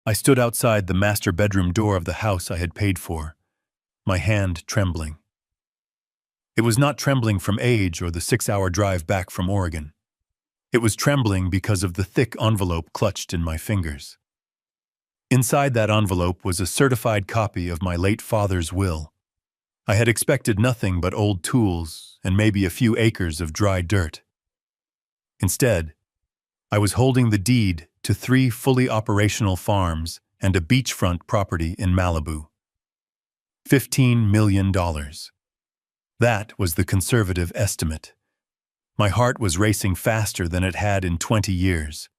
I stood outside the master bedroom door of the house I had paid for, my hand trembling. It was not trembling from age or the 6-hour drive back from Oregon. It was trembling because of the thick envelope clutched in my fingers. Inside that envelope was a certified copy of my late father's will. I had expected nothing but old tools and maybe a few acres of dry dirt. Instead, I was holding the deed to 3 fully operational farms and a beachfront property in Malibu. $15 million. That was the conservative estimate. My heart was racing faster than it had in 20 years.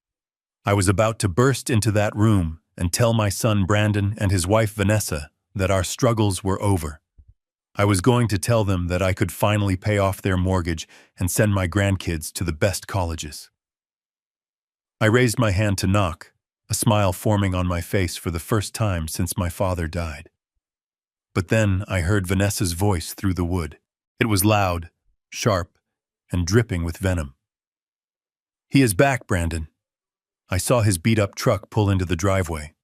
I was about to burst into that room and tell my son Brandon and his wife Vanessa that our struggles were over. I was going to tell them that I could finally pay off their mortgage and send my grandkids to the best colleges. I raised my hand to knock, a smile forming on my face for the first time since my father died. But then I heard Vanessa's voice through the wood. It was loud, sharp, and dripping with venom. "He is back, Brandon." I saw his beat-up truck pull into the driveway.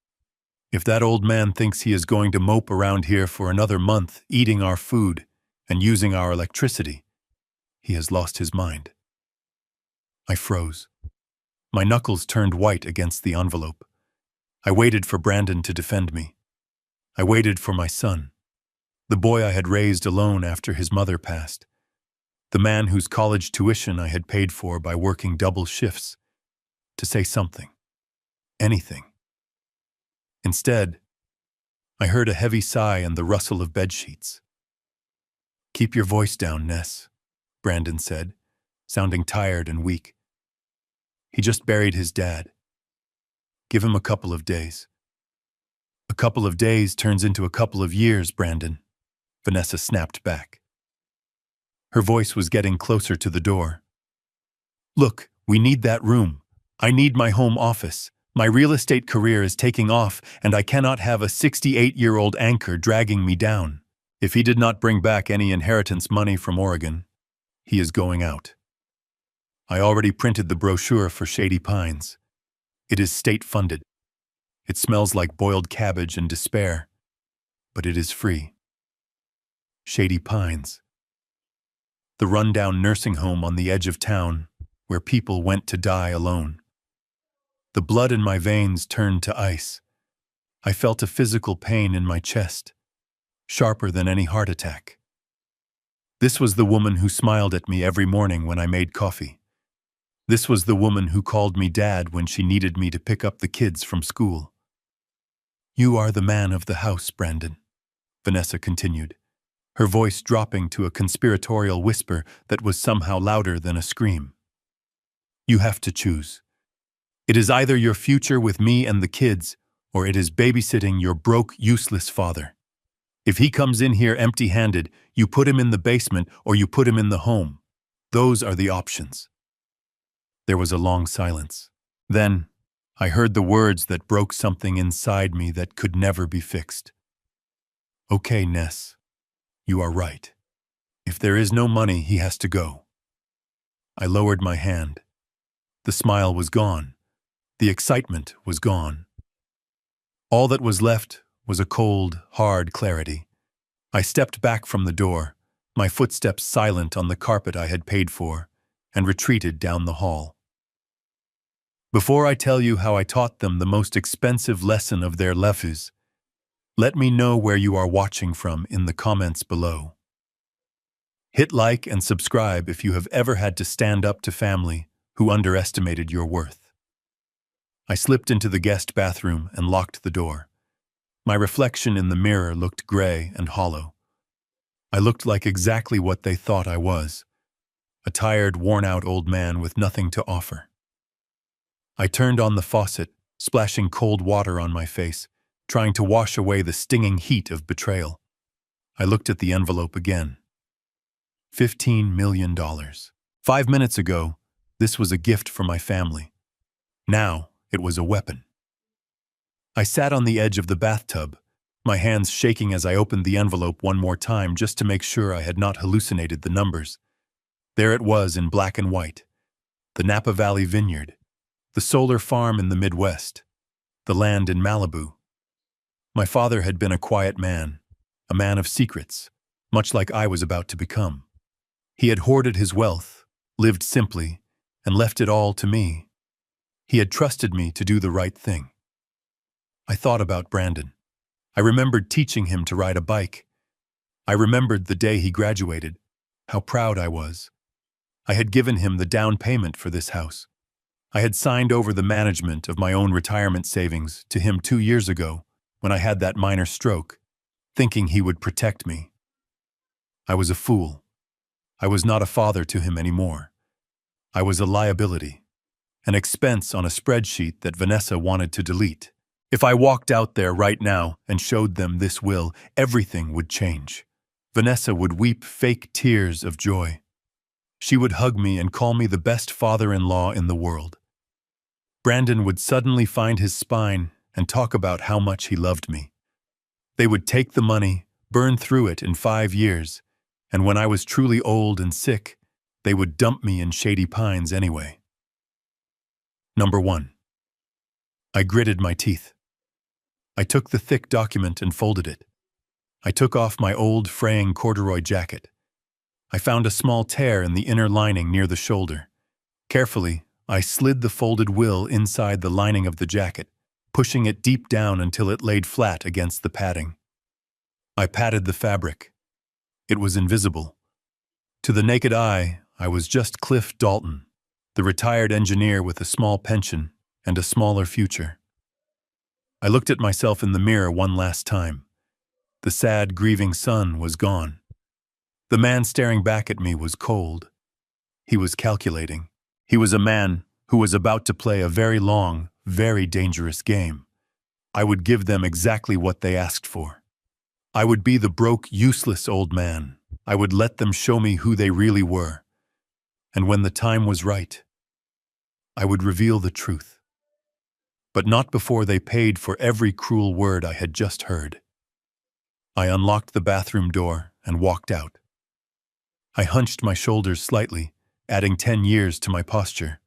"If that old man thinks he is going to mope around here for another month, eating our food and using our electricity, he has lost his mind." I froze. My knuckles turned white against the envelope. I waited for Brandon to defend me. I waited for my son, the boy I had raised alone after his mother passed, the man whose college tuition I had paid for by working double shifts, to say something, anything. Instead, I heard a heavy sigh and the rustle of bedsheets. "Keep your voice down, Ness," Brandon said, sounding tired and weak. "He just buried his dad. Give him a couple of days." "A couple of days turns into a couple of years, Brandon," Vanessa snapped back. Her voice was getting closer to the door. "Look, we need that room. I need my home office. My real estate career is taking off, and I cannot have a 68-year-old anchor dragging me down. If he did not bring back any inheritance money from Oregon, he is going out. I already printed the brochure for Shady Pines. It is state-funded. It smells like boiled cabbage and despair, but it is free. Shady Pines. The rundown nursing home on the edge of town, where people went to die alone. The blood in my veins turned to ice. I felt a physical pain in my chest, sharper than any heart attack. This was the woman who smiled at me every morning when I made coffee. This was the woman who called me Dad when she needed me to pick up the kids from school. "You are the man of the house, Brandon," Vanessa continued, her voice dropping to a conspiratorial whisper that was somehow louder than a scream. "You have to choose. It is either your future with me and the kids, or it is babysitting your broke, useless father. If he comes in here empty-handed, you put him in the basement or you put him in the home. Those are the options." There was a long silence. Then, I heard the words that broke something inside me that could never be fixed. "Okay, Ness, you are right. If there is no money, he has to go." I lowered my hand. The smile was gone. The excitement was gone. All that was left was a cold, hard clarity. I stepped back from the door, my footsteps silent on the carpet I had paid for, and retreated down the hall. Before I tell you how I taught them the most expensive lesson of their lives, let me know where you are watching from in the comments below. Hit like and subscribe if you have ever had to stand up to family who underestimated your worth. I slipped into the guest bathroom and locked the door. My reflection in the mirror looked gray and hollow. I looked like exactly what they thought I was, a tired, worn-out old man with nothing to offer. I turned on the faucet, splashing cold water on my face, trying to wash away the stinging heat of betrayal. I looked at the envelope again. $15 million. 5 minutes ago, this was a gift for my family. Now, it was a weapon. I sat on the edge of the bathtub, my hands shaking as I opened the envelope one more time just to make sure I had not hallucinated the numbers. There it was in black and white. The Napa Valley Vineyard. The solar farm in the Midwest. the land in Malibu. My father had been a quiet man, a man of secrets, much like I was about to become. He had hoarded his wealth, lived simply, and left it all to me. He had trusted me to do the right thing. I thought about Brandon. I remembered teaching him to ride a bike. I remembered the day he graduated, how proud I was. I had given him the down payment for this house. I had signed over the management of my own retirement savings to him 2 years ago when I had that minor stroke, thinking he would protect me. I was a fool. I was not a father to him anymore. I was a liability, an expense on a spreadsheet that Vanessa wanted to delete. If I walked out there right now and showed them this will, everything would change. Vanessa would weep fake tears of joy. She would hug me and call me the best father-in-law in the world. Brandon would suddenly find his spine and talk about how much he loved me. They would take the money, burn through it in 5 years, and when I was truly old and sick, they would dump me in Shady Pines anyway. Number 1. I gritted my teeth. I took the thick document and folded it. I took off my old fraying corduroy jacket. I found a small tear in the inner lining near the shoulder. Carefully, I slid the folded will inside the lining of the jacket, pushing it deep down until it laid flat against the padding. I patted the fabric. It was invisible. To the naked eye, I was just Cliff Dalton, the retired engineer with a small pension and a smaller future. I looked at myself in the mirror one last time. The sad, grieving sun was gone. The man staring back at me was cold. He was calculating. He was a man who was about to play a very long, very dangerous game. I would give them exactly what they asked for. I would be the broke, useless old man. I would let them show me who they really were. And when the time was right, I would reveal the truth. But not before they paid for every cruel word I had just heard. I unlocked the bathroom door and walked out. I hunched my shoulders slightly, adding 10 years to my posture.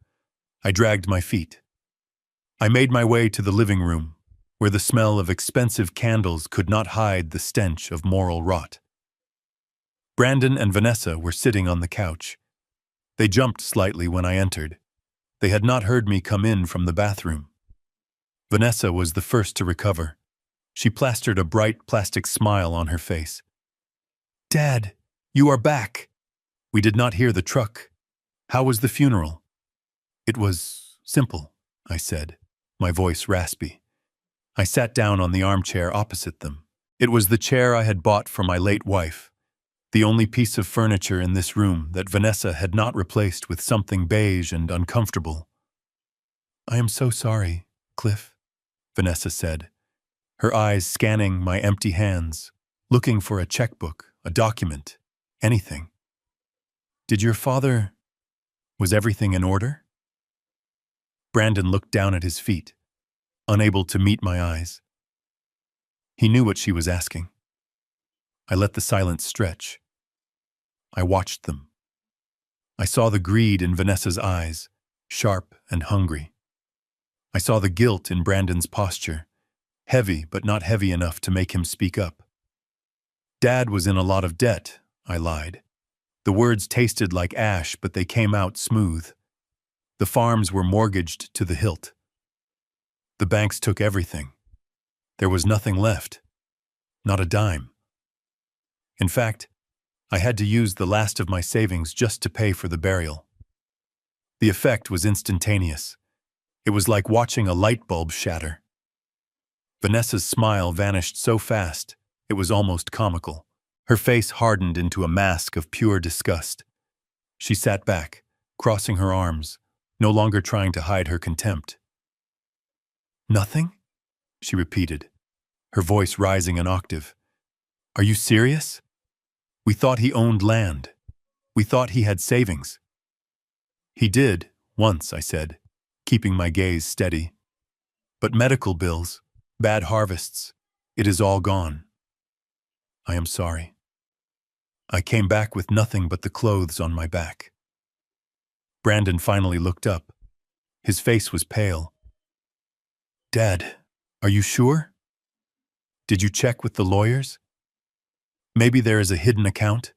I dragged my feet. I made my way to the living room, where the smell of expensive candles could not hide the stench of moral rot. Brandon and Vanessa were sitting on the couch. They jumped slightly when I entered. They had not heard me come in from the bathroom. Vanessa was the first to recover. She plastered a bright plastic smile on her face. "Dad, you are back." We did not hear the truck. How was the funeral? It was simple, I said, my voice raspy. I sat down on the armchair opposite them. It was the chair I had bought for my late wife, the only piece of furniture in this room that Vanessa had not replaced with something beige and uncomfortable. "I am so sorry, Cliff," Vanessa said, her eyes scanning my empty hands, looking for a checkbook, a document, anything. "Did your father... Was everything in order?" Brandon looked down at his feet, unable to meet my eyes. He knew what she was asking. I let the silence stretch. I watched them. I saw the greed in Vanessa's eyes, sharp and hungry. I saw the guilt in Brandon's posture, heavy but not heavy enough to make him speak up. "Dad was in a lot of debt," I lied. The words tasted like ash, but they came out smooth. The farms were mortgaged to the hilt. The banks took everything. There was nothing left. Not a dime. In fact, I had to use the last of my savings just to pay for the burial. The effect was instantaneous. It was like watching a light bulb shatter. Vanessa's smile vanished so fast, it was almost comical. Her face hardened into a mask of pure disgust. She sat back, crossing her arms, no longer trying to hide her contempt. "Nothing?" she repeated, her voice rising an octave. "Are you serious? We thought he owned land. We thought he had savings." "He did, once," I said, keeping my gaze steady. "But medical bills, bad harvests, it is all gone. I am sorry. I came back with nothing but the clothes on my back." Brandon finally looked up. His face was pale. "Dad, Are you sure? Did you check with the lawyers? Maybe there is a hidden account?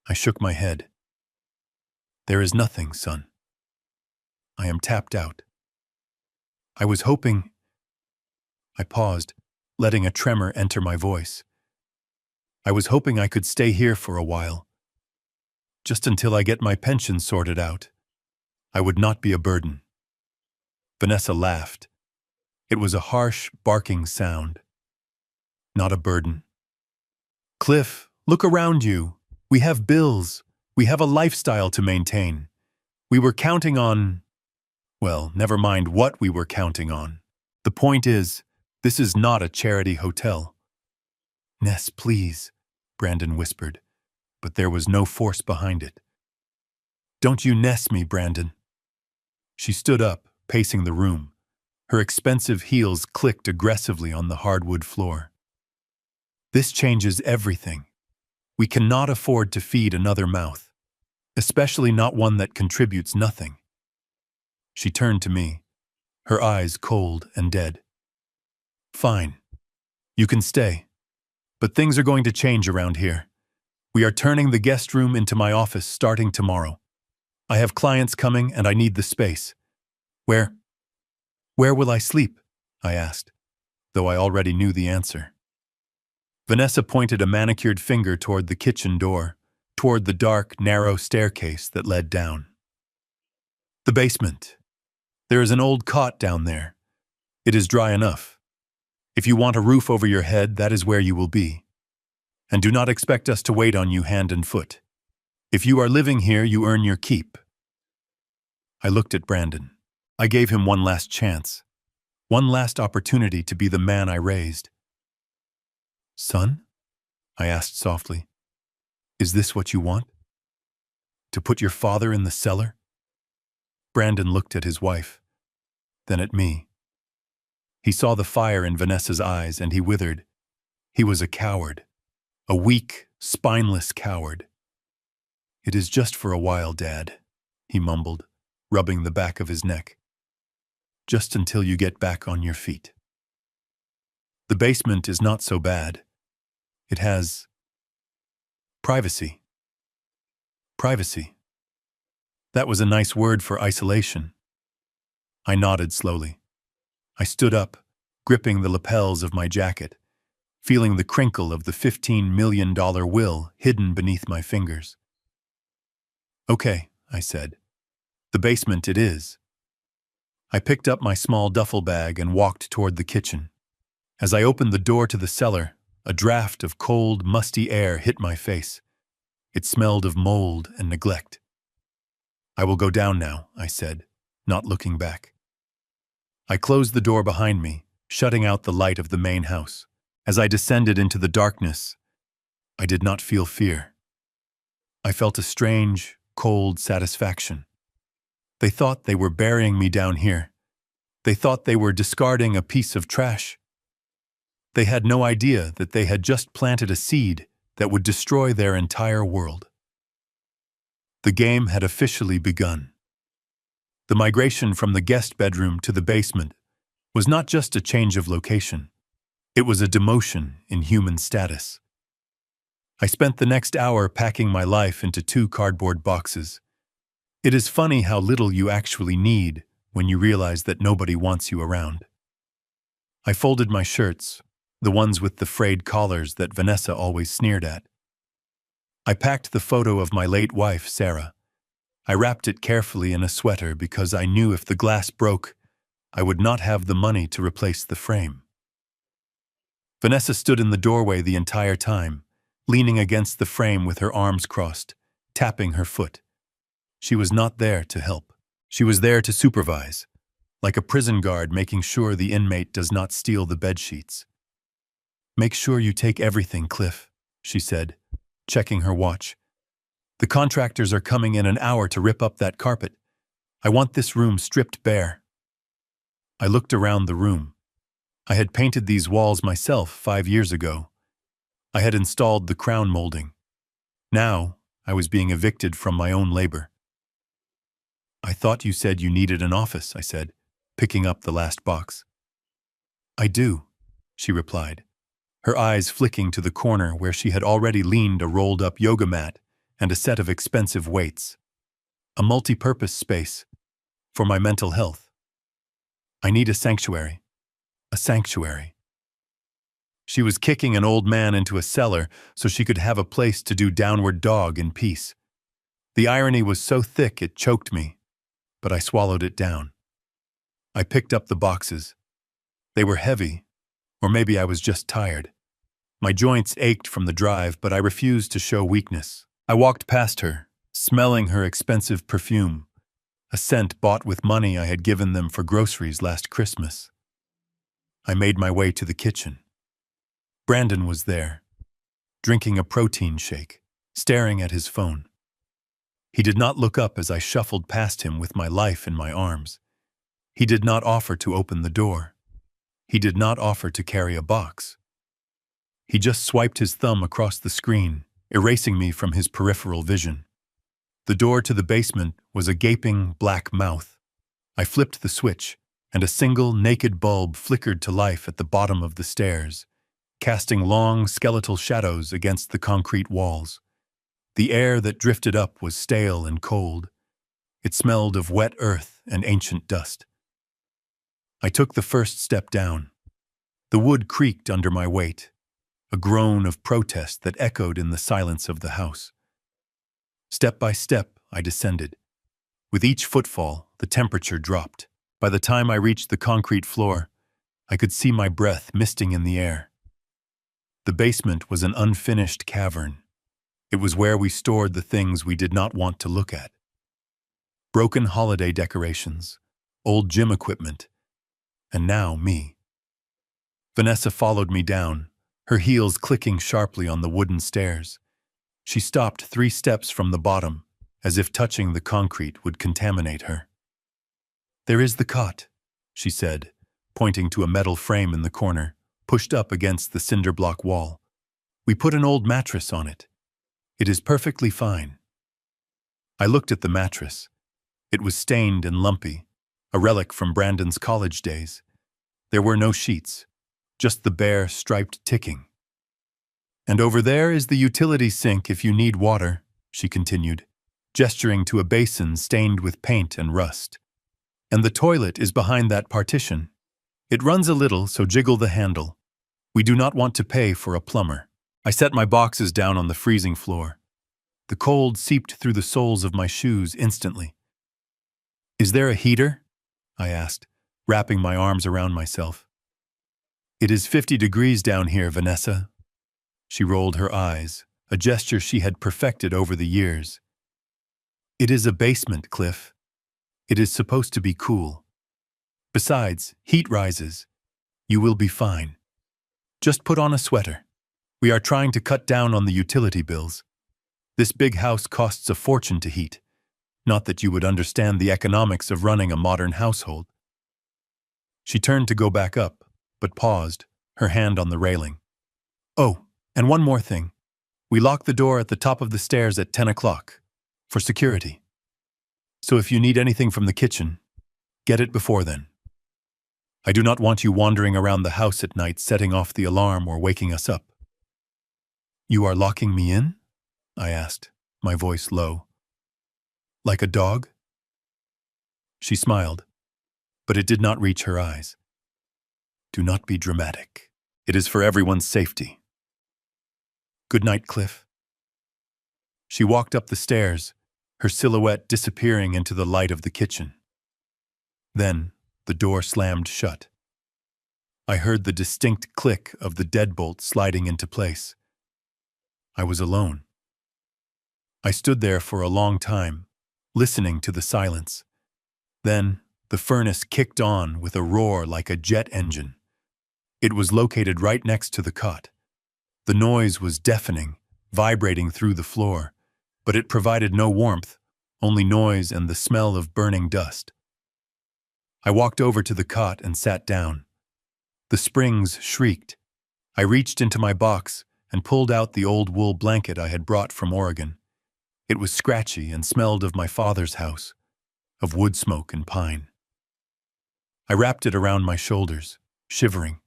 I shook my head. There is nothing, son. I am tapped out. I was hoping... I paused, letting a tremor enter my voice. I was hoping I could stay here for a while. Just until I get my pension sorted out. I would not be a burden. Vanessa laughed. It was a harsh, barking sound. Not a burden. Cliff, look around you. We have bills. We have a lifestyle to maintain. We were counting on... Well, never mind what we were counting on. The point is, this is not a charity hotel. Ness, please, Brandon whispered, but there was no force behind it. Don't you Ness me, Brandon. She stood up, pacing the room. Her expensive heels clicked aggressively on the hardwood floor. This changes everything. We cannot afford to feed another mouth, especially not one that contributes nothing. She turned to me, her eyes cold and dead. Fine. You can stay. But things are going to change around here. We are turning the guest room into my office starting tomorrow. I have clients coming and I need the space. Where will I sleep? I asked, though I already knew the answer. Vanessa pointed a manicured finger toward the kitchen door, toward the dark, narrow staircase that led down. The basement. There is an old cot down there. It is dry enough. If you want a roof over your head, that is where you will be. And do not expect us to wait on you hand and foot. If you are living here, you earn your keep. I looked at Brandon. I gave him one last chance. One last opportunity to be the man I raised. Son? I asked softly. Is this what you want? To put your father in the cellar? Brandon looked at his wife, then at me. He saw the fire in Vanessa's eyes and he withered. He was a coward. A weak, spineless coward. It is just for a while, Dad, he mumbled, rubbing the back of his neck. Just until you get back on your feet. The basement is not so bad. It has... privacy. Privacy. That was a nice word for isolation. I nodded slowly. I stood up, gripping the lapels of my jacket, feeling the crinkle of the $15 million will hidden beneath my fingers. Okay, I said. The basement it is. I picked up my small duffel bag and walked toward the kitchen. As I opened the door to the cellar, a draft of cold, musty air hit my face. It smelled of mold and neglect. I will go down now, I said, not looking back. I closed the door behind me, shutting out the light of the main house. As I descended into the darkness, I did not feel fear. I felt a strange, cold satisfaction. They thought they were burying me down here. They thought they were discarding a piece of trash. They had no idea that they had just planted a seed that would destroy their entire world. The game had officially begun. The migration from the guest bedroom to the basement was not just a change of location. It was a demotion in human status. I spent the next hour packing my life into 2 cardboard boxes. It is funny how little you actually need when you realize that nobody wants you around. I folded my shirts, the ones with the frayed collars that Vanessa always sneered at. I packed the photo of my late wife, Sarah. I wrapped it carefully in a sweater because I knew if the glass broke, I would not have the money to replace the frame. Vanessa stood in the doorway the entire time, leaning against the frame with her arms crossed, tapping her foot. She was not there to help. She was there to supervise, like a prison guard making sure the inmate does not steal the bedsheets. Make sure you take everything, Cliff, she said, checking her watch. The contractors are coming in an hour to rip up that carpet. I want this room stripped bare. I looked around the room. I had painted these walls myself 5 years ago. I had installed the crown molding. Now, I was being evicted from my own labor. I thought you said you needed an office, I said, picking up the last box. I do, she replied, her eyes flicking to the corner where she had already leaned a rolled-up yoga mat and a set of expensive weights. A multi-purpose space for my mental health. I need a sanctuary. A sanctuary. She was kicking an old man into a cellar so she could have a place to do downward dog in peace. The irony was so thick it choked me, but I swallowed it down. I picked up the boxes. They were heavy, or maybe I was just tired. My joints ached from the drive, but I refused to show weakness. I walked past her, smelling her expensive perfume, a scent bought with money I had given them for groceries last Christmas. I made my way to the kitchen. Brandon was there, drinking a protein shake, staring at his phone. He did not look up as I shuffled past him with my life in my arms. He did not offer to open the door. He did not offer to carry a box. He just swiped his thumb across the screen, erasing me from his peripheral vision. The door to the basement was a gaping black mouth. I flipped the switch, and a single naked bulb flickered to life at the bottom of the stairs, casting long skeletal shadows against the concrete walls. The air that drifted up was stale and cold. It smelled of wet earth and ancient dust. I took the first step down. The wood creaked under my weight, a groan of protest that echoed in the silence of the house. Step by step, I descended. With each footfall, the temperature dropped. By the time I reached the concrete floor, I could see my breath misting in the air. The basement was an unfinished cavern. It was where we stored the things we did not want to look at. Broken holiday decorations, old gym equipment, and now me. Vanessa followed me down, her heels clicking sharply on the wooden stairs. She stopped 3 steps from the bottom, as if touching the concrete would contaminate her. "There is the cot," she said, pointing to a metal frame in the corner, pushed up against the cinder block wall. "We put an old mattress on it. It is perfectly fine." I looked at the mattress. It was stained and lumpy, a relic from Brandon's college days. There were no sheets, just the bare, striped ticking. "And over there is the utility sink if you need water," she continued, gesturing to a basin stained with paint and rust. "And the toilet is behind that partition. It runs a little, so jiggle the handle. We do not want to pay for a plumber." I set my boxes down on the freezing floor. The cold seeped through the soles of my shoes instantly. "Is there a heater?" I asked, wrapping my arms around myself. "It is 50 degrees down here, Vanessa." She rolled her eyes, a gesture she had perfected over the years. "It is a basement, Cliff. It is supposed to be cool. Besides, heat rises. You will be fine. Just put on a sweater. We are trying to cut down on the utility bills. This big house costs a fortune to heat. Not that you would understand the economics of running a modern household." She turned to go back up, but paused, her hand on the railing. "Oh, and one more thing. We lock the door at the top of the stairs at 10 o'clock, for security. So if you need anything from the kitchen, get it before then. I do not want you wandering around the house at night setting off the alarm or waking us up." "You are locking me in?" I asked, my voice low. "Like a dog?" She smiled, but it did not reach her eyes. "Do not be dramatic. It is for everyone's safety. Good night, Cliff." She walked up the stairs, her silhouette disappearing into the light of the kitchen. Then the door slammed shut. I heard the distinct click of the deadbolt sliding into place. I was alone. I stood there for a long time, listening to the silence. Then the furnace kicked on with a roar like a jet engine. It was located right next to the cot. The noise was deafening, vibrating through the floor, but it provided no warmth, only noise and the smell of burning dust. I walked over to the cot and sat down. The springs shrieked. I reached into my box and pulled out the old wool blanket I had brought from Oregon. It was scratchy and smelled of my father's house, of wood smoke and pine. I wrapped it around my shoulders, shivering.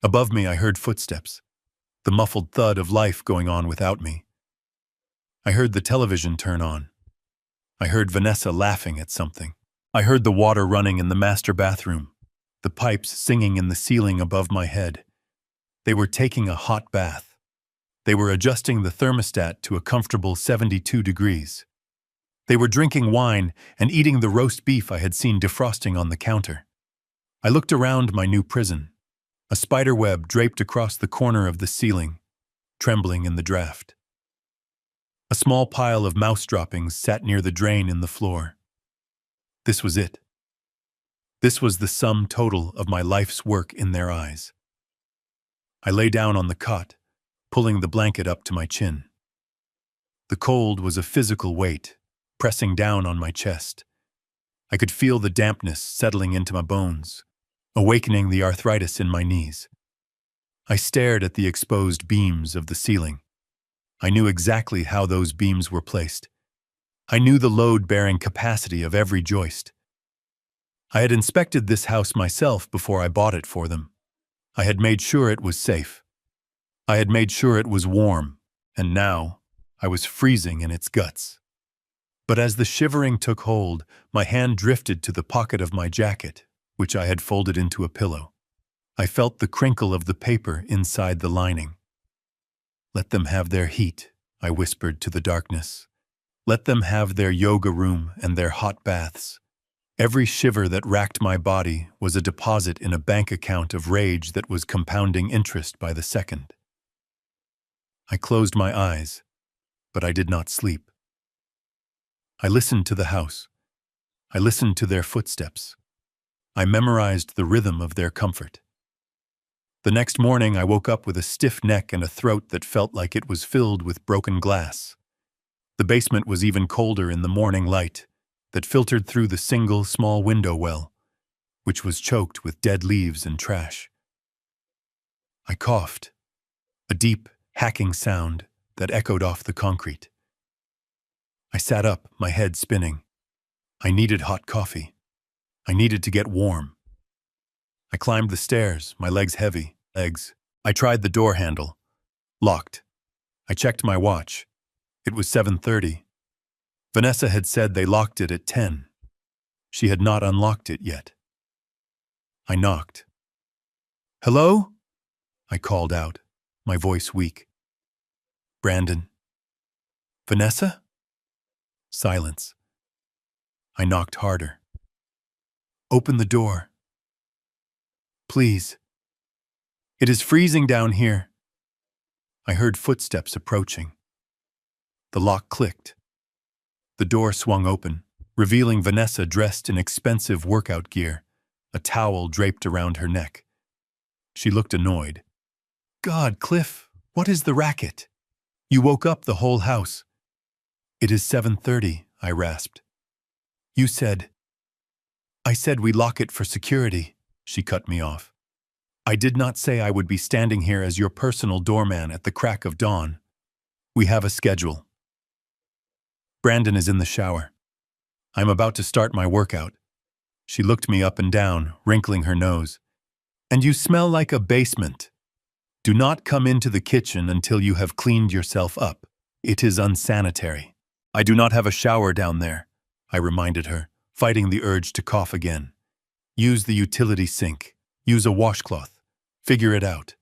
Above me, I heard footsteps, the muffled thud of life going on without me. I heard the television turn on. I heard Vanessa laughing at something. I heard the water running in the master bathroom, the pipes singing in the ceiling above my head. They were taking a hot bath. They were adjusting the thermostat to a comfortable 72 degrees. They were drinking wine and eating the roast beef I had seen defrosting on the counter. I looked around my new prison, a spider web draped across the corner of the ceiling, trembling in the draft. A small pile of mouse droppings sat near the drain in the floor. This was it. This was the sum total of my life's work in their eyes. I lay down on the cot, pulling the blanket up to my chin. The cold was a physical weight, pressing down on my chest. I could feel the dampness settling into my bones, awakening the arthritis in my knees. I stared at the exposed beams of the ceiling. I knew exactly how those beams were placed. I knew the load-bearing capacity of every joist. I had inspected this house myself before I bought it for them. I had made sure it was safe. I had made sure it was warm, and now I was freezing in its guts. But as the shivering took hold, my hand drifted to the pocket of my jacket, which I had folded into a pillow. I felt the crinkle of the paper inside the lining. "Let them have their heat," I whispered to the darkness. "Let them have their yoga room and their hot baths." Every shiver that racked my body was a deposit in a bank account of rage that was compounding interest by the second. I closed my eyes, but I did not sleep. I listened to the house. I listened to their footsteps. I memorized the rhythm of their comfort. The next morning, I woke up with a stiff neck and a throat that felt like it was filled with broken glass. The basement was even colder in the morning light that filtered through the single small window well, which was choked with dead leaves and trash. I coughed, a deep, hacking sound that echoed off the concrete. I sat up, my head spinning. I needed hot coffee. I needed to get warm. I climbed the stairs, my legs heavy. I tried the door handle. Locked. I checked my watch. It was 7:30. Vanessa had said they locked it at 10. She had not unlocked it yet. I knocked. "Hello?" I called out, my voice weak. "Brandon." "Vanessa?" Silence. I knocked harder. "Open the door. Please. It is freezing down here." I heard footsteps approaching. The lock clicked. The door swung open, revealing Vanessa dressed in expensive workout gear, a towel draped around her neck. She looked annoyed. "God, Cliff, what is the racket? You woke up the whole house." "It is 7:30, I rasped. "You said—" "I said we lock it for security," she cut me off. "I did not say I would be standing here as your personal doorman at the crack of dawn. We have a schedule." "Brandon is in the shower. I'm about to start my workout." She looked me up and down, wrinkling her nose. "And you smell like a basement. Do not come into the kitchen until you have cleaned yourself up. It is unsanitary." "I do not have a shower down there," I reminded her, fighting the urge to cough again. "Use the utility sink. Use a washcloth. Figure it out.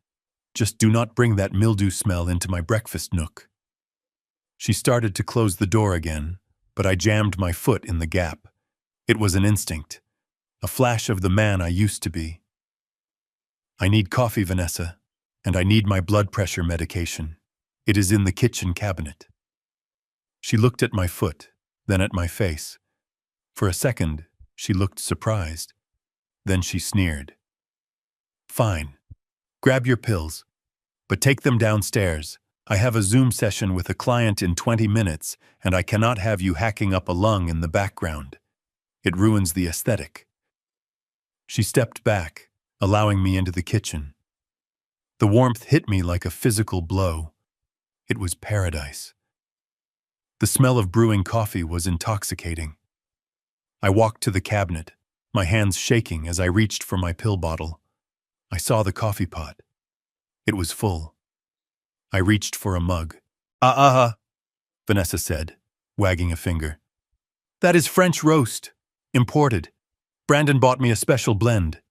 Just do not bring that mildew smell into my breakfast nook." She started to close the door again, but I jammed my foot in the gap. It was an instinct, a flash of the man I used to be. "I need coffee, Vanessa, and I need my blood pressure medication. It is in the kitchen cabinet." She looked at my foot, then at my face. For a second, she looked surprised. Then she sneered. "Fine. Grab your pills, but take them downstairs. I have a Zoom session with a client in 20 minutes, and I cannot have you hacking up a lung in the background. It ruins the aesthetic." She stepped back, allowing me into the kitchen. The warmth hit me like a physical blow. It was paradise. The smell of brewing coffee was intoxicating. I walked to the cabinet, my hands shaking as I reached for my pill bottle. I saw the coffee pot, It was full. I reached for a mug. Vanessa said, wagging a finger. That is French roast. Imported. Brandon bought me a special blend.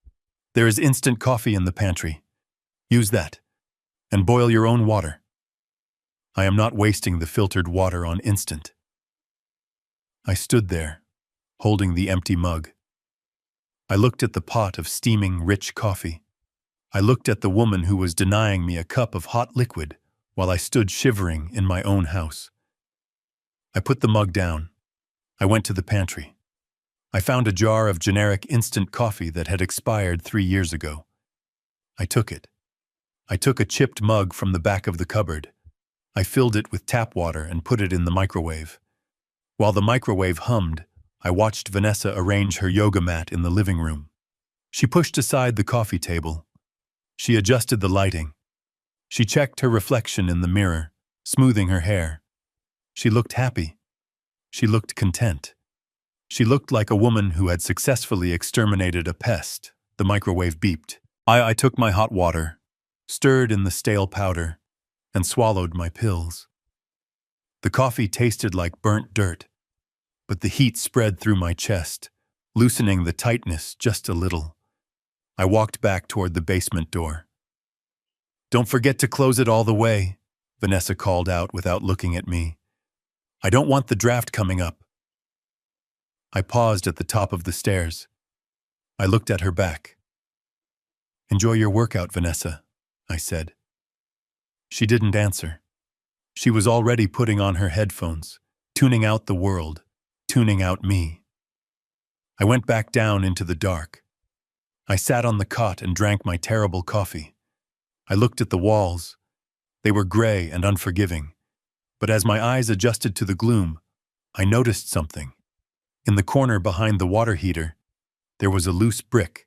There is instant coffee in the pantry. Use that. And boil your own water. I am not wasting the filtered water on instant. I stood there, holding the empty mug. I looked at the pot of steaming, rich coffee. I looked at the woman who was denying me a cup of hot liquid while I stood shivering in my own house. I put the mug down. I went to the pantry. I found a jar of generic instant coffee that had expired 3 years ago. I took it. I took a chipped mug from the back of the cupboard. I filled it with tap water and put it in the microwave. While the microwave hummed, I watched Vanessa arrange her yoga mat in the living room. She pushed aside the coffee table. She adjusted the lighting. She checked her reflection in the mirror, smoothing her hair. She looked happy. She looked content. She looked like a woman who had successfully exterminated a pest. The microwave beeped. I took my hot water, stirred in the stale powder, and swallowed my pills. The coffee tasted like burnt dirt, but the heat spread through my chest, loosening the tightness just a little. I walked back toward the basement door. Don't forget to close it all the way, Vanessa called out without looking at me. I don't want the draft coming up. I paused at the top of the stairs. I looked at her back. Enjoy your workout, Vanessa, I said. She didn't answer. She was already putting on her headphones, tuning out the world, tuning out me. I went back down into the dark. I sat on the cot and drank my terrible coffee. I looked at the walls. They were gray and unforgiving. But as my eyes adjusted to the gloom, I noticed something. In the corner behind the water heater, there was a loose brick.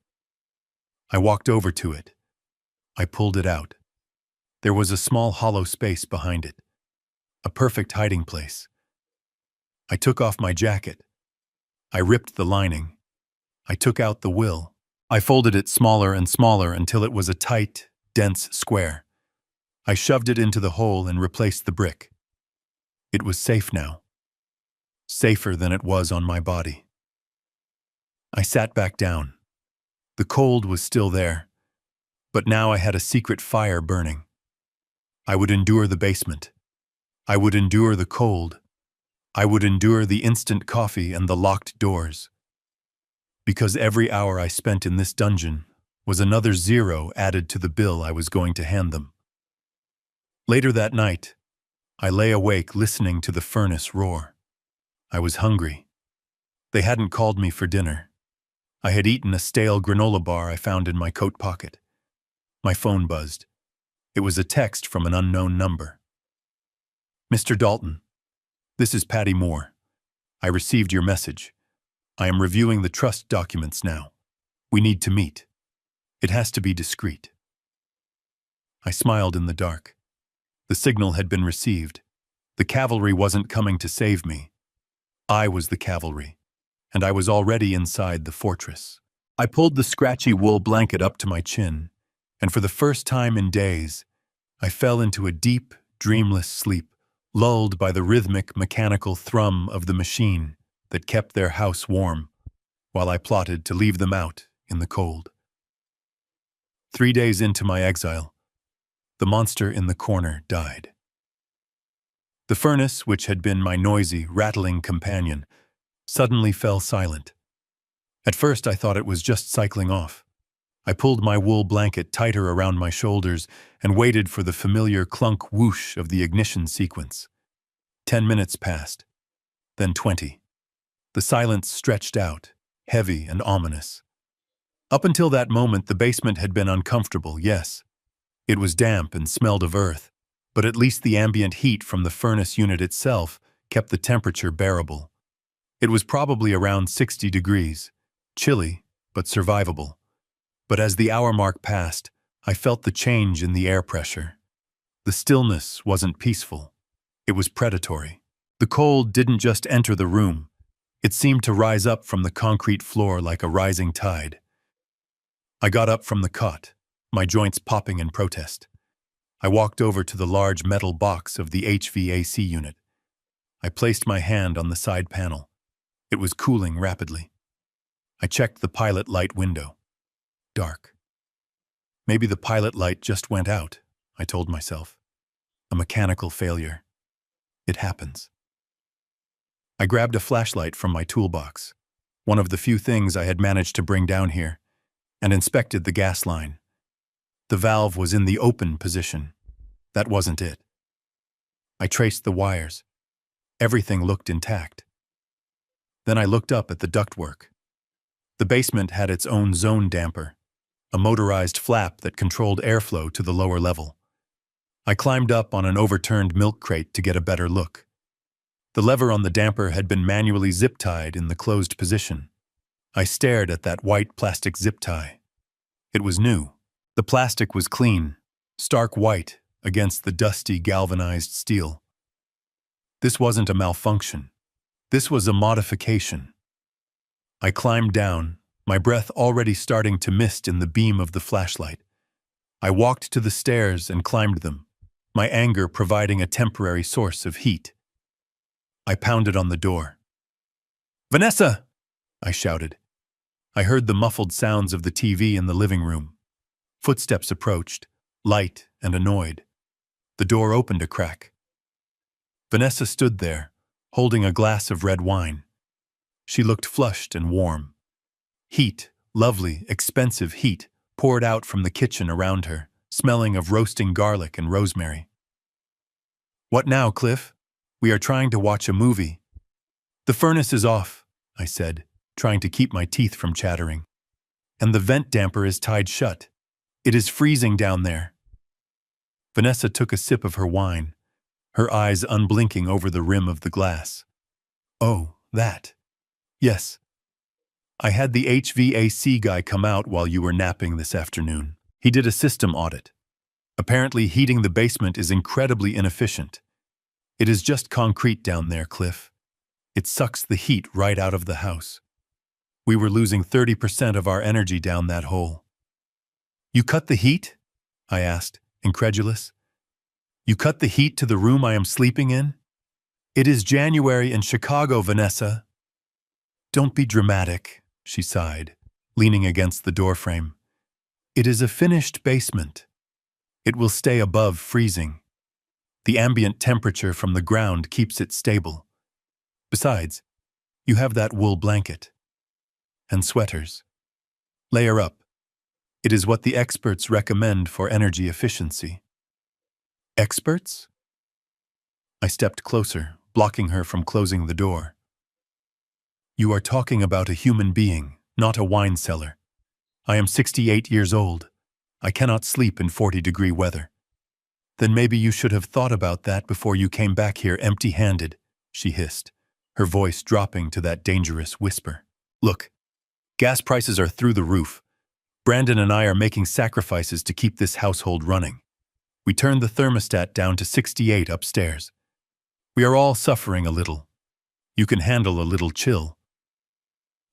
I walked over to it. I pulled it out. There was a small hollow space behind it. A perfect hiding place. I took off my jacket. I ripped the lining. I took out the will. I folded it smaller and smaller until it was a tight, dense square. I shoved it into the hole and replaced the brick. It was safe now. Safer than it was on my body. I sat back down. The cold was still there, but now I had a secret fire burning. I would endure the basement. I would endure the cold. I would endure the instant coffee and the locked doors. Because every hour I spent in this dungeon was another zero added to the bill I was going to hand them. Later that night, I lay awake listening to the furnace roar. I was hungry. They hadn't called me for dinner. I had eaten a stale granola bar I found in my coat pocket. My phone buzzed. It was a text from an unknown number. Mr. Dalton, this is Patty Moore. I received your message. I am reviewing the trust documents now. We need to meet. It has to be discreet. I smiled in the dark. The signal had been received. The cavalry wasn't coming to save me. I was the cavalry, and I was already inside the fortress. I pulled the scratchy wool blanket up to my chin, and for the first time in days, I fell into a deep, dreamless sleep, lulled by the rhythmic, mechanical thrum of the machine that kept their house warm, while I plotted to leave them out in the cold. 3 days into my exile, the monster in the corner died. The furnace, which had been my noisy, rattling companion, suddenly fell silent. At first I thought it was just cycling off. I pulled my wool blanket tighter around my shoulders and waited for the familiar clunk whoosh of the ignition sequence. 10 minutes passed, then 20. The silence stretched out, heavy and ominous. Up until that moment, the basement had been uncomfortable, yes. It was damp and smelled of earth, but at least the ambient heat from the furnace unit itself kept the temperature bearable. It was probably around 60 degrees, chilly, but survivable. But as the hour mark passed, I felt the change in the air pressure. The stillness wasn't peaceful. It was predatory. The cold didn't just enter the room. It seemed to rise up from the concrete floor like a rising tide. I got up from the cot, my joints popping in protest. I walked over to the large metal box of the HVAC unit. I placed my hand on the side panel. It was cooling rapidly. I checked the pilot light window. Dark. Maybe the pilot light just went out, I told myself. A mechanical failure. It happens. I grabbed a flashlight from my toolbox, one of the few things I had managed to bring down here, and inspected the gas line. The valve was in the open position. That wasn't it. I traced the wires. Everything looked intact. Then I looked up at the ductwork. The basement had its own zone damper, a motorized flap that controlled airflow to the lower level. I climbed up on an overturned milk crate to get a better look. The lever on the damper had been manually zip-tied in the closed position. I stared at that white plastic zip tie. It was new. The plastic was clean, stark white against the dusty galvanized steel. This wasn't a malfunction. This was a modification. I climbed down, my breath already starting to mist in the beam of the flashlight. I walked to the stairs and climbed them, my anger providing a temporary source of heat. I pounded on the door. "Vanessa!" I shouted. I heard the muffled sounds of the TV in the living room. Footsteps approached, light and annoyed. The door opened a crack. Vanessa stood there, holding a glass of red wine. She looked flushed and warm. Heat, lovely, expensive heat, poured out from the kitchen around her, smelling of roasting garlic and rosemary. "What now, Cliff? We are trying to watch a movie." "The furnace is off," I said, trying to keep my teeth from chattering. "And the vent damper is tied shut. It is freezing down there." Vanessa took a sip of her wine, her eyes unblinking over the rim of the glass. "Oh, that. Yes. I had the HVAC guy come out while you were napping this afternoon. He did a system audit. Apparently heating the basement is incredibly inefficient. It is just concrete down there, Cliff. It sucks the heat right out of the house. We were losing 30% of our energy down that hole." "You cut the heat?" I asked, incredulous. "You cut the heat to the room I am sleeping in? It is January in Chicago, Vanessa." "Don't be dramatic," she sighed, leaning against the doorframe. "It is a finished basement. It will stay above freezing. The ambient temperature from the ground keeps it stable. Besides, you have that wool blanket. And sweaters. Layer up. It is what the experts recommend for energy efficiency." "Experts?" I stepped closer, blocking her from closing the door. "You are talking about a human being, not a wine cellar. I am 68 years old. I cannot sleep in 40-degree weather." "Then maybe you should have thought about that before you came back here empty-handed," she hissed, her voice dropping to that dangerous whisper. "Look, gas prices are through the roof. Brandon and I are making sacrifices to keep this household running. We turned the thermostat down to 68 upstairs. We are all suffering a little. You can handle a little chill."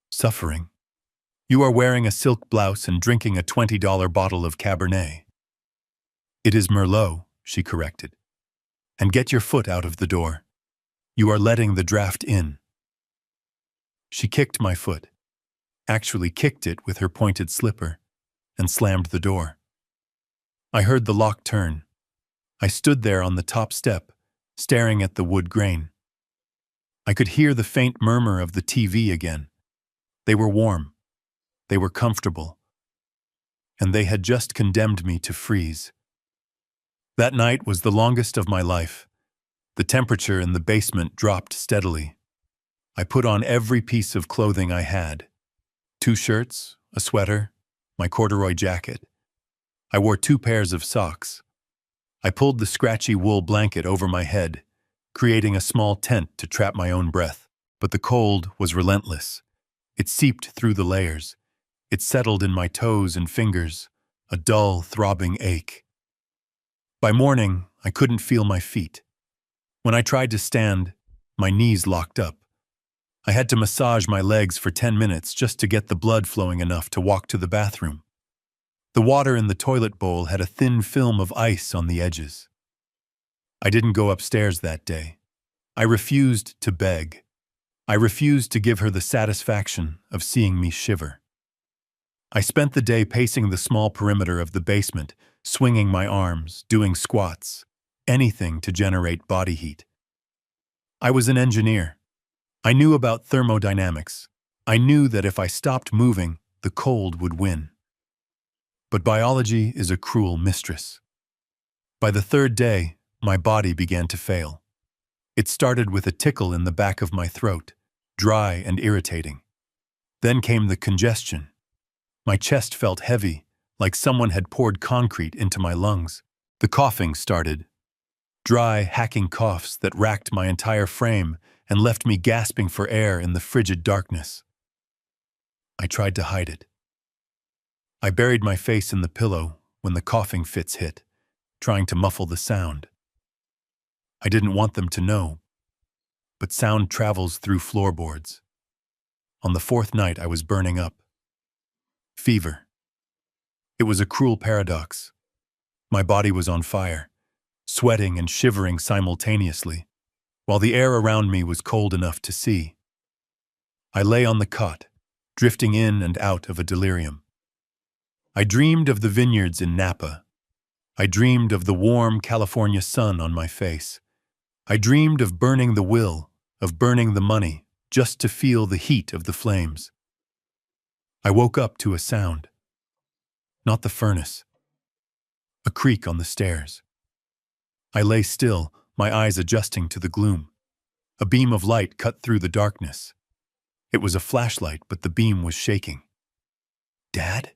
"Suffering? You are wearing a silk blouse and drinking a $20 bottle of Cabernet." "It is Merlot," she corrected. "And get your foot out of the door. You are letting the draft in." She kicked my foot, actually kicked it with her pointed slipper, and slammed the door. I heard the lock turn. I stood there on the top step, staring at the wood grain. I could hear the faint murmur of the TV again. They were warm. They were comfortable. And they had just condemned me to freeze. That night was the longest of my life. The temperature in the basement dropped steadily. I put on every piece of clothing I had. 2 shirts, a sweater, my corduroy jacket. I wore 2 pairs of socks. I pulled the scratchy wool blanket over my head, creating a small tent to trap my own breath. But the cold was relentless. It seeped through the layers. It settled in my toes and fingers, a dull, throbbing ache. By morning, I couldn't feel my feet. When I tried to stand, my knees locked up. I had to massage my legs for 10 minutes just to get the blood flowing enough to walk to the bathroom. The water in the toilet bowl had a thin film of ice on the edges. I didn't go upstairs that day. I refused to beg. I refused to give her the satisfaction of seeing me shiver. I spent the day pacing the small perimeter of the basement, swinging my arms, doing squats, anything to generate body heat. I was an engineer. I knew about thermodynamics. I knew that if I stopped moving, the cold would win. But biology is a cruel mistress. By the third day, my body began to fail. It started with a tickle in the back of my throat, dry and irritating. Then came the congestion. My chest felt heavy, like someone had poured concrete into my lungs. The coughing started. Dry, hacking coughs that racked my entire frame and left me gasping for air in the frigid darkness. I tried to hide it. I buried my face in the pillow when the coughing fits hit, trying to muffle the sound. I didn't want them to know, but sound travels through floorboards. On the fourth night, I was burning up. Fever. It was a cruel paradox. My body was on fire, sweating and shivering simultaneously, while the air around me was cold enough to see. I lay on the cot, drifting in and out of a delirium. I dreamed of the vineyards in Napa. I dreamed of the warm California sun on my face. I dreamed of burning the will, of burning the money, just to feel the heat of the flames. I woke up to a sound. Not the furnace. A creak on the stairs. I lay still, my eyes adjusting to the gloom. A beam of light cut through the darkness. It was a flashlight, but the beam was shaking. Dad?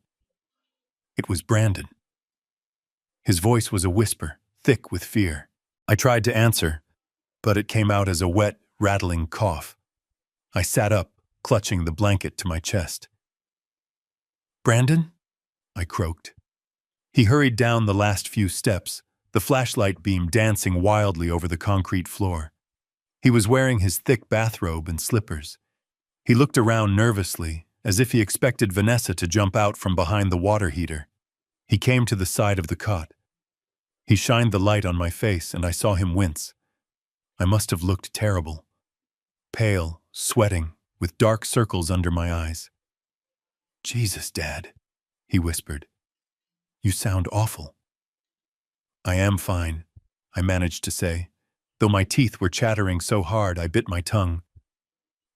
It was Brandon. His voice was a whisper, thick with fear. I tried to answer, but it came out as a wet, rattling cough. I sat up, clutching the blanket to my chest. Brandon? I croaked. He hurried down the last few steps, the flashlight beam dancing wildly over the concrete floor. He was wearing his thick bathrobe and slippers. He looked around nervously, as if he expected Vanessa to jump out from behind the water heater. He came to the side of the cot. He shined the light on my face, and I saw him wince. I must have looked terrible. Pale, sweating, with dark circles under my eyes. Jesus, Dad, he whispered. You sound awful. I am fine, I managed to say, though my teeth were chattering so hard I bit my tongue.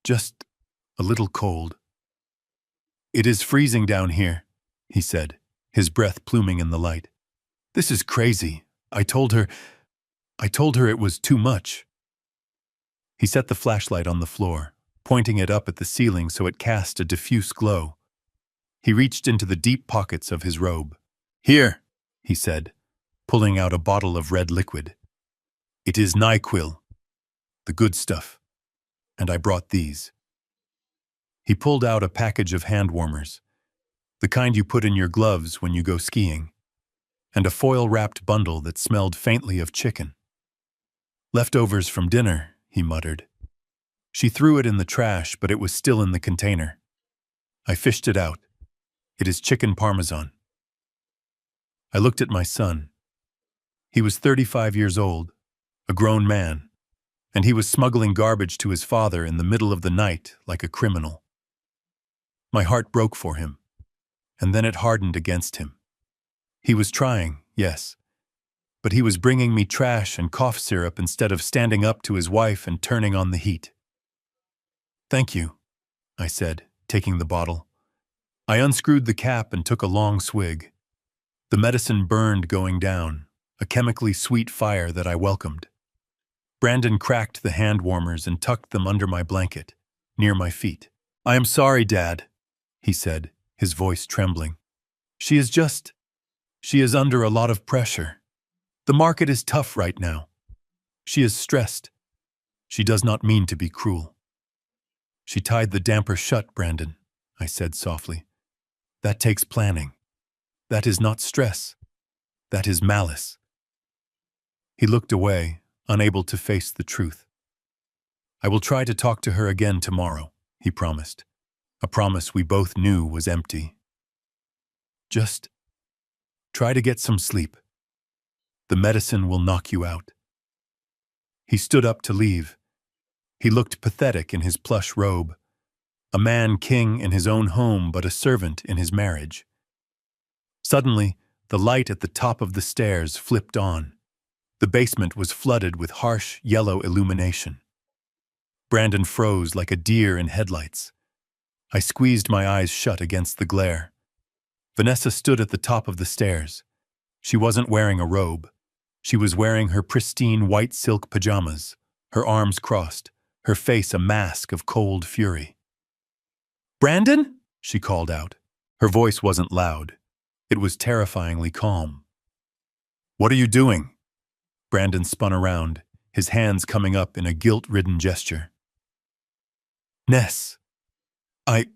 Just a little cold. It is freezing down here, he said, his breath pluming in the light. This is crazy. I told her it was too much. He set the flashlight on the floor, pointing it up at the ceiling so it cast a diffuse glow. He reached into the deep pockets of his robe. Here, he said, pulling out a bottle of red liquid. It is NyQuil, the good stuff, and I brought these. He pulled out a package of hand warmers, the kind you put in your gloves when you go skiing, and a foil-wrapped bundle that smelled faintly of chicken. Leftovers from dinner, he muttered. She threw it in the trash, but it was still in the container. I fished it out. It is chicken parmesan. I looked at my son. He was 35 years old, a grown man, and he was smuggling garbage to his father in the middle of the night like a criminal. My heart broke for him, and then it hardened against him. He was trying, yes, but he was bringing me trash and cough syrup instead of standing up to his wife and turning on the heat. Thank you, I said, taking the bottle. I unscrewed the cap and took a long swig. The medicine burned going down, a chemically sweet fire that I welcomed. Brandon cracked the hand warmers and tucked them under my blanket, near my feet. I am sorry, Dad, he said, his voice trembling. She is under a lot of pressure. The market is tough right now. She is stressed. She does not mean to be cruel. She tied the damper shut, Brandon, I said softly. That takes planning. That is not stress. That is malice. He looked away, unable to face the truth. I will try to talk to her again tomorrow, he promised. A promise we both knew was empty. Just Try to get some sleep. The medicine will knock you out." He stood up to leave. He looked pathetic in his plush robe, a man king in his own home but a servant in his marriage. Suddenly, the light at the top of the stairs flipped on. The basement was flooded with harsh, yellow illumination. Brandon froze like a deer in headlights. I squeezed my eyes shut against the glare. Vanessa stood at the top of the stairs. She wasn't wearing a robe. She was wearing her pristine white silk pajamas, her arms crossed, her face a mask of cold fury. "Brandon?" she called out. Her voice wasn't loud. It was terrifyingly calm. "What are you doing?" Brandon spun around, his hands coming up in a guilt-ridden gesture. "Ness, I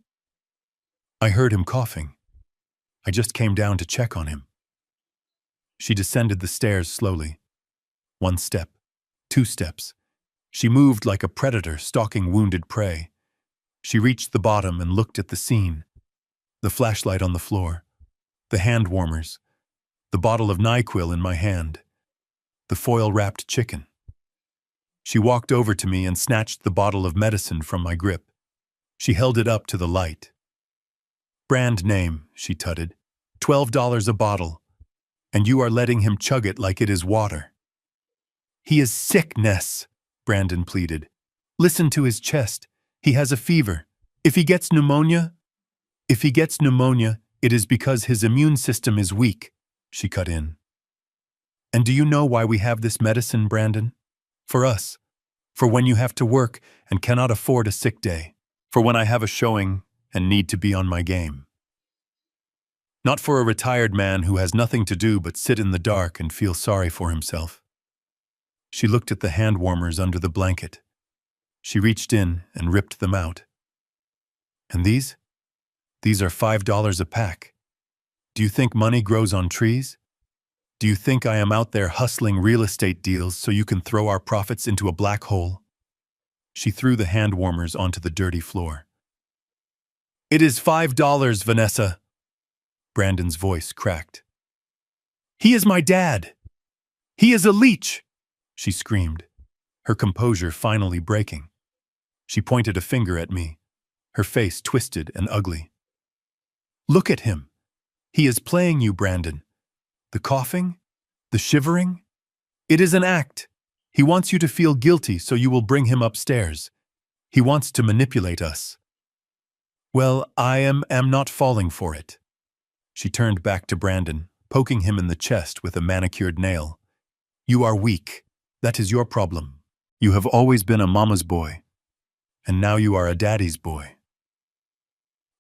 heard him coughing. I just came down to check on him." She descended the stairs slowly. 1 step, 2 steps. She moved like a predator stalking wounded prey. She reached the bottom and looked at the scene. The flashlight on the floor, the hand warmers, the bottle of NyQuil in my hand, the foil-wrapped chicken. She walked over to me and snatched the bottle of medicine from my grip. She held it up to the light. "Brand name," she tutted. $12 a bottle. And you are letting him chug it like it is water." "He is sick, Ness," Brandon pleaded. "Listen to his chest. He has a fever. If he gets pneumonia, it is because his immune system is weak," she cut in. "And do you know why we have this medicine, Brandon? For us. For when you have to work and cannot afford a sick day. For when I have a showing and need to be on my game. Not for a retired man who has nothing to do but sit in the dark and feel sorry for himself." She looked at the hand warmers under the blanket. She reached in and ripped them out. "And these? These are $5 a pack. Do you think money grows on trees? Do you think I am out there hustling real estate deals so you can throw our profits into a black hole?" She threw the hand warmers onto the dirty floor. "It is $5, Vanessa." Brandon's voice cracked. "He is my dad. He is a leech," she screamed, her composure finally breaking. She pointed a finger at me, her face twisted and ugly. "Look at him. He is playing you, Brandon. The coughing, the shivering. It is an act. He wants you to feel guilty so you will bring him upstairs. He wants to manipulate us." "Well, I am not falling for it." She turned back to Brandon, poking him in the chest with a manicured nail. "You are weak. That is your problem. You have always been a mama's boy. And now you are a daddy's boy."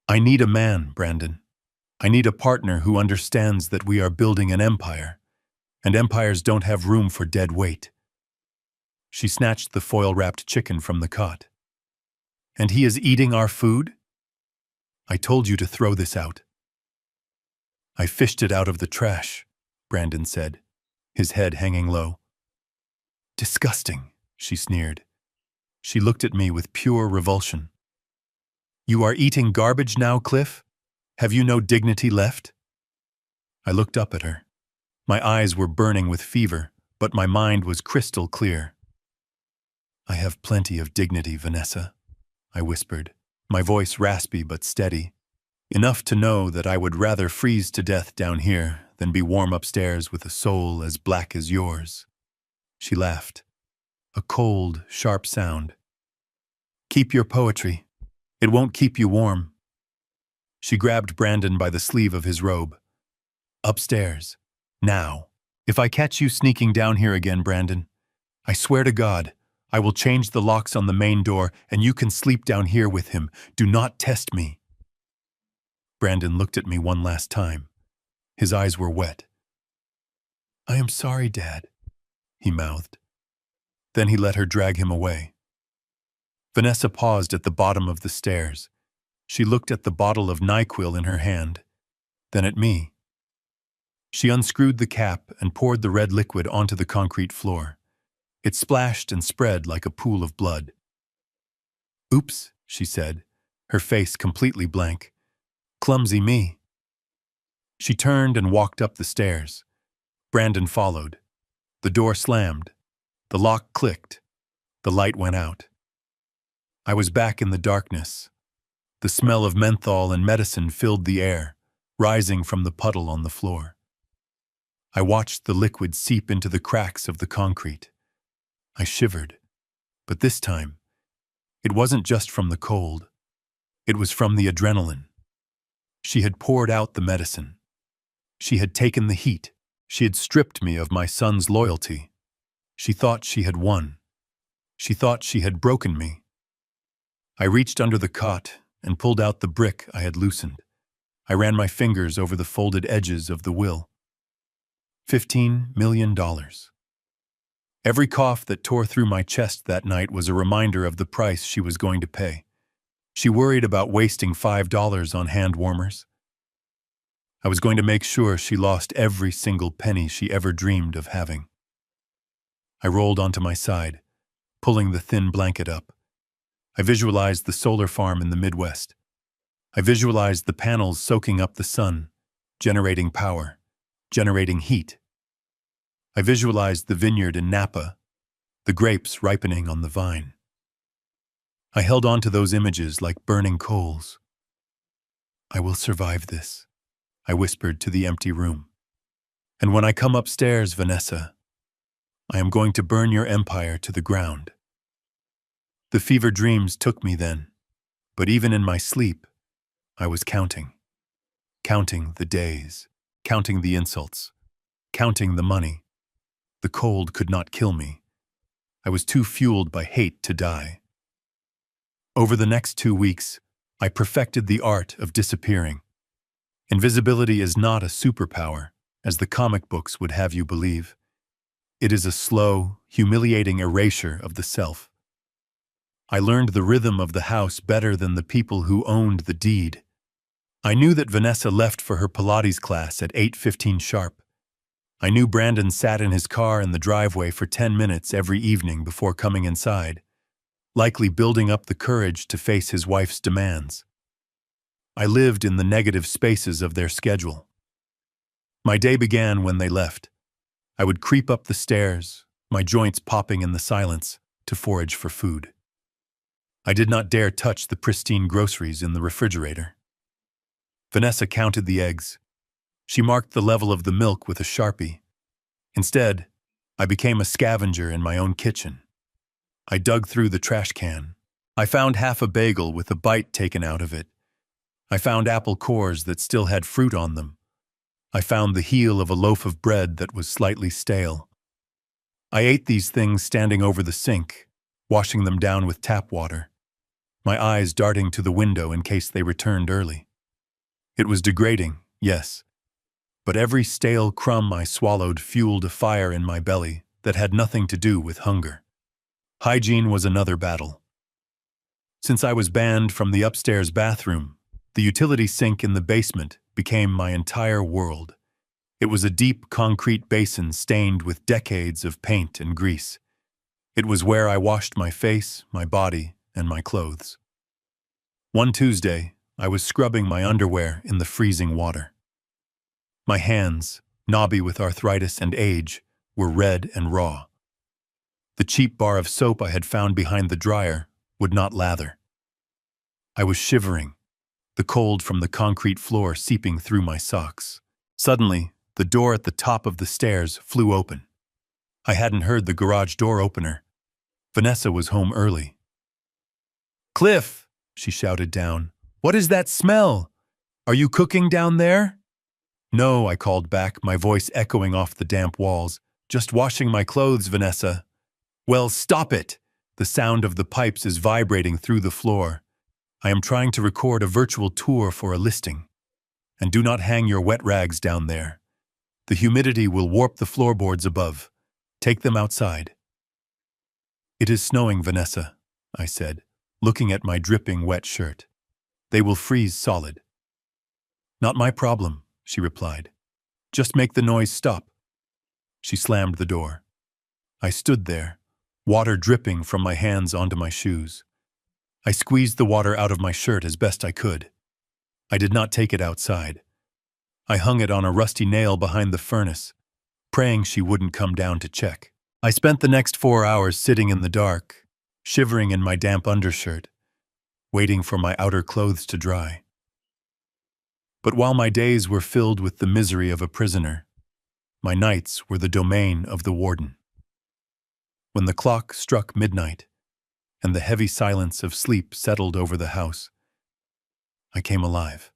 "I need a man, Brandon. I need a partner who understands that we are building an empire, and empires don't have room for dead weight." She snatched the foil-wrapped chicken from the cot. "And he is eating our food? I told you to throw this out." "I fished it out of the trash," Brandon said, his head hanging low. "Disgusting," she sneered. She looked at me with pure revulsion. "You are eating garbage now, Cliff? Have you no dignity left?" I looked up at her. My eyes were burning with fever, but my mind was crystal clear. "I have plenty of dignity, Vanessa," I whispered, my voice raspy but steady. "Enough to know that I would rather freeze to death down here than be warm upstairs with a soul as black as yours." She laughed. A cold, sharp sound. "Keep your poetry. It won't keep you warm." She grabbed Brandon by the sleeve of his robe. "Upstairs. Now. If I catch you sneaking down here again, Brandon, I swear to God, I will change the locks on the main door and you can sleep down here with him. Do not test me." Brandon looked at me one last time. His eyes were wet. "I am sorry, Dad," he mouthed. Then he let her drag him away. Vanessa paused at the bottom of the stairs. She looked at the bottle of NyQuil in her hand, then at me. She unscrewed the cap and poured the red liquid onto the concrete floor. It splashed and spread like a pool of blood. "Oops," she said, her face completely blank. "Clumsy me." She turned and walked up the stairs. Brandon followed. The door slammed. The lock clicked. The light went out. I was back in the darkness. The smell of menthol and medicine filled the air, rising from the puddle on the floor. I watched the liquid seep into the cracks of the concrete. I shivered. But this time, it wasn't just from the cold. It was from the adrenaline. She had poured out the medicine. She had taken the heat. She had stripped me of my son's loyalty. She thought she had won. She thought she had broken me. I reached under the cot and pulled out the brick I had loosened. I ran my fingers over the folded edges of the will. $15 million. Every cough that tore through my chest that night was a reminder of the price she was going to pay. She worried about wasting $5 on hand warmers. I was going to make sure she lost every single penny she ever dreamed of having. I rolled onto my side, pulling the thin blanket up. I visualized the solar farm in the Midwest. I visualized the panels soaking up the sun, generating power, generating heat. I visualized the vineyard in Napa, the grapes ripening on the vine. I held on to those images like burning coals. I will survive this, I whispered to the empty room. And when I come upstairs, Vanessa, I am going to burn your empire to the ground. The fever dreams took me then, but even in my sleep, I was counting. Counting the days, counting the insults, counting the money. The cold could not kill me. I was too fueled by hate to die. Over the next 2 weeks, I perfected the art of disappearing. Invisibility is not a superpower, as the comic books would have you believe. It is a slow, humiliating erasure of the self. I learned the rhythm of the house better than the people who owned the deed. I knew that Vanessa left for her Pilates class at 8:15 sharp. I knew Brandon sat in his car in the driveway for 10 minutes every evening before coming inside, likely building up the courage to face his wife's demands. I lived in the negative spaces of their schedule. My day began when they left. I would creep up the stairs, my joints popping in the silence, to forage for food. I did not dare touch the pristine groceries in the refrigerator. Vanessa counted the eggs. She marked the level of the milk with a Sharpie. Instead, I became a scavenger in my own kitchen. I dug through the trash can. I found half a bagel with a bite taken out of it. I found apple cores that still had fruit on them. I found the heel of a loaf of bread that was slightly stale. I ate these things standing over the sink, washing them down with tap water, my eyes darting to the window in case they returned early. It was degrading, yes, but every stale crumb I swallowed fueled a fire in my belly that had nothing to do with hunger. Hygiene was another battle. Since I was banned from the upstairs bathroom, the utility sink in the basement became my entire world. It was a deep concrete basin stained with decades of paint and grease. It was where I washed my face, my body, and my clothes. One Tuesday, I was scrubbing my underwear in the freezing water. My hands, knobby with arthritis and age, were red and raw. The cheap bar of soap I had found behind the dryer would not lather. I was shivering, the cold from the concrete floor seeping through my socks. Suddenly, the door at the top of the stairs flew open. I hadn't heard the garage door opener. Vanessa was home early. "Cliff," she shouted down, "what is that smell? Are you cooking down there?" "No," I called back, my voice echoing off the damp walls. "Just washing my clothes, Vanessa." "Well, stop it! The sound of the pipes is vibrating through the floor. I am trying to record a virtual tour for a listing. And do not hang your wet rags down there. The humidity will warp the floorboards above. Take them outside." "It is snowing, Vanessa," I said, looking at my dripping wet shirt. "They will freeze solid." "Not my problem," she replied. "Just make the noise stop." She slammed the door. I stood there, water dripping from my hands onto my shoes. I squeezed the water out of my shirt as best I could. I did not take it outside. I hung it on a rusty nail behind the furnace, praying she wouldn't come down to check. I spent the next 4 hours sitting in the dark, shivering in my damp undershirt, waiting for my outer clothes to dry. But while my days were filled with the misery of a prisoner, my nights were the domain of the warden. When the clock struck midnight, and the heavy silence of sleep settled over the house, I came alive.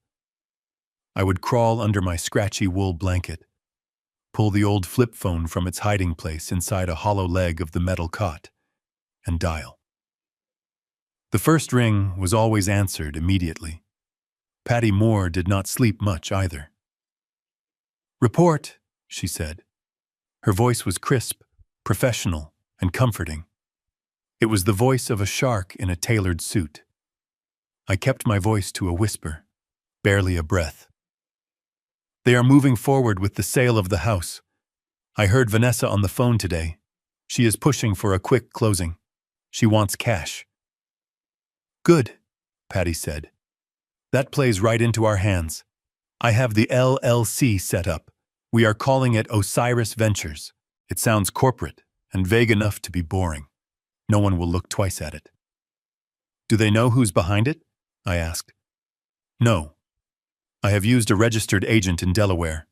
I would crawl under my scratchy wool blanket, pull the old flip phone from its hiding place inside a hollow leg of the metal cot, and dial. The first ring was always answered immediately. Patty Moore did not sleep much either. "Report," she said. Her voice was crisp, professional, and comforting. It was the voice of a shark in a tailored suit. I kept my voice to a whisper, barely a breath. "They are moving forward with the sale of the house. I heard Vanessa on the phone today. She is pushing for a quick closing. She wants cash." "Good," Patty said. "That plays right into our hands. I have the LLC set up. We are calling it Osiris Ventures. It sounds corporate and vague enough to be boring. No one will look twice at it." "Do they know who's behind it?" I asked. "No. I have used a registered agent in Delaware.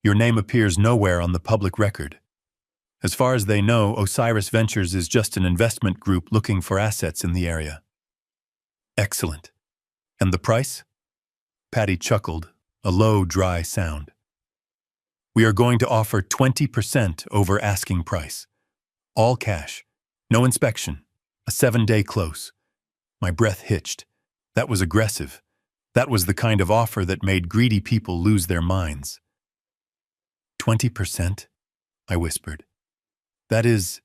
Your name appears nowhere on the public record. As far as they know, Osiris Ventures is just an investment group looking for assets in the area." "Excellent. And the price?" Patty chuckled, a low, dry sound. "We are going to offer 20% over asking price. All cash. No inspection. A 7-day close." My breath hitched. That was aggressive. That was the kind of offer that made greedy people lose their minds. 20%? I whispered. That is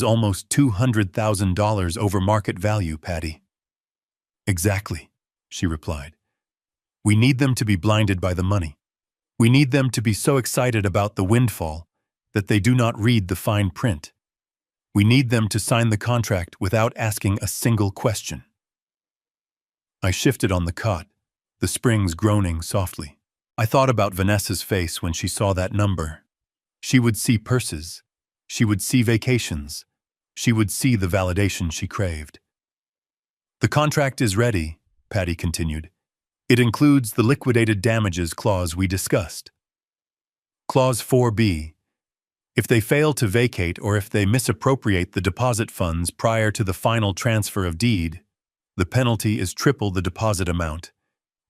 almost $200,000 over market value, Patty." "Exactly," she replied. "We need them to be blinded by the money. We need them to be so excited about the windfall that they do not read the fine print. We need them to sign the contract without asking a single question." I shifted on the cot, the springs groaning softly. I thought about Vanessa's face when she saw that number. She would see purses. She would see vacations. She would see the validation she craved. "The contract is ready," Patty continued. "It includes the liquidated damages clause we discussed. Clause 4B. If they fail to vacate or if they misappropriate the deposit funds prior to the final transfer of deed, the penalty is triple the deposit amount,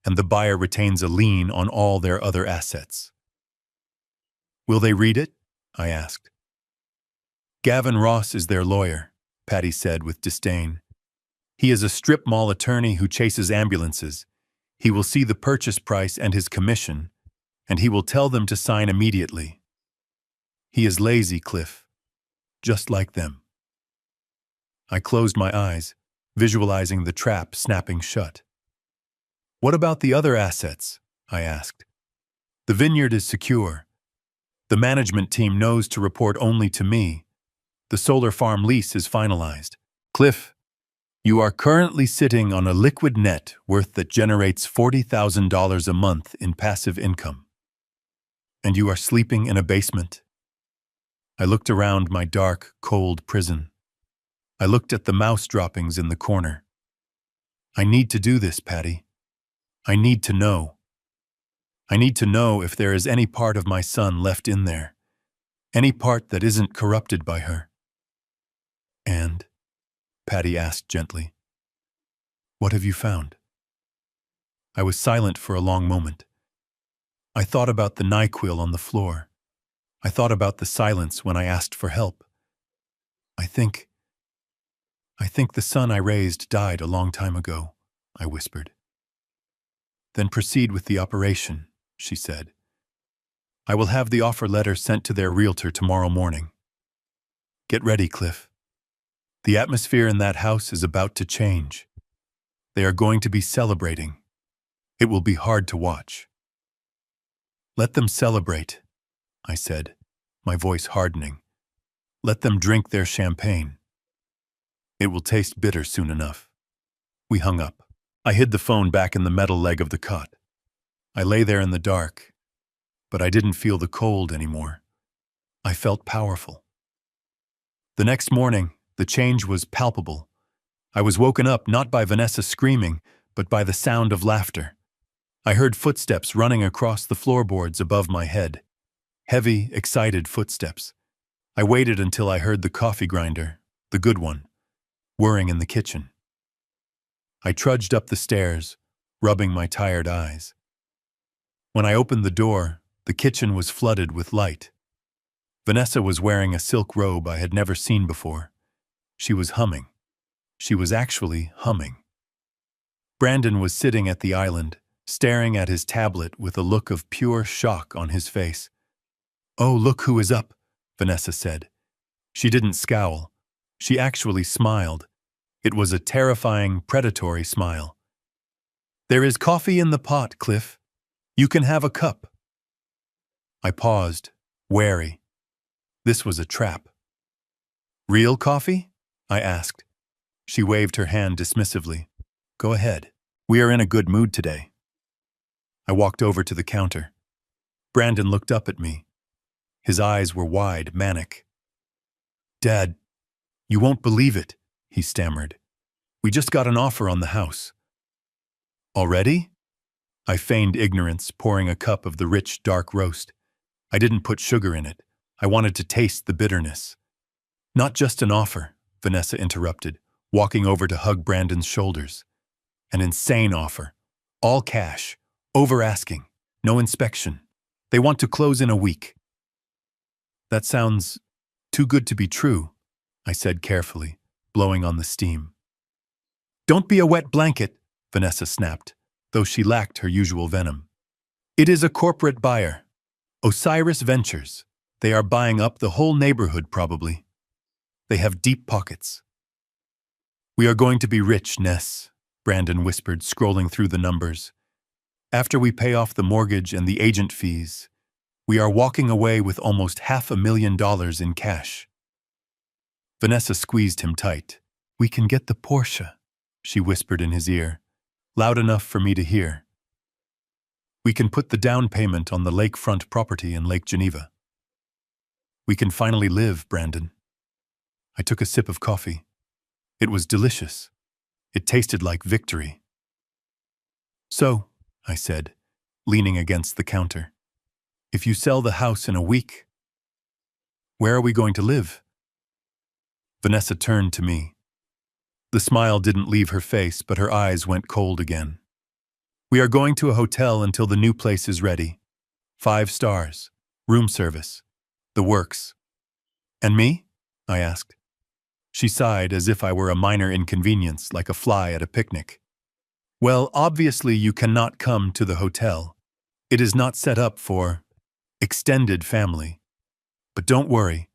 and the buyer retains a lien on all their other assets." "Will they read it?" I asked. "Gavin Ross is their lawyer," Patty said with disdain. "He is a strip mall attorney who chases ambulances. He will see the purchase price and his commission, and he will tell them to sign immediately. He is lazy, Cliff. Just like them." I closed my eyes, visualizing the trap snapping shut. "What about the other assets?" I asked. "The vineyard is secure. The management team knows to report only to me. The solar farm lease is finalized. Cliff, you are currently sitting on a liquid net worth that generates $40,000 a month in passive income. And you are sleeping in a basement." I looked around my dark, cold prison. I looked at the mouse droppings in the corner. "I need to do this, Patty. I need to know. I need to know if there is any part of my son left in there, any part that isn't corrupted by her." "And?" Patty asked gently. "What have you found?" I was silent for a long moment. I thought about the NyQuil on the floor. I thought about the silence when I asked for help. I think the son I raised died a long time ago," I whispered. "Then proceed with the operation," she said. "I will have the offer letter sent to their realtor tomorrow morning. Get ready, Cliff. The atmosphere in that house is about to change. They are going to be celebrating. It will be hard to watch." "Let them celebrate," I said, my voice hardening. "Let them drink their champagne. It will taste bitter soon enough." We hung up. I hid the phone back in the metal leg of the cot. I lay there in the dark, but I didn't feel the cold anymore. I felt powerful. The next morning, the change was palpable. I was woken up not by Vanessa screaming, but by the sound of laughter. I heard footsteps running across the floorboards above my head. Heavy, excited footsteps. I waited until I heard the coffee grinder, the good one, whirring in the kitchen. I trudged up the stairs, rubbing my tired eyes. When I opened the door, the kitchen was flooded with light. Vanessa was wearing a silk robe I had never seen before. She was humming. She was actually humming. Brandon was sitting at the island, staring at his tablet with a look of pure shock on his face. "Oh, look who is up," Vanessa said. She didn't scowl. She actually smiled. It was a terrifying, predatory smile. "There is coffee in the pot, Cliff. You can have a cup." I paused, wary. This was a trap. "Real coffee?" I asked. She waved her hand dismissively. "Go ahead. We are in a good mood today." I walked over to the counter. Brandon looked up at me. His eyes were wide, manic. "Dad, you won't believe it," he stammered. "We just got an offer on the house." "Already?" I feigned ignorance, pouring a cup of the rich, dark roast. I didn't put sugar in it. I wanted to taste the bitterness. "Not just an offer," Vanessa interrupted, walking over to hug Brandon's shoulders. "An insane offer. All cash. Over asking. No inspection. They want to close in a week." "That sounds too good to be true," I said carefully, blowing on the steam. "Don't be a wet blanket," Vanessa snapped, though she lacked her usual venom. "It is a corporate buyer. Osiris Ventures. They are buying up the whole neighborhood, probably. They have deep pockets." "We are going to be rich, Ness," Brandon whispered, scrolling through the numbers. "After we pay off the mortgage and the agent fees, we are walking away with almost $500,000 in cash." Vanessa squeezed him tight. "We can get the Porsche," she whispered in his ear, loud enough for me to hear. "We can put the down payment on the lakefront property in Lake Geneva. We can finally live, Brandon." I took a sip of coffee. It was delicious. It tasted like victory. "So," I said, leaning against the counter, "if you sell the house in a week, where are we going to live?" Vanessa turned to me. The smile didn't leave her face, but her eyes went cold again. "We are going to a hotel until the new place is ready. 5 stars, room service, the works." "And me?" I asked. She sighed as if I were a minor inconvenience, like a fly at a picnic. "Well, obviously you cannot come to the hotel. It is not set up for extended family. But don't worry.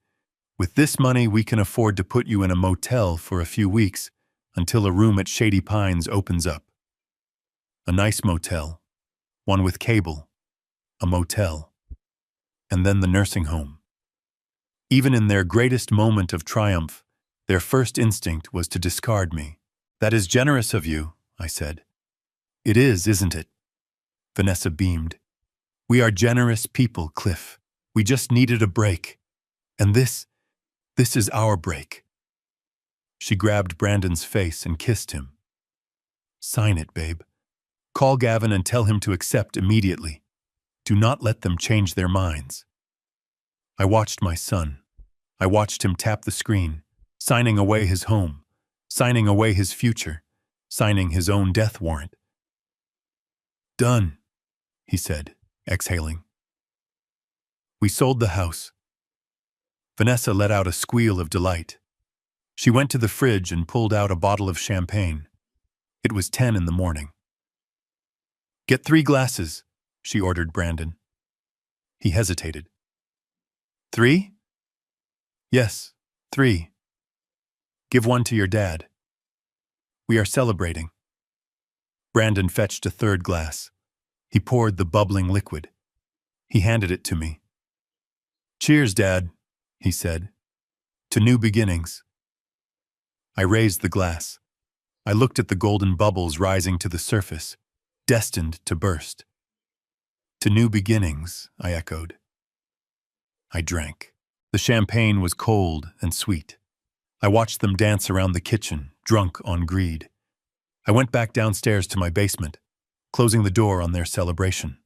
With this money, we can afford to put you in a motel for a few weeks until a room at Shady Pines opens up. A nice motel, one with cable, a motel, and then the nursing home." Even in their greatest moment of triumph, their first instinct was to discard me. "That is generous of you," I said. "It is, isn't it?" Vanessa beamed. "We are generous people, Cliff. We just needed a break. And this is our break." She grabbed Brandon's face and kissed him. "Sign it, babe. Call Gavin and tell him to accept immediately. Do not let them change their minds." I watched my son. I watched him tap the screen, signing away his home, signing away his future, signing his own death warrant. "Done," he said, exhaling. We sold the house. Vanessa let out a squeal of delight. She went to the fridge and pulled out a bottle of champagne. It was 10 in the morning. "Get 3 glasses," she ordered Brandon. He hesitated. "3? "Yes, 3. Give one to your dad. We are celebrating." Brandon fetched a 3rd glass. He poured the bubbling liquid. He handed it to me. "Cheers, Dad," he said. "To new beginnings." I raised the glass. I looked at the golden bubbles rising to the surface, destined to burst. To new beginnings, I echoed. I drank. The champagne was cold and sweet. I watched them dance around the kitchen, drunk on greed. I went back downstairs to my basement, closing the door on their celebration.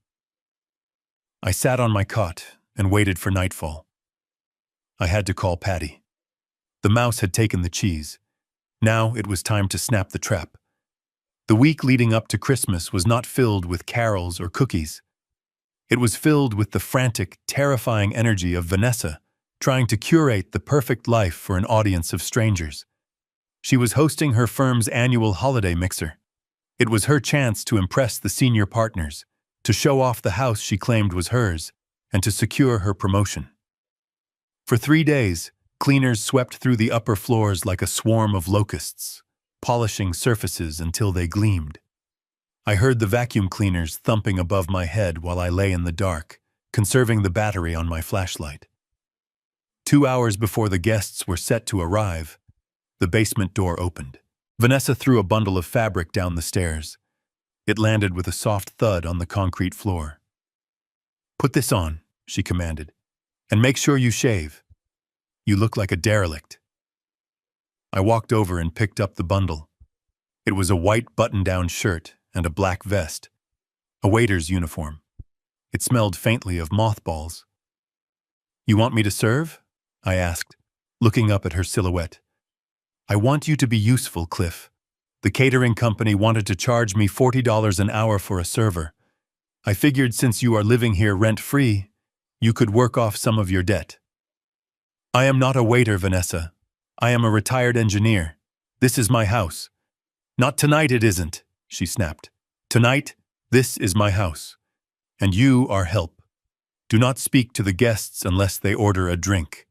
I sat on my cot and waited for nightfall. I had to call Patty. The mouse had taken the cheese. Now it was time to snap the trap. The week leading up to Christmas was not filled with carols or cookies. It was filled with the frantic, terrifying energy of Vanessa, trying to curate the perfect life for an audience of strangers. She was hosting her firm's annual holiday mixer. It was her chance to impress the senior partners, to show off the house she claimed was hers, and to secure her promotion. For 3 days, cleaners swept through the upper floors like a swarm of locusts, polishing surfaces until they gleamed. I heard the vacuum cleaners thumping above my head while I lay in the dark, conserving the battery on my flashlight. 2 hours before the guests were set to arrive, the basement door opened. Vanessa threw a bundle of fabric down the stairs. It landed with a soft thud on the concrete floor. "Put this on," she commanded, "and make sure you shave. You look like a derelict." I walked over and picked up the bundle. It was a white button-down shirt and a black vest, a waiter's uniform. It smelled faintly of mothballs. "You want me to serve?" I asked, looking up at her silhouette. "I want you to be useful, Cliff. The catering company wanted to charge me $40 an hour for a server. I figured since you are living here rent-free, you could work off some of your debt." "I am not a waiter, Vanessa. I am a retired engineer. This is my house." "Not tonight it isn't," she snapped. "Tonight, this is my house. And you are help. Do not speak to the guests unless they order a drink.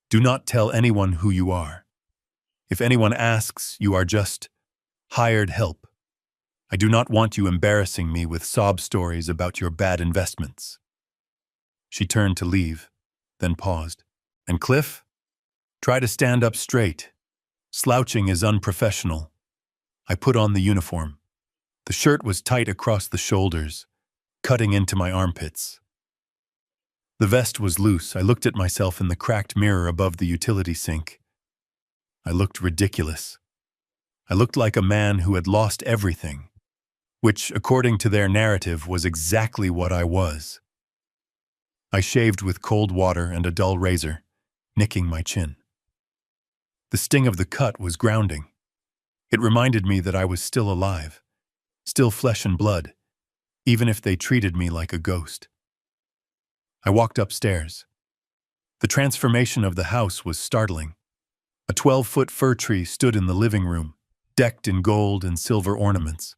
Do not tell anyone who you are. If anyone asks, you are just hired help. I do not want you embarrassing me with sob stories about your bad investments." She turned to leave, then paused. "And Cliff? Try to stand up straight. Slouching is unprofessional." I put on the uniform. The shirt was tight across the shoulders, cutting into my armpits. The vest was loose. I looked at myself in the cracked mirror above the utility sink. I looked ridiculous. I looked like a man who had lost everything, which, according to their narrative, was exactly what I was. I shaved with cold water and a dull razor, nicking my chin. The sting of the cut was grounding. It reminded me that I was still alive, still flesh and blood, even if they treated me like a ghost. I walked upstairs. The transformation of the house was startling. A 12-foot fir tree stood in the living room, decked in gold and silver ornaments.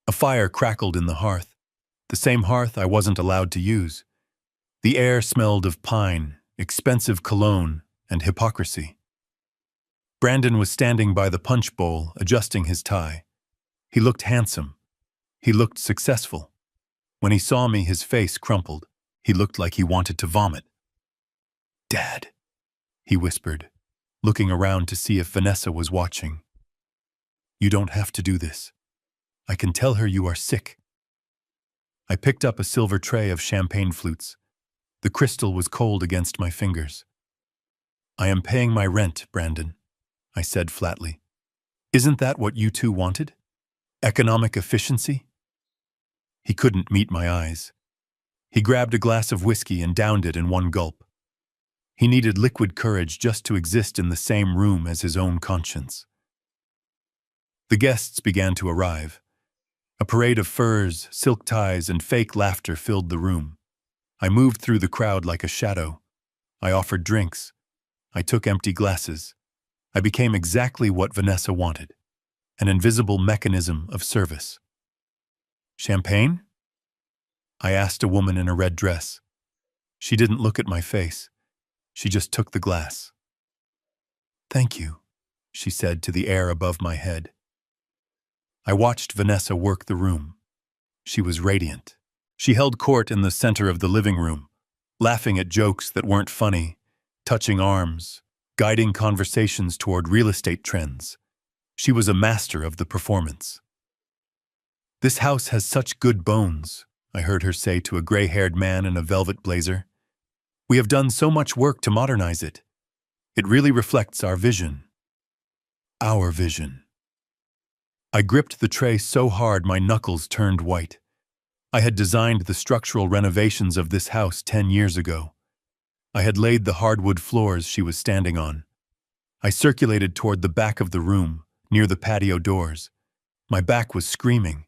A fire crackled in the hearth, the same hearth I wasn't allowed to use. The air smelled of pine, expensive cologne, and hypocrisy. Brandon was standing by the punch bowl, adjusting his tie. He looked handsome. He looked successful. When he saw me, his face crumpled. He looked like he wanted to vomit. "Dad," he whispered, looking around to see if Vanessa was watching. "You don't have to do this. I can tell her you are sick." I picked up a silver tray of champagne flutes. The crystal was cold against my fingers. "I am paying my rent, Brandon," I said flatly. "Isn't that what you two wanted? Economic efficiency?" He couldn't meet my eyes. He grabbed a glass of whiskey and downed it in one gulp. He needed liquid courage just to exist in the same room as his own conscience. The guests began to arrive. A parade of furs, silk ties, and fake laughter filled the room. I moved through the crowd like a shadow. I offered drinks. I took empty glasses. I became exactly what Vanessa wanted, an invisible mechanism of service. "Champagne?" I asked a woman in a red dress. She didn't look at my face. She just took the glass. "Thank you," she said to the air above my head. I watched Vanessa work the room. She was radiant. She held court in the center of the living room, laughing at jokes that weren't funny, touching arms, guiding conversations toward real estate trends. She was a master of the performance. "This house has such good bones," I heard her say to a gray-haired man in a velvet blazer. "We have done so much work to modernize it. It really reflects our vision." Our vision. I gripped the tray so hard my knuckles turned white. I had designed the structural renovations of this house 10 years ago. I had laid the hardwood floors she was standing on. I circulated toward the back of the room, near the patio doors. My back was screaming.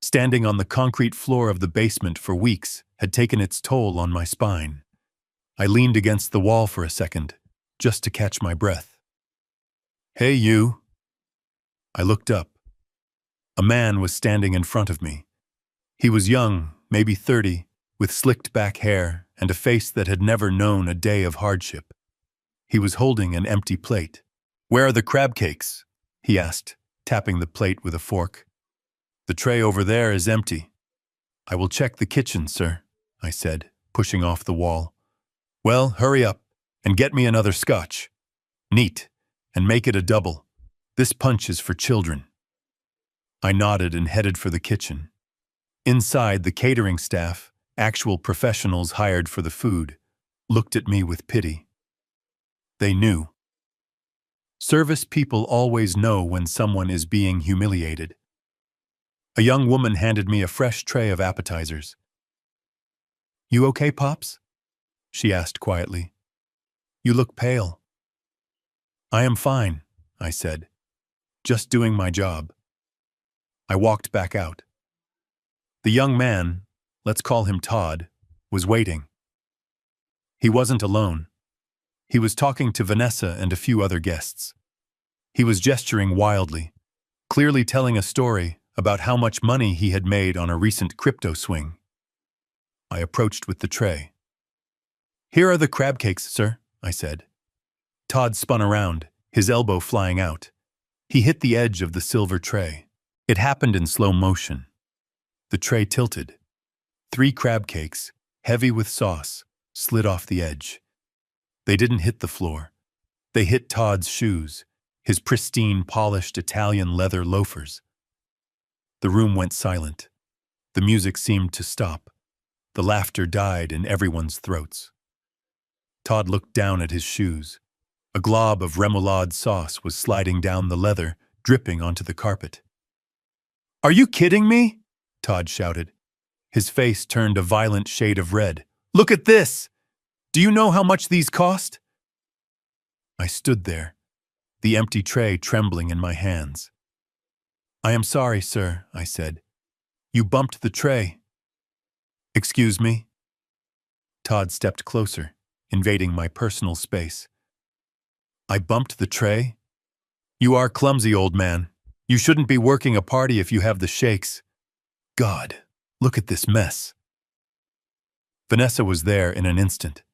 Standing on the concrete floor of the basement for weeks had taken its toll on my spine. I leaned against the wall for a second, just to catch my breath. "Hey, you." I looked up. A man was standing in front of me. He was young, maybe 30, with slicked back hair and a face that had never known a day of hardship. He was holding an empty plate. "Where are the crab cakes?" he asked, tapping the plate with a fork. "The tray over there is empty." "I will check the kitchen, sir," I said, pushing off the wall. "Well, hurry up, and get me another scotch. Neat, and make it a double. This punch is for children." I nodded and headed for the kitchen. Inside, the catering staff, actual professionals hired for the food, looked at me with pity. They knew. Service people always know when someone is being humiliated. A young woman handed me a fresh tray of appetizers. "You okay, Pops?" she asked quietly. "You look pale." "I am fine," I said. "Just doing my job." I walked back out. The young man, let's call him Todd, was waiting. He wasn't alone. He was talking to Vanessa and a few other guests. He was gesturing wildly, clearly telling a story about how much money he had made on a recent crypto swing. I approached with the tray. "Here are the crab cakes, sir," I said. Todd spun around, his elbow flying out. He hit the edge of the silver tray. It happened in slow motion. The tray tilted. 3 crab cakes, heavy with sauce, slid off the edge. They didn't hit the floor. They hit Todd's shoes, his pristine, polished Italian leather loafers. The room went silent. The music seemed to stop. The laughter died in everyone's throats. Todd looked down at his shoes. A glob of remoulade sauce was sliding down the leather, dripping onto the carpet. "Are you kidding me?" Todd shouted. His face turned a violent shade of red. "Look at this! Do you know how much these cost?" I stood there, the empty tray trembling in my hands. "I am sorry, sir," I said. "You bumped the tray." "Excuse me?" Todd stepped closer, invading my personal space. "I bumped the tray? You are clumsy, old man. You shouldn't be working a party if you have the shakes. God, look at this mess." Vanessa was there in an instant.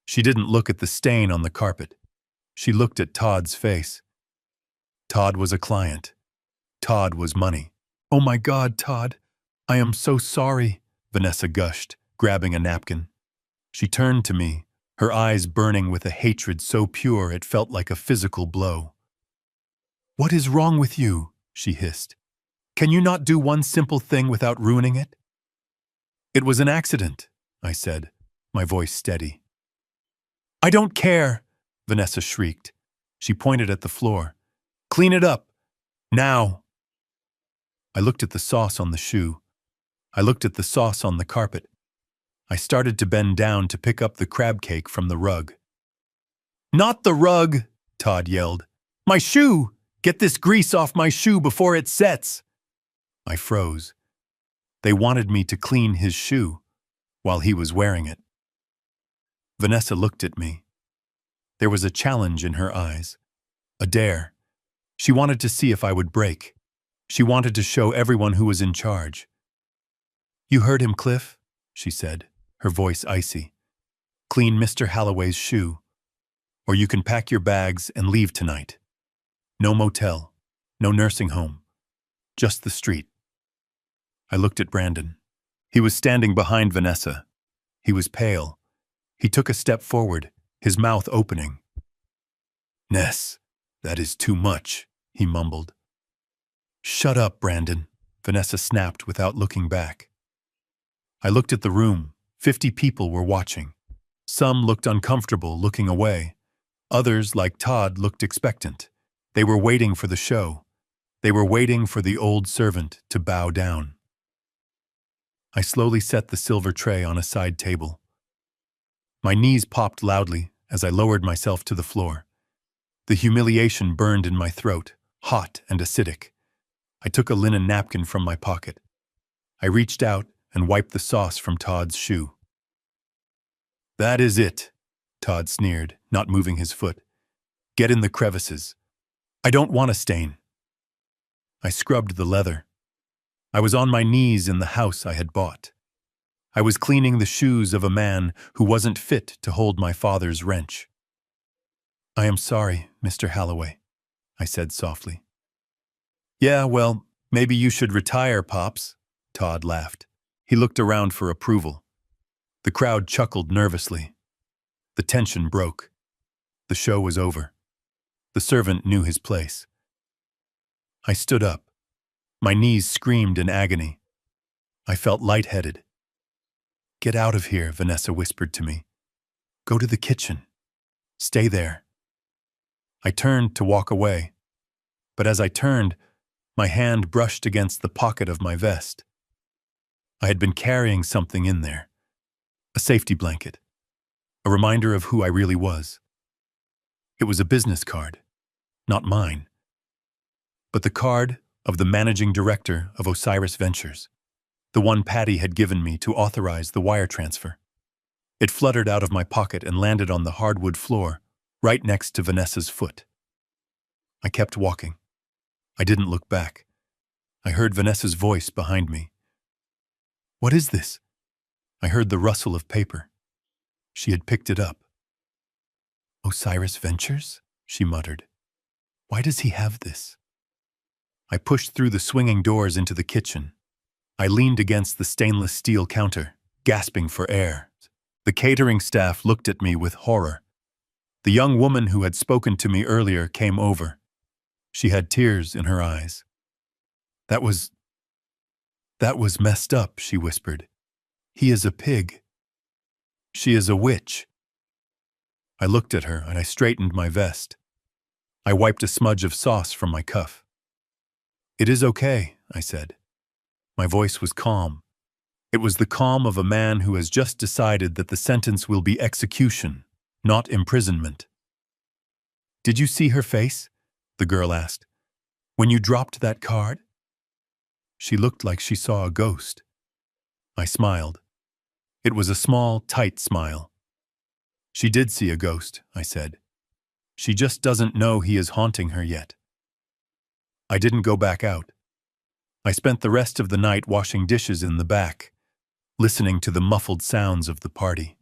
She didn't look at the stain on the carpet. She looked at Todd's face. Todd was a client. Todd was money. "Oh my God, Todd, I am so sorry," Vanessa gushed, grabbing a napkin. She turned to me, her eyes burning with a hatred so pure it felt like a physical blow. "What is wrong with you?" she hissed. "Can you not do one simple thing without ruining it?" "It was an accident," I said, my voice steady. "I don't care," Vanessa shrieked. She pointed at the floor. "Clean it up. Now." I looked at the sauce on the shoe. I looked at the sauce on the carpet. I started to bend down to pick up the crab cake from the rug. "Not the rug!" Todd yelled. "My shoe! Get this grease off my shoe before it sets!" I froze. They wanted me to clean his shoe while he was wearing it. Vanessa looked at me. There was a challenge in her eyes, a dare. She wanted to see if I would break. She wanted to show everyone who was in charge. "You heard him, Cliff," she said, her voice icy. "Clean Mr. Halloway's shoe, or you can pack your bags and leave tonight. No motel, no nursing home, just the street." I looked at Brandon. He was standing behind Vanessa. He was pale. He took a step forward, his mouth opening. "Ness, that is too much," he mumbled. "Shut up, Brandon," Vanessa snapped without looking back. I looked at the room. 50 people were watching. Some looked uncomfortable, looking away. Others, like Todd, looked expectant. They were waiting for the show. They were waiting for the old servant to bow down. I slowly set the silver tray on a side table. My knees popped loudly as I lowered myself to the floor. The humiliation burned in my throat, hot and acidic. I took a linen napkin from my pocket. I reached out and wiped the sauce from Todd's shoe. "That is it," Todd sneered, not moving his foot. "Get in the crevices. I don't want a stain." I scrubbed the leather. I was on my knees in the house I had bought. I was cleaning the shoes of a man who wasn't fit to hold my father's wrench. "I am sorry, Mr. Halloway," I said softly. "Yeah, well, maybe you should retire, Pops," Todd laughed. He looked around for approval. The crowd chuckled nervously. The tension broke. The show was over. The servant knew his place. I stood up. My knees screamed in agony. I felt lightheaded. "Get out of here," Vanessa whispered to me. "Go to the kitchen. Stay there." I turned to walk away, but as I turned, my hand brushed against the pocket of my vest. I had been carrying something in there. A safety blanket. A reminder of who I really was. It was a business card, not mine, but the card of the managing director of Osiris Ventures, the one Patty had given me to authorize the wire transfer. It fluttered out of my pocket and landed on the hardwood floor, right next to Vanessa's foot. I kept walking. I didn't look back. I heard Vanessa's voice behind me. "What is this?" I heard the rustle of paper. She had picked it up. "Osiris Ventures?" she muttered. "Why does he have this?" I pushed through the swinging doors into the kitchen. I leaned against the stainless steel counter, gasping for air. The catering staff looked at me with horror. The young woman who had spoken to me earlier came over. She had tears in her eyes. That was messed up," she whispered. "He is a pig. She is a witch." I looked at her and I straightened my vest. I wiped a smudge of sauce from my cuff. "It is okay," I said. My voice was calm. It was the calm of a man who has just decided that the sentence will be execution, not imprisonment. "Did you see her face?" the girl asked. "When you dropped that card?" She looked like she saw a ghost. I smiled. It was a small, tight smile. "She did see a ghost," I said. "She just doesn't know he is haunting her yet." I didn't go back out. I spent the rest of the night washing dishes in the back, listening to the muffled sounds of the party.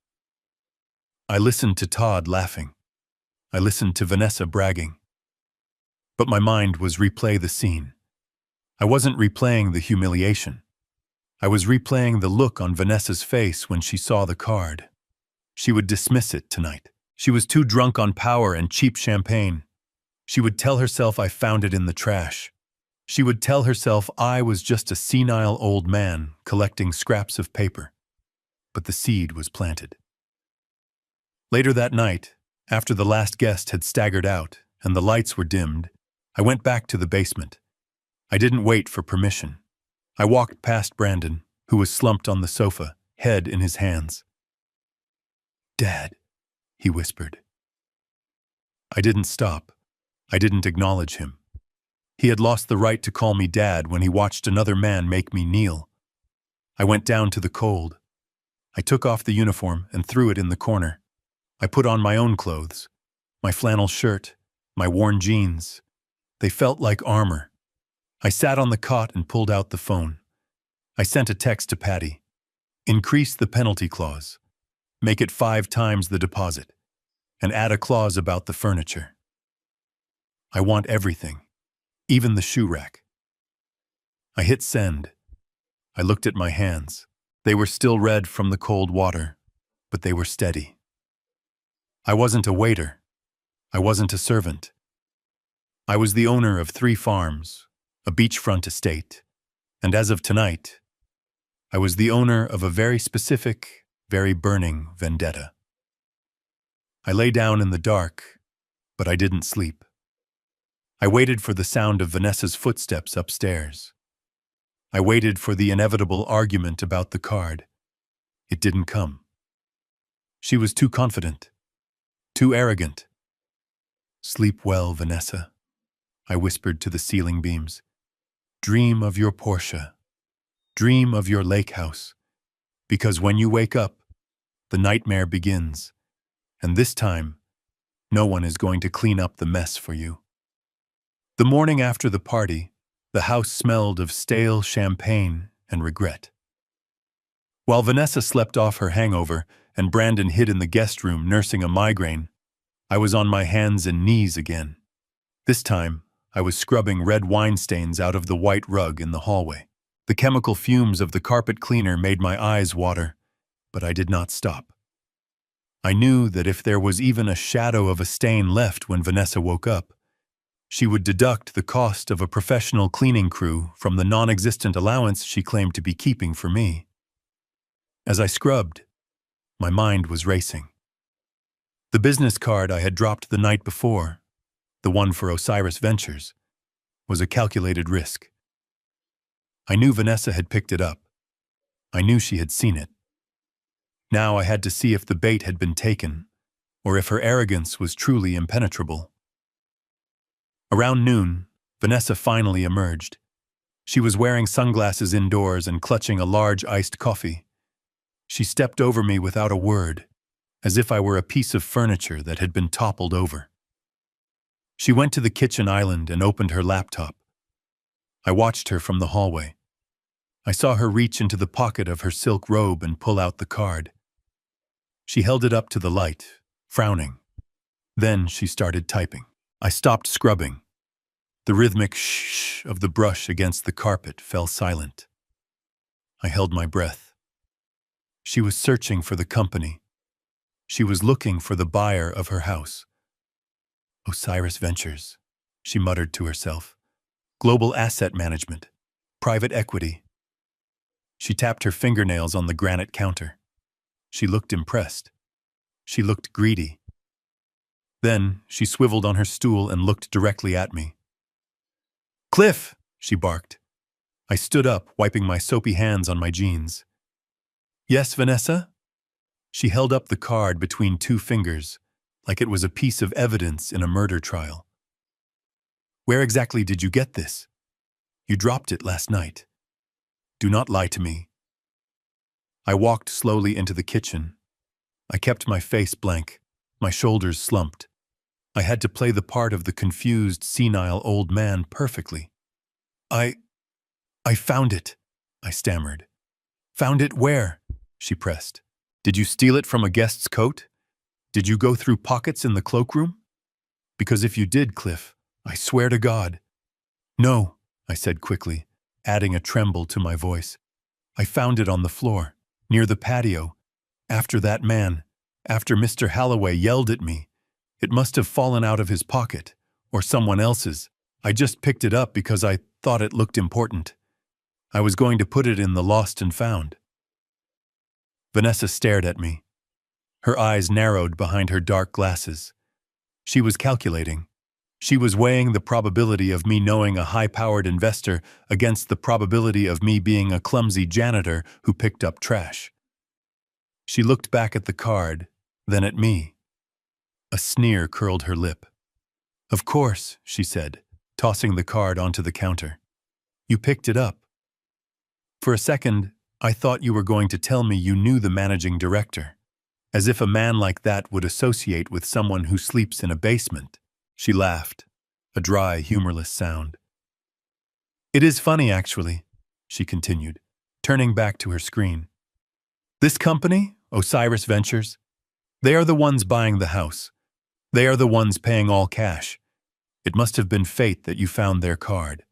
I listened to Todd laughing. I listened to Vanessa bragging. But my mind was replay the scene. I wasn't replaying the humiliation. I was replaying the look on Vanessa's face when she saw the card. She would dismiss it tonight. She was too drunk on power and cheap champagne. She would tell herself I found it in the trash. She would tell herself I was just a senile old man collecting scraps of paper. But the seed was planted. Later that night, after the last guest had staggered out and the lights were dimmed, I went back to the basement. I didn't wait for permission. I walked past Brandon, who was slumped on the sofa, head in his hands. "Dad," he whispered. I didn't stop. I didn't acknowledge him. He had lost the right to call me Dad when he watched another man make me kneel. I went down to the cold. I took off the uniform and threw it in the corner. I put on my own clothes, my flannel shirt, my worn jeans. They felt like armor. I sat on the cot and pulled out the phone. I sent a text to Patty. "Increase the penalty clause. Make it 5 times the deposit. And add a clause about the furniture. I want everything, even the shoe rack." I hit send. I looked at my hands. They were still red from the cold water, but they were steady. I wasn't a waiter. I wasn't a servant. I was the owner of 3 farms, a beachfront estate, and as of tonight, I was the owner of a very specific, very burning vendetta. I lay down in the dark, but I didn't sleep. I waited for the sound of Vanessa's footsteps upstairs. I waited for the inevitable argument about the card. It didn't come. She was too confident, too arrogant. "Sleep well, Vanessa," I whispered to the ceiling beams. "Dream of your Porsche. Dream of your lake house. Because when you wake up, the nightmare begins. And this time, no one is going to clean up the mess for you." The morning after the party, the house smelled of stale champagne and regret. While Vanessa slept off her hangover and Brandon hid in the guest room nursing a migraine, I was on my hands and knees again. This time, I was scrubbing red wine stains out of the white rug in the hallway. The chemical fumes of the carpet cleaner made my eyes water, but I did not stop. I knew that if there was even a shadow of a stain left when Vanessa woke up, she would deduct the cost of a professional cleaning crew from the non-existent allowance she claimed to be keeping for me. As I scrubbed, my mind was racing. The business card I had dropped the night before, the one for Osiris Ventures, was a calculated risk. I knew Vanessa had picked it up. I knew she had seen it. Now I had to see if the bait had been taken, or if her arrogance was truly impenetrable. Around noon, Vanessa finally emerged. She was wearing sunglasses indoors and clutching a large iced coffee. She stepped over me without a word, as if I were a piece of furniture that had been toppled over. She went to the kitchen island and opened her laptop. I watched her from the hallway. I saw her reach into the pocket of her silk robe and pull out the card. She held it up to the light, frowning. Then she started typing. I stopped scrubbing. The rhythmic shh of the brush against the carpet fell silent. I held my breath. She was searching for the company. She was looking for the buyer of her house. Osiris Ventures, she muttered to herself. Global asset management. Private equity. She tapped her fingernails on the granite counter. She looked impressed. She looked greedy. Then she swiveled on her stool and looked directly at me. "Cliff!" she barked. I stood up, wiping my soapy hands on my jeans. "Yes, Vanessa?" She held up the card between two fingers, like it was a piece of evidence in a murder trial. "Where exactly did you get this? You dropped it last night. Do not lie to me." I walked slowly into the kitchen. I kept my face blank, my shoulders slumped. I had to play the part of the confused, senile old man perfectly. I found it," I stammered. "Found it where?" she pressed. "Did you steal it from a guest's coat? Did you go through pockets in the cloakroom? Because if you did, Cliff, I swear to God." "No," I said quickly, adding a tremble to my voice. "I found it on the floor, near the patio, after Mr. Halloway yelled at me. It must have fallen out of his pocket, or someone else's. I just picked it up because I thought it looked important. I was going to put it in the lost and found." Vanessa stared at me. Her eyes narrowed behind her dark glasses. She was calculating. She was weighing the probability of me knowing a high-powered investor against the probability of me being a clumsy janitor who picked up trash. She looked back at the card, then at me. A sneer curled her lip. "Of course," she said, tossing the card onto the counter. "You picked it up. For a second, I thought you were going to tell me you knew the managing director, as if a man like that would associate with someone who sleeps in a basement." She laughed, a dry, humorless sound. "It is funny, actually," she continued, turning back to her screen. "This company, Osiris Ventures, they are the ones buying the house. They are the ones paying all cash. It must have been fate that you found their card.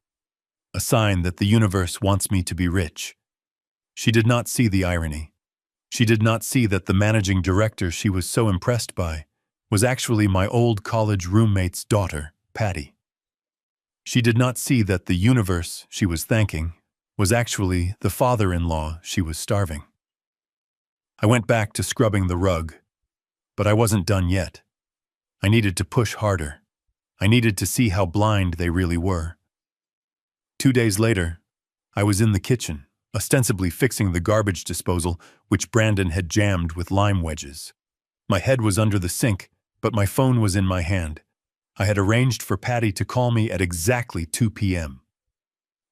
A sign that the universe wants me to be rich." She did not see the irony. She did not see that the managing director she was so impressed by was actually my old college roommate's daughter, Patty. She did not see that the universe she was thanking was actually the father-in-law she was starving. I went back to scrubbing the rug, but I wasn't done yet. I needed to push harder. I needed to see how blind they really were. 2 days later, I was in the kitchen, ostensibly fixing the garbage disposal, which Brandon had jammed with lime wedges. My head was under the sink, but my phone was in my hand. I had arranged for Patty to call me at exactly 2 p.m.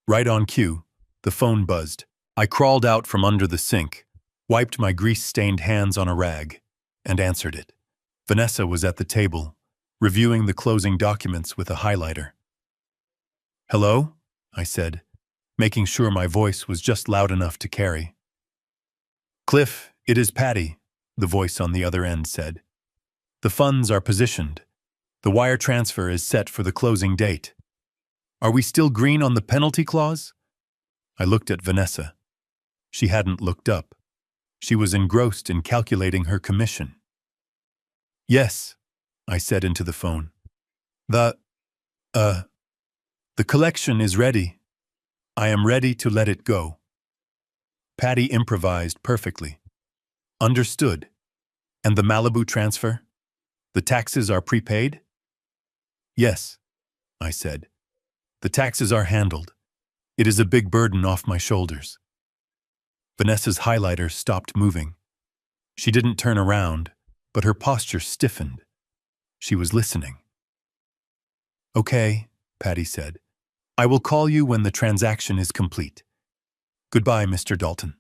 Right on cue, the phone buzzed. I crawled out from under the sink, wiped my grease-stained hands on a rag, and answered it. Vanessa was at the table, reviewing the closing documents with a highlighter. "Hello?" I said, making sure my voice was just loud enough to carry. "Cliff, it is Patty," the voice on the other end said. "The funds are positioned. The wire transfer is set for the closing date. Are we still green on the penalty clause?" I looked at Vanessa. She hadn't looked up. She was engrossed in calculating her commission. "Yes," I said into the phone. The collection is ready. I am ready to let it go." Patty improvised perfectly. "Understood. And the Malibu transfer? The taxes are prepaid?" "Yes," I said. "The taxes are handled. It is a big burden off my shoulders." Vanessa's highlighter stopped moving. She didn't turn around, but her posture stiffened. She was listening. "Okay," Patty said. "I will call you when the transaction is complete. Goodbye, Mr. Dalton."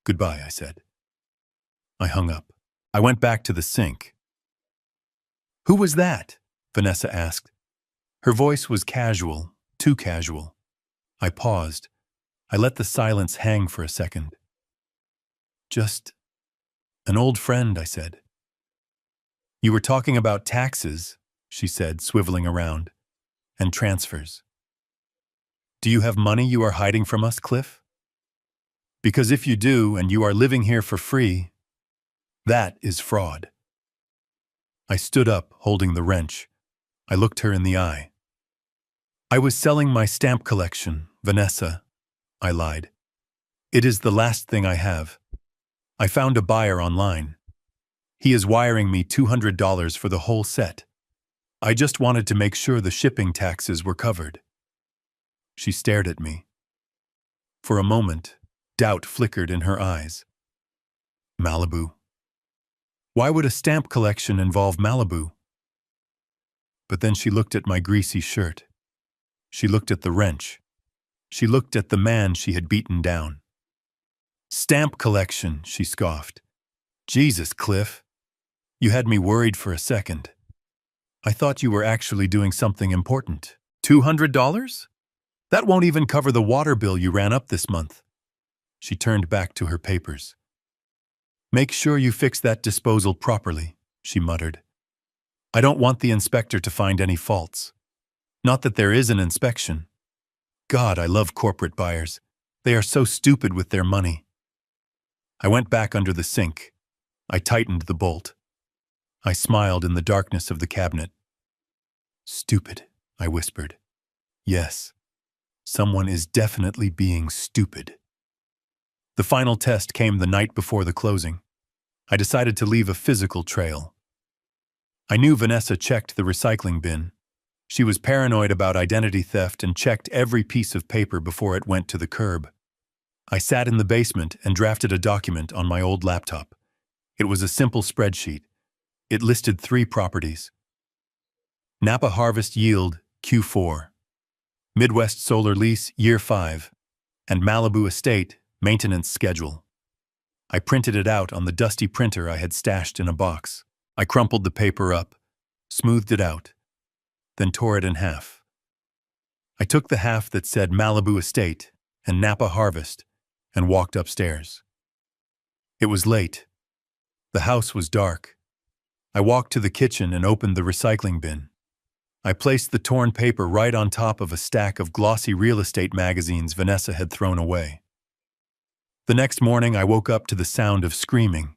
"Goodbye," I said. I hung up. I went back to the sink. "Who was that?" Vanessa asked. Her voice was casual, too casual. I paused. I let the silence hang for a second. "Just an old friend," I said. "You were talking about taxes," she said, swiveling around, "and transfers. Do you have money you are hiding from us, Cliff? Because if you do, and you are living here for free, that is fraud." I stood up, holding the wrench. I looked her in the eye. "I was selling my stamp collection, Vanessa," I lied. "It is the last thing I have. I found a buyer online. He is wiring me $200 for the whole set. I just wanted to make sure the shipping taxes were covered." She stared at me. For a moment, doubt flickered in her eyes. Malibu. Why would a stamp collection involve Malibu? But then she looked at my greasy shirt. She looked at the wrench. She looked at the man she had beaten down. "Stamp collection," she scoffed. "Jesus, Cliff. You had me worried for a second. I thought you were actually doing something important. $200? That won't even cover the water bill you ran up this month." She turned back to her papers. "Make sure you fix that disposal properly," she muttered. "I don't want the inspector to find any faults. Not that there is an inspection. God, I love corporate buyers. They are so stupid with their money." I went back under the sink. I tightened the bolt. I smiled in the darkness of the cabinet. "Stupid," I whispered. "Yes, someone is definitely being stupid." The final test came the night before the closing. I decided to leave a physical trail. I knew Vanessa checked the recycling bin. She was paranoid about identity theft and checked every piece of paper before it went to the curb. I sat in the basement and drafted a document on my old laptop. It was a simple spreadsheet. It listed 3 properties: Napa Harvest Yield, Q4, Midwest Solar Lease, Year 5, and Malibu Estate, Maintenance Schedule. I printed it out on the dusty printer I had stashed in a box. I crumpled the paper up, smoothed it out, then tore it in half. I took the half that said Malibu Estate and Napa Harvest and walked upstairs. It was late. The house was dark. I walked to the kitchen and opened the recycling bin. I placed the torn paper right on top of a stack of glossy real estate magazines Vanessa had thrown away. The next morning, I woke up to the sound of screaming.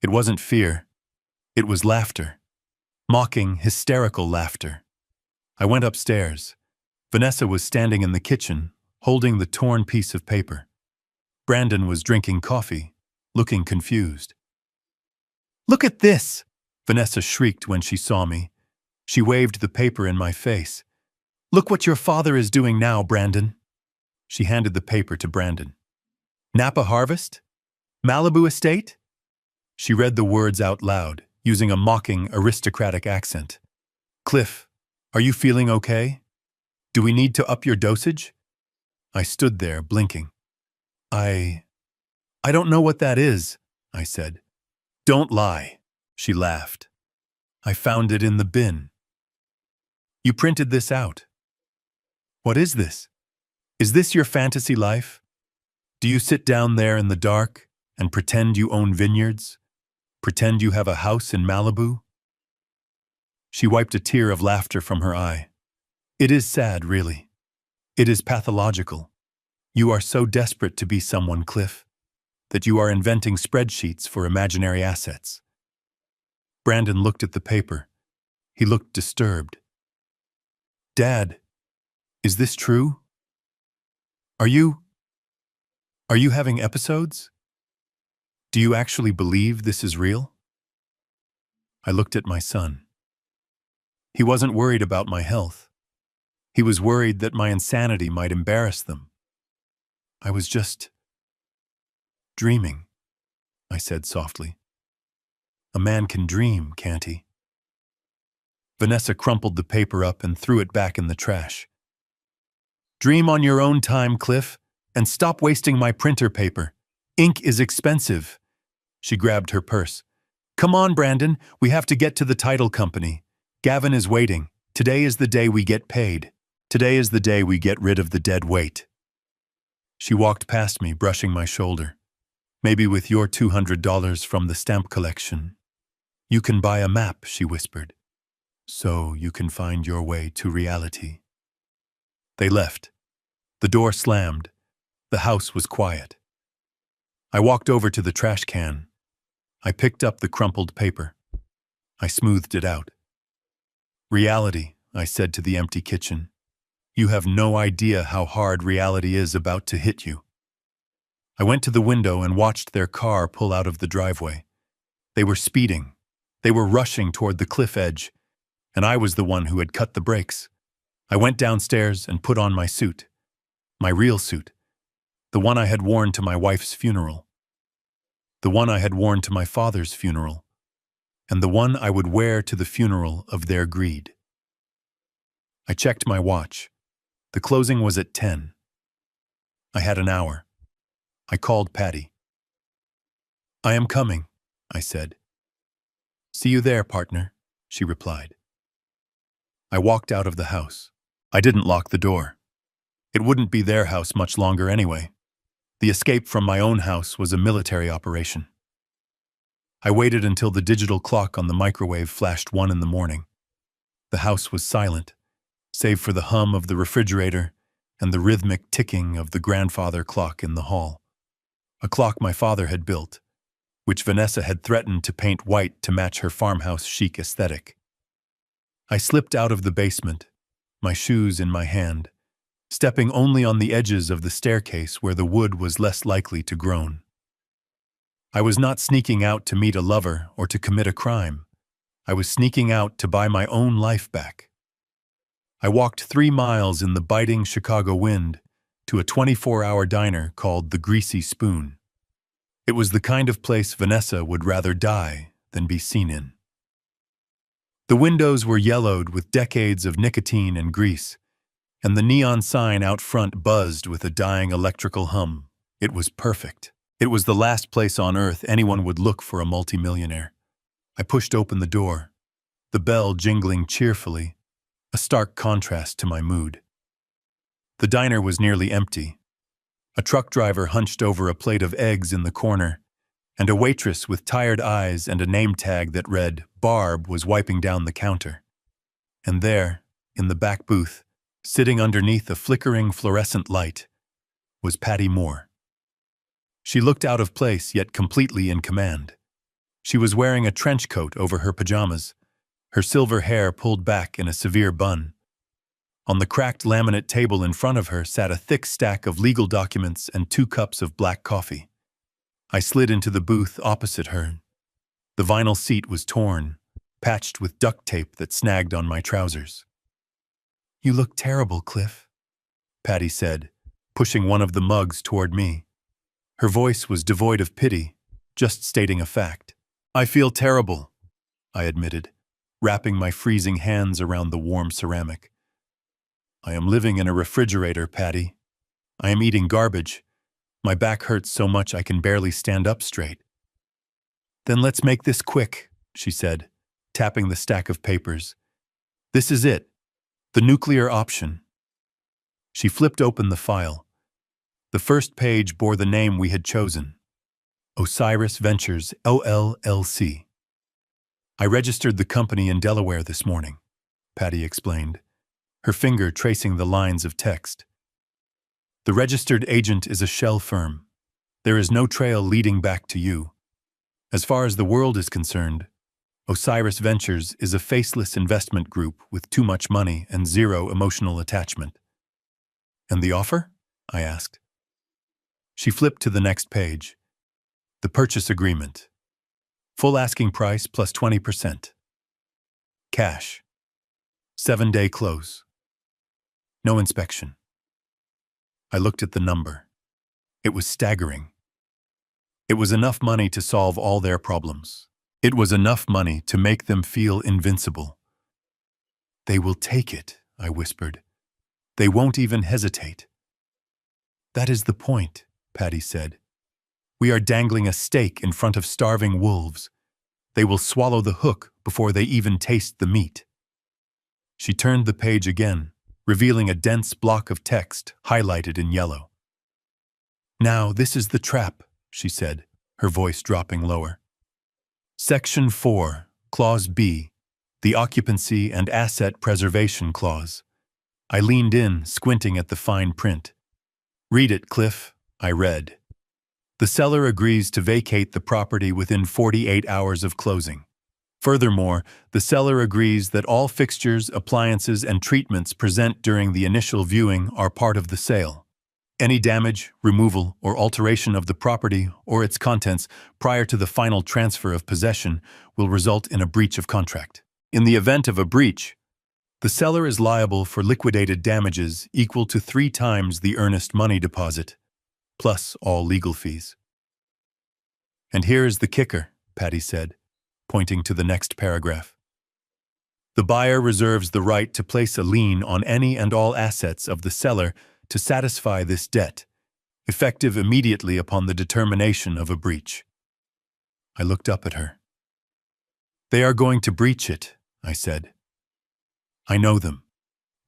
It wasn't fear. It was laughter. Mocking, hysterical laughter. I went upstairs. Vanessa was standing in the kitchen, holding the torn piece of paper. Brandon was drinking coffee, looking confused. "Look at this!" Vanessa shrieked when she saw me. She waved the paper in my face. "Look what your father is doing now, Brandon." She handed the paper to Brandon. "Napa Harvest? Malibu Estate?" She read the words out loud, using a mocking, aristocratic accent. "Cliff, are you feeling okay? Do we need to up your dosage?" I stood there, blinking. I don't know what that is," I said. "Don't lie," she laughed. "I found it in the bin." "You printed this out. What is this? Is this your fantasy life? Do you sit down there in the dark and pretend you own vineyards? Pretend you have a house in Malibu?" She wiped a tear of laughter from her eye. "It is sad, really. It is pathological. You are so desperate to be someone, Cliff, that you are inventing spreadsheets for imaginary assets." Brandon looked at the paper. He looked disturbed. "Dad, is this true? Are you having episodes? Do you actually believe this is real?" I looked at my son. He wasn't worried about my health. He was worried that my insanity might embarrass them. I was just dreaming, I said softly. "A man can dream, can't he?" Vanessa crumpled the paper up and threw it back in the trash. "Dream on your own time, Cliff, and stop wasting my printer paper. Ink is expensive." She grabbed her purse. "Come on, Brandon, we have to get to the title company. Gavin is waiting. Today is the day we get paid. Today is the day we get rid of the dead weight." She walked past me, brushing my shoulder. "Maybe with your $200 from the stamp collection, you can buy a map," she whispered. "So you can find your way to reality." They left. The door slammed. The house was quiet. I walked over to the trash can. I picked up the crumpled paper. I smoothed it out. "Reality," I said to the empty kitchen. "You have no idea how hard reality is about to hit you." I went to the window and watched their car pull out of the driveway. They were speeding. They were rushing toward the cliff edge, and I was the one who had cut the brakes. I went downstairs and put on my suit. My real suit. The one I had worn to my wife's funeral. The one I had worn to my father's funeral. And the one I would wear to the funeral of their greed. I checked my watch. The closing was at 10. I had an hour. I called Patty. "I am coming," I said. "See you there, partner," she replied. I walked out of the house. I didn't lock the door. It wouldn't be their house much longer anyway. The escape from my own house was a military operation. I waited until the digital clock on the microwave flashed 1 in the morning. The house was silent, save for the hum of the refrigerator and the rhythmic ticking of the grandfather clock in the hall. A clock my father had built, which Vanessa had threatened to paint white to match her farmhouse chic aesthetic. I slipped out of the basement, my shoes in my hand, stepping only on the edges of the staircase where the wood was less likely to groan. I was not sneaking out to meet a lover or to commit a crime. I was sneaking out to buy my own life back. I walked 3 miles in the biting Chicago wind to a 24-hour diner called the Greasy Spoon. It was the kind of place Vanessa would rather die than be seen in. The windows were yellowed with decades of nicotine and grease, and the neon sign out front buzzed with a dying electrical hum. It was perfect. It was the last place on earth anyone would look for a multimillionaire. I pushed open the door, the bell jingling cheerfully, a stark contrast to my mood. The diner was nearly empty. A truck driver hunched over a plate of eggs in the corner, and a waitress with tired eyes and a name tag that read Barb was wiping down the counter. And there, in the back booth, sitting underneath a flickering fluorescent light, was Patty Moore. She looked out of place yet completely in command. She was wearing a trench coat over her pajamas, her silver hair pulled back in a severe bun. On the cracked laminate table in front of her sat a thick stack of legal documents and 2 cups of black coffee. I slid into the booth opposite her. The vinyl seat was torn, patched with duct tape that snagged on my trousers. "You look terrible, Cliff," Patty said, pushing one of the mugs toward me. Her voice was devoid of pity, just stating a fact. "I feel terrible," I admitted, wrapping my freezing hands around the warm ceramic. "I am living in a refrigerator, Patty. I am eating garbage. My back hurts so much I can barely stand up straight." "Then let's make this quick," she said, tapping the stack of papers. "This is it. The nuclear option." She flipped open the file. The first page bore the name we had chosen: Osiris Ventures, LLC. "I registered the company in Delaware this morning," Patty explained, her finger tracing the lines of text. "The registered agent is a shell firm. There is no trail leading back to you. As far as the world is concerned, Osiris Ventures is a faceless investment group with too much money and zero emotional attachment." "And the offer?" I asked. She flipped to the next page. The purchase agreement. Full asking price plus 20%. Cash. 7-day close. No inspection. I looked at the number. It was staggering. It was enough money to solve all their problems. It was enough money to make them feel invincible. "They will take it," I whispered. "They won't even hesitate." "That is the point," Patty said. "We are dangling a steak in front of starving wolves. They will swallow the hook before they even taste the meat." She turned the page again, revealing a dense block of text highlighted in yellow. "Now this is the trap," she said, her voice dropping lower. "Section 4, Clause B, the Occupancy and Asset Preservation Clause." I leaned in, squinting at the fine print. "Read it, Cliff," I read. "The seller agrees to vacate the property within 48 hours of closing. Furthermore, the seller agrees that all fixtures, appliances, and treatments present during the initial viewing are part of the sale. Any damage, removal, or alteration of the property or its contents prior to the final transfer of possession will result in a breach of contract. In the event of a breach, the seller is liable for liquidated damages equal to 3 times the earnest money deposit, plus all legal fees." "And here is the kicker," Patty said, pointing to the next paragraph. "The buyer reserves the right to place a lien on any and all assets of the seller to satisfy this debt, effective immediately upon the determination of a breach." I looked up at her. "They are going to breach it," I said. "I know them.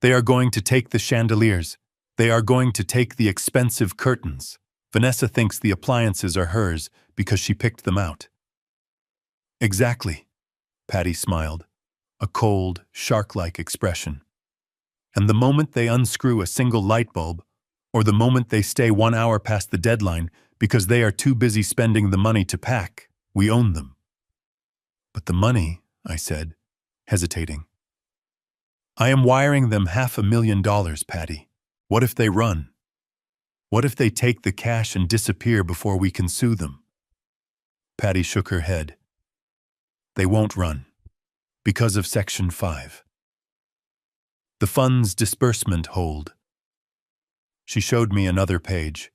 They are going to take the chandeliers. They are going to take the expensive curtains. Vanessa thinks the appliances are hers because she picked them out." "Exactly," Patty smiled, a cold, shark-like expression. "And the moment they unscrew a single light bulb, or the moment they stay 1 hour past the deadline because they are too busy spending the money to pack, we own them." "But the money," I said, hesitating. "I am wiring them $500,000, Patty. What if they run? What if they take the cash and disappear before we can sue them?" Patty shook her head. "They won't run, because of Section 5. The fund's disbursement hold." She showed me another page.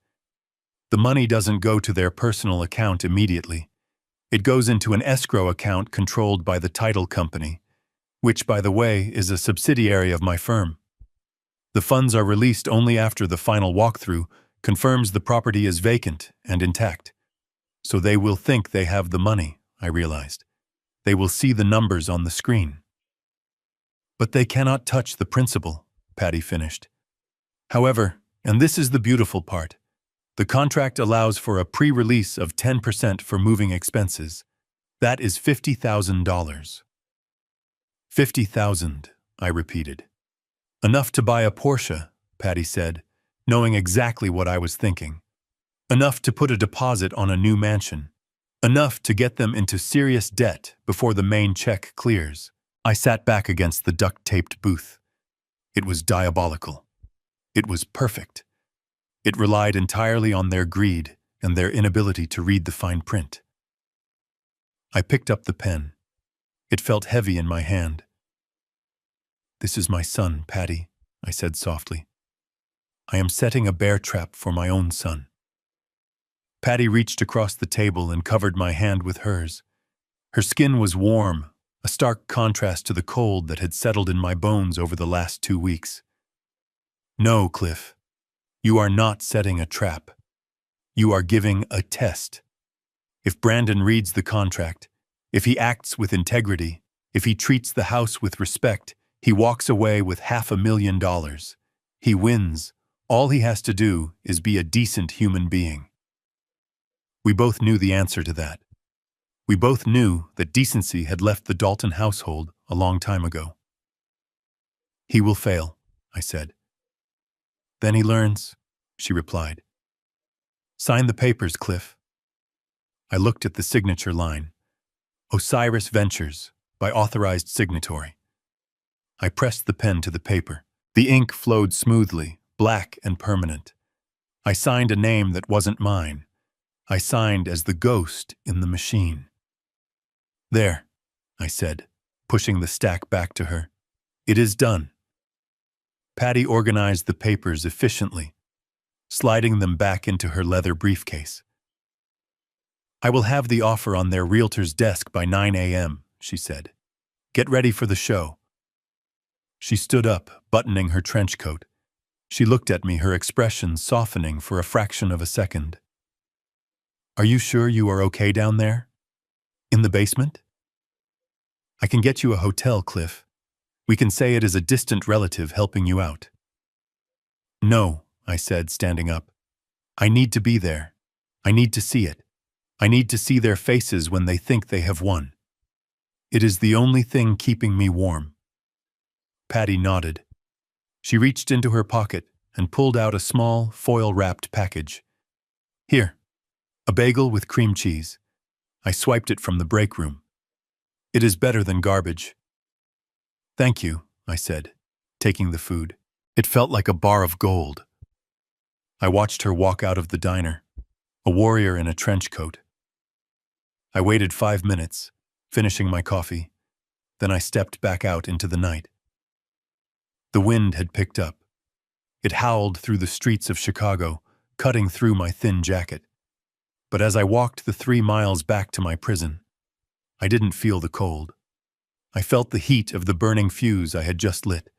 "The money doesn't go to their personal account immediately. It goes into an escrow account controlled by the title company, which, by the way, is a subsidiary of my firm. The funds are released only after the final walkthrough confirms the property is vacant and intact. So they will think they have the money," I realized. "They will see the numbers on the screen." "But they cannot touch the principal," Patty finished. "However, and this is the beautiful part, the contract allows for a pre-release of 10% for moving expenses. That is $50,000. $50,000, I repeated. "Enough to buy a Porsche," Patty said, knowing exactly what I was thinking. "Enough to put a deposit on a new mansion. Enough to get them into serious debt before the main check clears." I sat back against the duct-taped booth. It was diabolical. It was perfect. It relied entirely on their greed and their inability to read the fine print. I picked up the pen. It felt heavy in my hand. "This is my son, Patty," I said softly. "I am setting a bear trap for my own son." Patty reached across the table and covered my hand with hers. Her skin was warm, a stark contrast to the cold that had settled in my bones over the last 2 weeks. "No, Cliff, you are not setting a trap. You are giving a test. If Brandon reads the contract, if he acts with integrity, if he treats the house with respect, he walks away with $500,000. He wins. All he has to do is be a decent human being." We both knew the answer to that. We both knew that decency had left the Dalton household a long time ago. "He will fail," I said. "Then he learns," she replied. "Sign the papers, Cliff." I looked at the signature line. Osiris Ventures, by authorized signatory. I pressed the pen to the paper. The ink flowed smoothly, black and permanent. I signed a name that wasn't mine. I signed as the ghost in the machine. "There," I said, pushing the stack back to her. "It is done." Patty organized the papers efficiently, sliding them back into her leather briefcase. "I will have the offer on their realtor's desk by 9 a.m., she said. "Get ready for the show." She stood up, buttoning her trench coat. She looked at me, her expression softening for a fraction of a second. "Are you sure you are okay down there? In the basement?" "I can get you a hotel, Cliff. We can say it is a distant relative helping you out." "No," I said, standing up. "I need to be there. I need to see it. I need to see their faces when they think they have won. It is the only thing keeping me warm." Patty nodded. She reached into her pocket and pulled out a small, foil-wrapped package. "Here, a bagel with cream cheese." I swiped it from the break room. "It is better than garbage." "Thank you," I said, taking the food. It felt like a bar of gold. I watched her walk out of the diner, a warrior in a trench coat. I waited 5 minutes, finishing my coffee. Then I stepped back out into the night. The wind had picked up. It howled through the streets of Chicago, cutting through my thin jacket. But as I walked the 3 miles back to my prison, I didn't feel the cold. I felt the heat of the burning fuse I had just lit.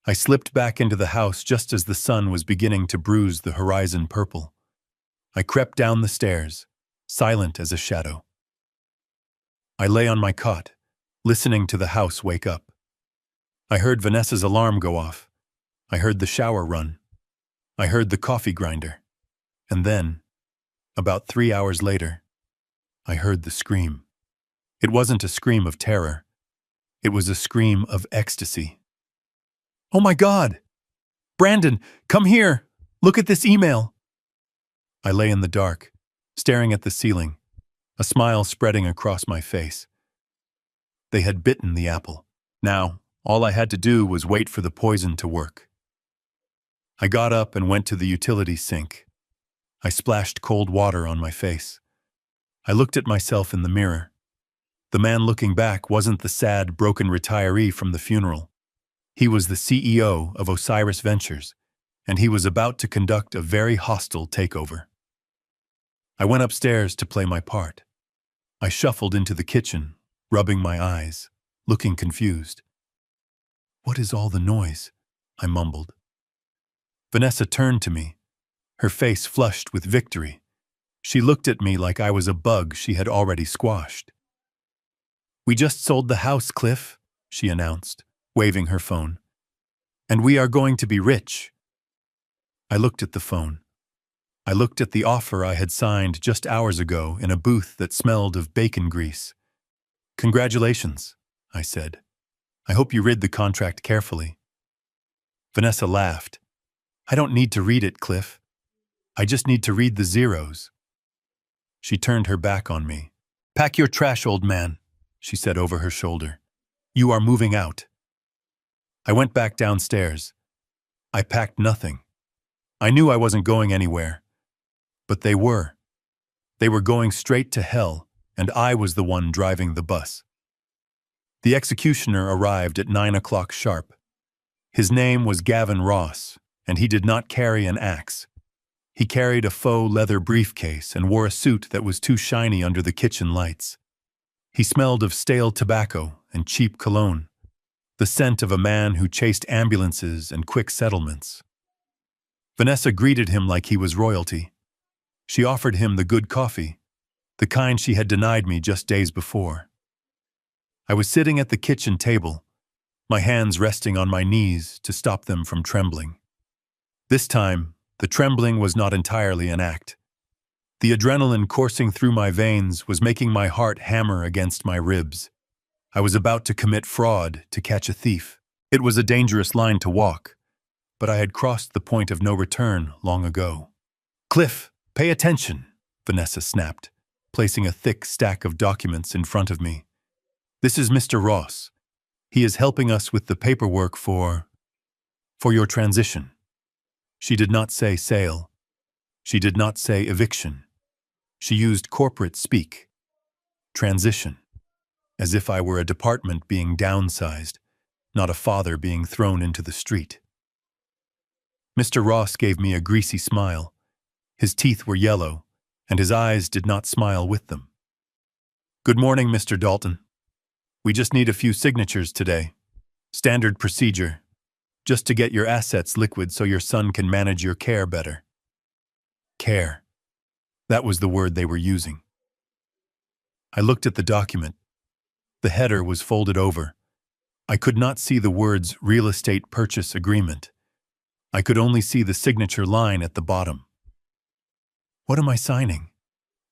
I slipped back into the house just as the sun was beginning to bruise the horizon purple. I crept down the stairs, silent as a shadow. I lay on my cot, listening to the house wake up. I heard Vanessa's alarm go off. I heard the shower run. I heard the coffee grinder. And then, about 3 hours later, I heard the scream. It wasn't a scream of terror. It was a scream of ecstasy. "Oh my God! Brandon, come here! Look at this email!" I lay in the dark, staring at the ceiling, a smile spreading across my face. They had bitten the apple. Now, all I had to do was wait for the poison to work. I got up and went to the utility sink. I splashed cold water on my face. I looked at myself in the mirror. The man looking back wasn't the sad, broken retiree from the funeral. He was the CEO of Osiris Ventures, and he was about to conduct a very hostile takeover. I went upstairs to play my part. I shuffled into the kitchen, rubbing my eyes, looking confused. "What is all the noise?" I mumbled. Vanessa turned to me, her face flushed with victory. She looked at me like I was a bug she had already squashed. "We just sold the house, Cliff," she announced, waving her phone. "And we are going to be rich." I looked at the phone. I looked at the offer I had signed just hours ago in a booth that smelled of bacon grease. "Congratulations," I said. "I hope you read the contract carefully." Vanessa laughed. "I don't need to read it, Cliff. I just need to read the zeros." She turned her back on me. "Pack your trash, old man," she said over her shoulder. "You are moving out." I went back downstairs. I packed nothing. I knew I wasn't going anywhere. But they were. They were going straight to hell, and I was the one driving the bus. The executioner arrived at 9 o'clock sharp. His name was Gavin Ross, and he did not carry an axe. He carried a faux leather briefcase and wore a suit that was too shiny under the kitchen lights. He smelled of stale tobacco and cheap cologne, the scent of a man who chased ambulances and quick settlements. Vanessa greeted him like he was royalty. She offered him the good coffee, the kind she had denied me just days before. I was sitting at the kitchen table, my hands resting on my knees to stop them from trembling. This time, the trembling was not entirely an act. The adrenaline coursing through my veins was making my heart hammer against my ribs. I was about to commit fraud to catch a thief. It was a dangerous line to walk, but I had crossed the point of no return long ago. "Cliff, pay attention," Vanessa snapped, placing a thick stack of documents in front of me. "This is Mr. Ross. He is helping us with the paperwork for your transition." She did not say sale. She did not say eviction. She used corporate speak. Transition. As if I were a department being downsized, not a father being thrown into the street. Mr. Ross gave me a greasy smile. His teeth were yellow, and his eyes did not smile with them. "Good morning, Mr. Dalton. We just need a few signatures today. Standard procedure. Just to get your assets liquid so your son can manage your care better." Care. That was the word they were using. I looked at the document. The header was folded over. I could not see the words real estate purchase agreement. I could only see the signature line at the bottom. "What am I signing?"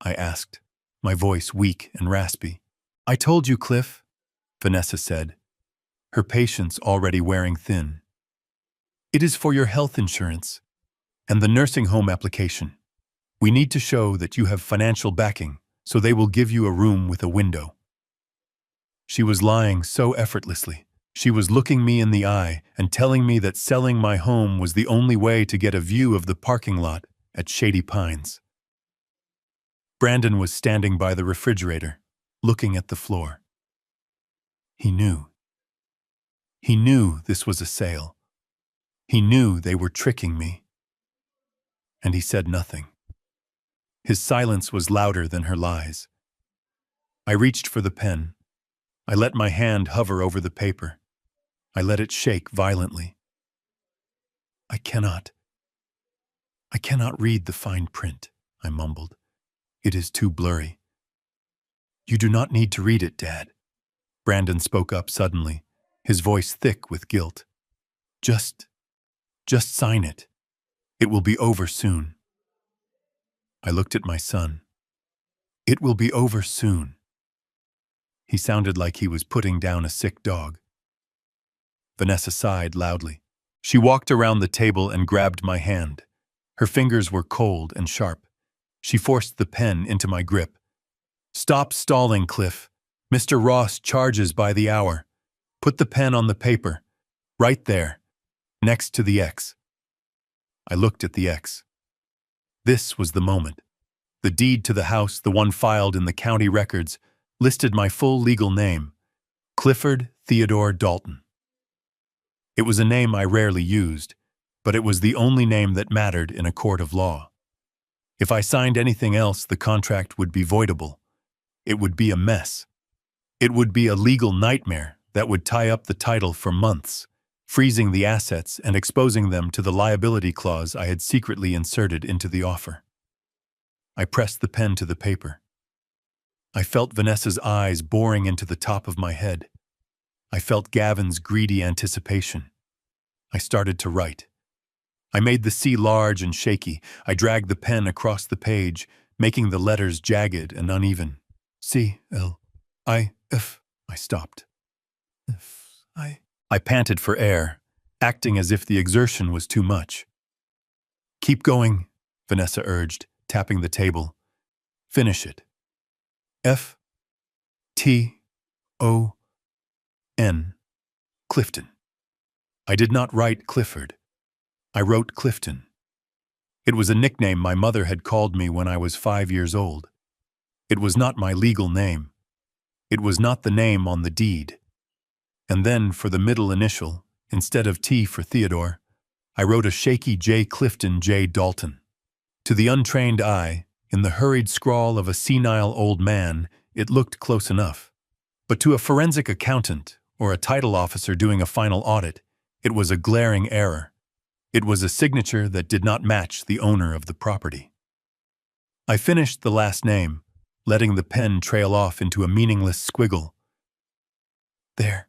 I asked, my voice weak and raspy. "I told you, Cliff," Vanessa said, her patience already wearing thin. "It is for your health insurance and the nursing home application. We need to show that you have financial backing, so they will give you a room with a window." She was lying so effortlessly. She was looking me in the eye and telling me that selling my home was the only way to get a view of the parking lot at Shady Pines. Brandon was standing by the refrigerator, looking at the floor. He knew. He knew this was a sale. He knew they were tricking me. And he said nothing. His silence was louder than her lies. I reached for the pen. I let my hand hover over the paper. I let it shake violently. I cannot read the fine print," I mumbled. "It is too blurry." "You do not need to read it, Dad." Brandon spoke up suddenly, his voice thick with guilt. Just sign it. It will be over soon." I looked at my son. "It will be over soon." He sounded like he was putting down a sick dog. Vanessa sighed loudly. She walked around the table and grabbed my hand. Her fingers were cold and sharp. She forced the pen into my grip. "Stop stalling, Cliff. Mr. Ross charges by the hour. Put the pen on the paper. Right there. Next to the X." I looked at the X. This was the moment. The deed to the house, the one filed in the county records, listed my full legal name, Clifford Theodore Dalton. It was a name I rarely used, but it was the only name that mattered in a court of law. If I signed anything else, the contract would be voidable. It would be a mess. It would be a legal nightmare that would tie up the title for months, freezing the assets and exposing them to the liability clause I had secretly inserted into the offer. I pressed the pen to the paper. I felt Vanessa's eyes boring into the top of my head. I felt Gavin's greedy anticipation. I started to write. I made the C large and shaky. I dragged the pen across the page, making the letters jagged and uneven. C-L-I-F. I stopped. I panted for air, acting as if the exertion was too much. "Keep going," Vanessa urged, tapping the table. "Finish it. F-T-O-N. Clifton." I did not write Clifford. I wrote Clifton. It was a nickname my mother had called me when I was 5 years old. It was not my legal name. It was not the name on the deed. And then, for the middle initial, instead of T for Theodore, I wrote a shaky J. Clifton J. Dalton. To the untrained eye, in the hurried scrawl of a senile old man, it looked close enough. But to a forensic accountant or a title officer doing a final audit, it was a glaring error. It was a signature that did not match the owner of the property. I finished the last name, letting the pen trail off into a meaningless squiggle. "There,"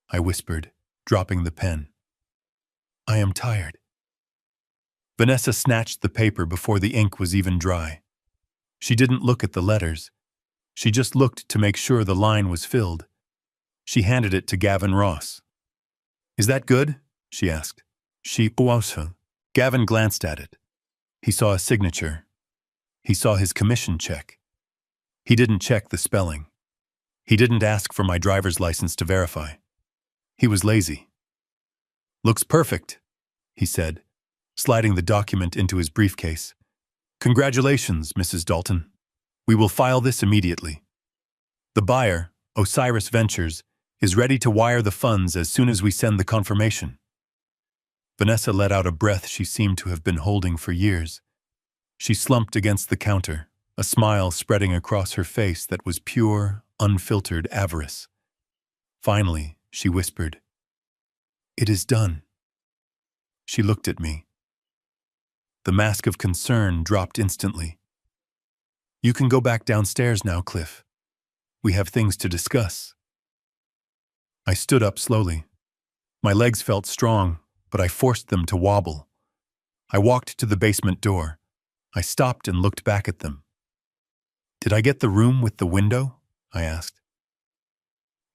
I whispered, dropping the pen. "I am tired." Vanessa snatched the paper before the ink was even dry. She didn't look at the letters. She just looked to make sure the line was filled. She handed it to Gavin Ross. "Is that good?" she asked. Gavin glanced at it. He saw a signature. He saw his commission check. He didn't check the spelling. He didn't ask for my driver's license to verify. He was lazy. "Looks perfect," he said, sliding the document into his briefcase. "Congratulations, Mrs. Dalton. We will file this immediately. The buyer, Osiris Ventures, is ready to wire the funds as soon as we send the confirmation." Vanessa let out a breath she seemed to have been holding for years. She slumped against the counter, a smile spreading across her face that was pure, unfiltered avarice. Finally, she whispered, "It is done." She looked at me. The mask of concern dropped instantly. "You can go back downstairs now, Cliff. We have things to discuss." I stood up slowly. My legs felt strong, but I forced them to wobble. I walked to the basement door. I stopped and looked back at them. "Did I get the room with the window?" I asked.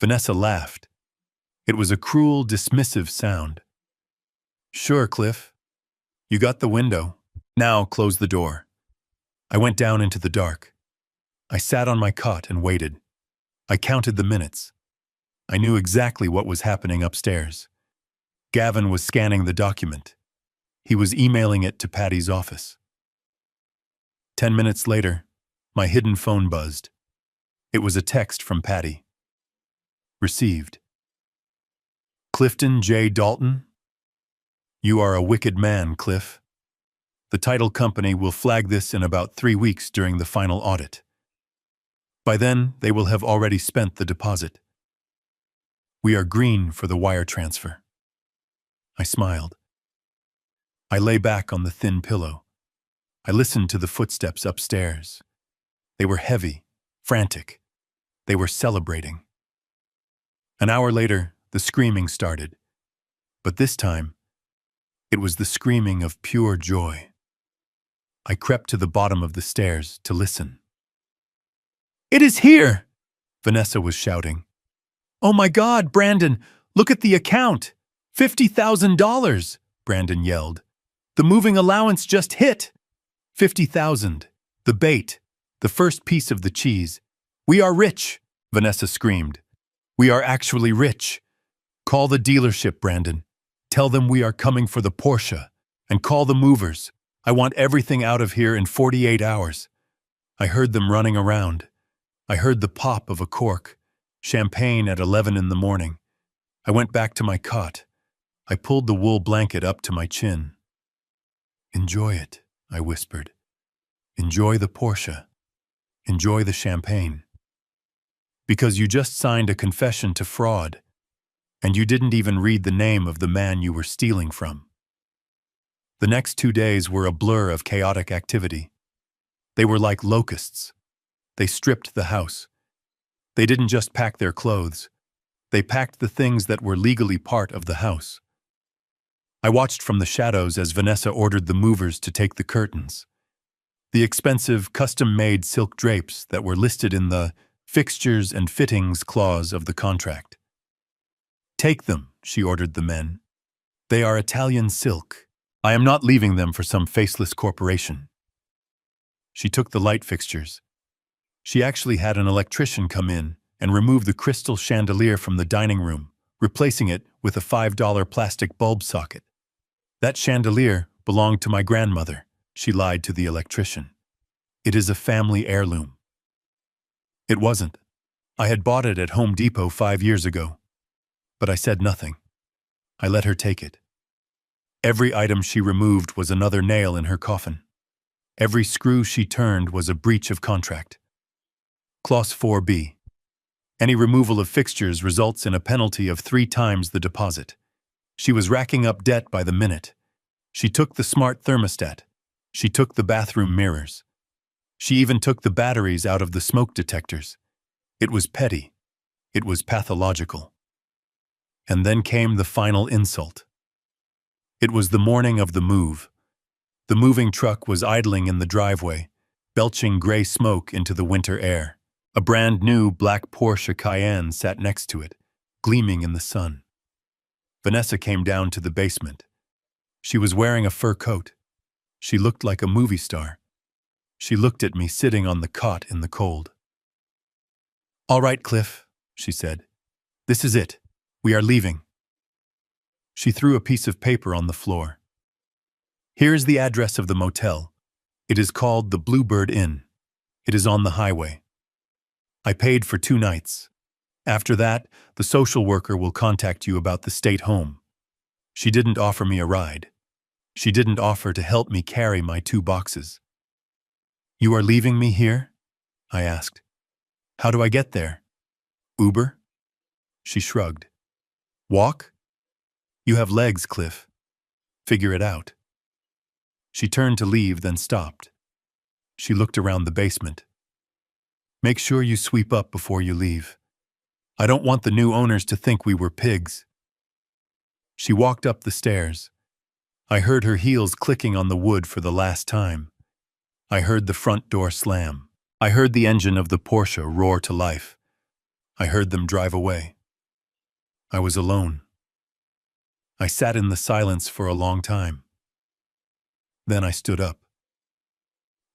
Vanessa laughed. It was a cruel, dismissive sound. "Sure, Cliff. You got the window. Now close the door." I went down into the dark. I sat on my cot and waited. I counted the minutes. I knew exactly what was happening upstairs. Gavin was scanning the document. He was emailing it to Patty's office. 10 minutes later, my hidden phone buzzed. It was a text from Patty. Received. "Clifton J. Dalton? You are a wicked man, Cliff. The title company will flag this in about 3 weeks during the final audit. By then, they will have already spent the deposit. We are green for the wire transfer." I smiled. I lay back on the thin pillow. I listened to the footsteps upstairs. They were heavy, frantic. They were celebrating. An hour later, the screaming started. But this time, it was the screaming of pure joy. I crept to the bottom of the stairs to listen. "It is here!" Vanessa was shouting. "Oh my God, Brandon, look at the account! $50,000, Brandon yelled. "The moving allowance just hit! 50,000, the bait, the first piece of the cheese. We are rich," Vanessa screamed. "We are actually rich. Call the dealership, Brandon. Tell them we are coming for the Porsche. And call the movers. I want everything out of here in 48 hours. I heard them running around. I heard the pop of a cork. Champagne at 11 in the morning. I went back to my cot. I pulled the wool blanket up to my chin. "Enjoy it," I whispered. "Enjoy the Porsche. Enjoy the champagne. Because you just signed a confession to fraud, and you didn't even read the name of the man you were stealing from." The next 2 days were a blur of chaotic activity. They were like locusts. They stripped the house. They didn't just pack their clothes. They packed the things that were legally part of the house. I watched from the shadows as Vanessa ordered the movers to take the curtains. The expensive, custom-made silk drapes that were listed in the fixtures and fittings clause of the contract. "Take them," she ordered the men. "They are Italian silk. I am not leaving them for some faceless corporation." She took the light fixtures. She actually had an electrician come in and remove the crystal chandelier from the dining room, replacing it with a $5 plastic bulb socket. That chandelier belonged to my grandmother, she lied to the electrician. It is a family heirloom. It wasn't. I had bought it at Home Depot 5 years ago. But I said nothing. I let her take it. Every item she removed was another nail in her coffin. Every screw she turned was a breach of contract. Clause 4B. Any removal of fixtures results in a penalty of 3 times the deposit. She was racking up debt by the minute. She took the smart thermostat. She took the bathroom mirrors. She even took the batteries out of the smoke detectors. It was petty. It was pathological. And then came the final insult. It was the morning of the move. The moving truck was idling in the driveway, belching gray smoke into the winter air. A brand new black Porsche Cayenne sat next to it, gleaming in the sun. Vanessa came down to the basement. She was wearing a fur coat. She looked like a movie star. She looked at me sitting on the cot in the cold. "All right, Cliff," she said. "This is it. We are leaving." She threw a piece of paper on the floor. "Here is the address of the motel. It is called the Bluebird Inn. It is on the highway. I paid for 2 nights. After that, the social worker will contact you about the state home." She didn't offer me a ride. She didn't offer to help me carry my 2 boxes. "You are leaving me here?" I asked. "How do I get there? Uber?" She shrugged. "Walk? You have legs, Cliff. Figure it out." She turned to leave, then stopped. She looked around the basement. "Make sure you sweep up before you leave. I don't want the new owners to think we were pigs." She walked up the stairs. I heard her heels clicking on the wood for the last time. I heard the front door slam. I heard the engine of the Porsche roar to life. I heard them drive away. I was alone. I sat in the silence for a long time. Then I stood up.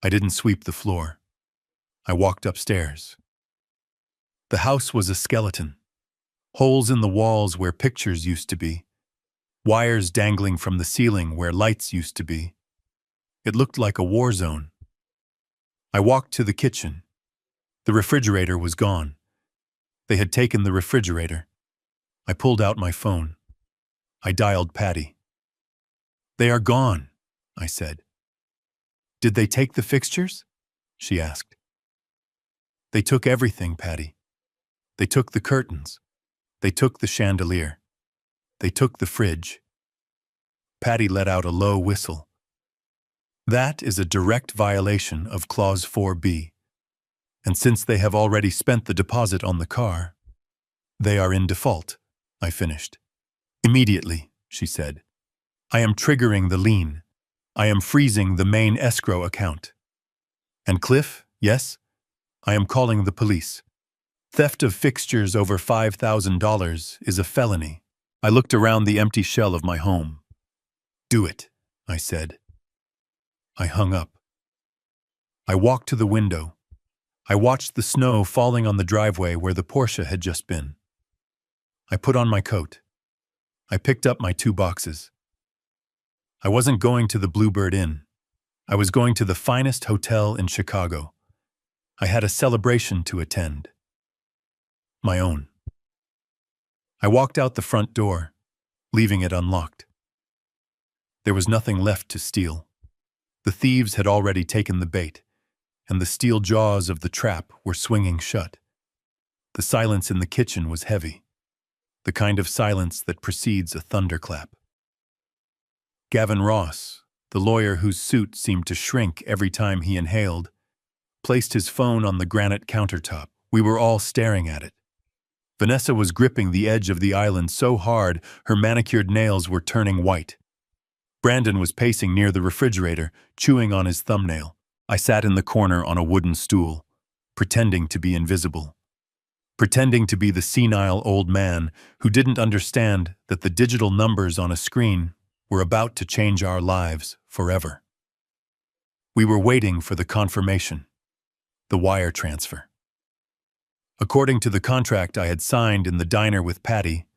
I didn't sweep the floor. I walked upstairs. The house was a skeleton. Holes in the walls where pictures used to be. Wires dangling from the ceiling where lights used to be. It looked like a war zone. I walked to the kitchen. The refrigerator was gone. They had taken the refrigerator. I pulled out my phone. I dialed Patty. "They are gone," I said. "Did they take the fixtures?" she asked. "They took everything, Patty. They took the curtains. They took the chandelier. They took the fridge." Patty let out a low whistle. "That is a direct violation of Clause 4B. And since they have already spent the deposit on the car, they are in default," I finished. "Immediately," she said. "I am triggering the lien. I am freezing the main escrow account. And Cliff, yes, I am calling the police. Theft of fixtures over $5,000 is a felony." I looked around the empty shell of my home. "Do it," I said. I hung up. I walked to the window. I watched the snow falling on the driveway where the Porsche had just been. I put on my coat. I picked up my 2 boxes. I wasn't going to the Bluebird Inn. I was going to the finest hotel in Chicago. I had a celebration to attend. My own. I walked out the front door, leaving it unlocked. There was nothing left to steal. The thieves had already taken the bait, and the steel jaws of the trap were swinging shut. The silence in the kitchen was heavy, the kind of silence that precedes a thunderclap. Gavin Ross, the lawyer whose suit seemed to shrink every time he inhaled, placed his phone on the granite countertop. We were all staring at it. Vanessa was gripping the edge of the island so hard her manicured nails were turning white. Brandon was pacing near the refrigerator, chewing on his thumbnail. I sat in the corner on a wooden stool, pretending to be invisible. Pretending to be the senile old man who didn't understand that the digital numbers on a screen were about to change our lives forever. We were waiting for the confirmation, the wire transfer. According to the contract I had signed in the diner with Patty,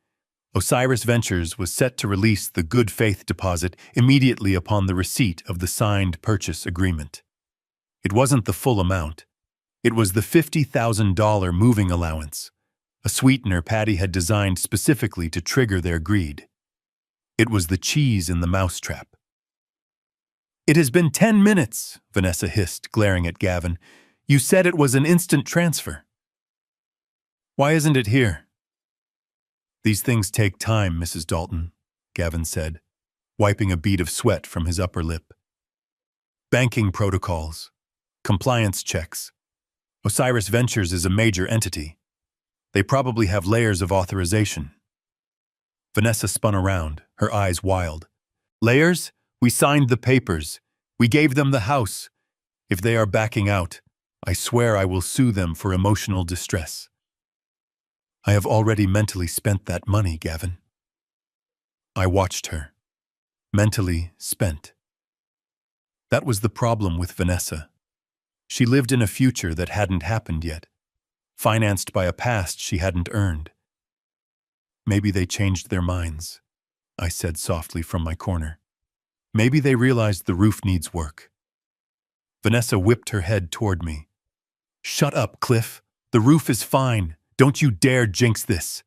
Osiris Ventures was set to release the good faith deposit immediately upon the receipt of the signed purchase agreement. It wasn't the full amount. It was the $50,000 moving allowance, a sweetener Patty had designed specifically to trigger their greed. It was the cheese in the mousetrap. "It has been 10 minutes, Vanessa hissed, glaring at Gavin. "You said it was an instant transfer." "Why isn't it here?" "These things take time, Mrs. Dalton," Gavin said, wiping a bead of sweat from his upper lip. "Banking protocols, compliance checks. Osiris Ventures is a major entity. They probably have layers of authorization." Vanessa spun around, her eyes wild. "Layers? We signed the papers. We gave them the house. If they are backing out, I swear I will sue them for emotional distress." "I have already mentally spent that money, Gavin." I watched her. Mentally spent. That was the problem with Vanessa. She lived in a future that hadn't happened yet, financed by a past she hadn't earned. "Maybe they changed their minds," I said softly from my corner. "Maybe they realized the roof needs work." Vanessa whipped her head toward me. "Shut up, Cliff. The roof is fine. Don't you dare jinx this.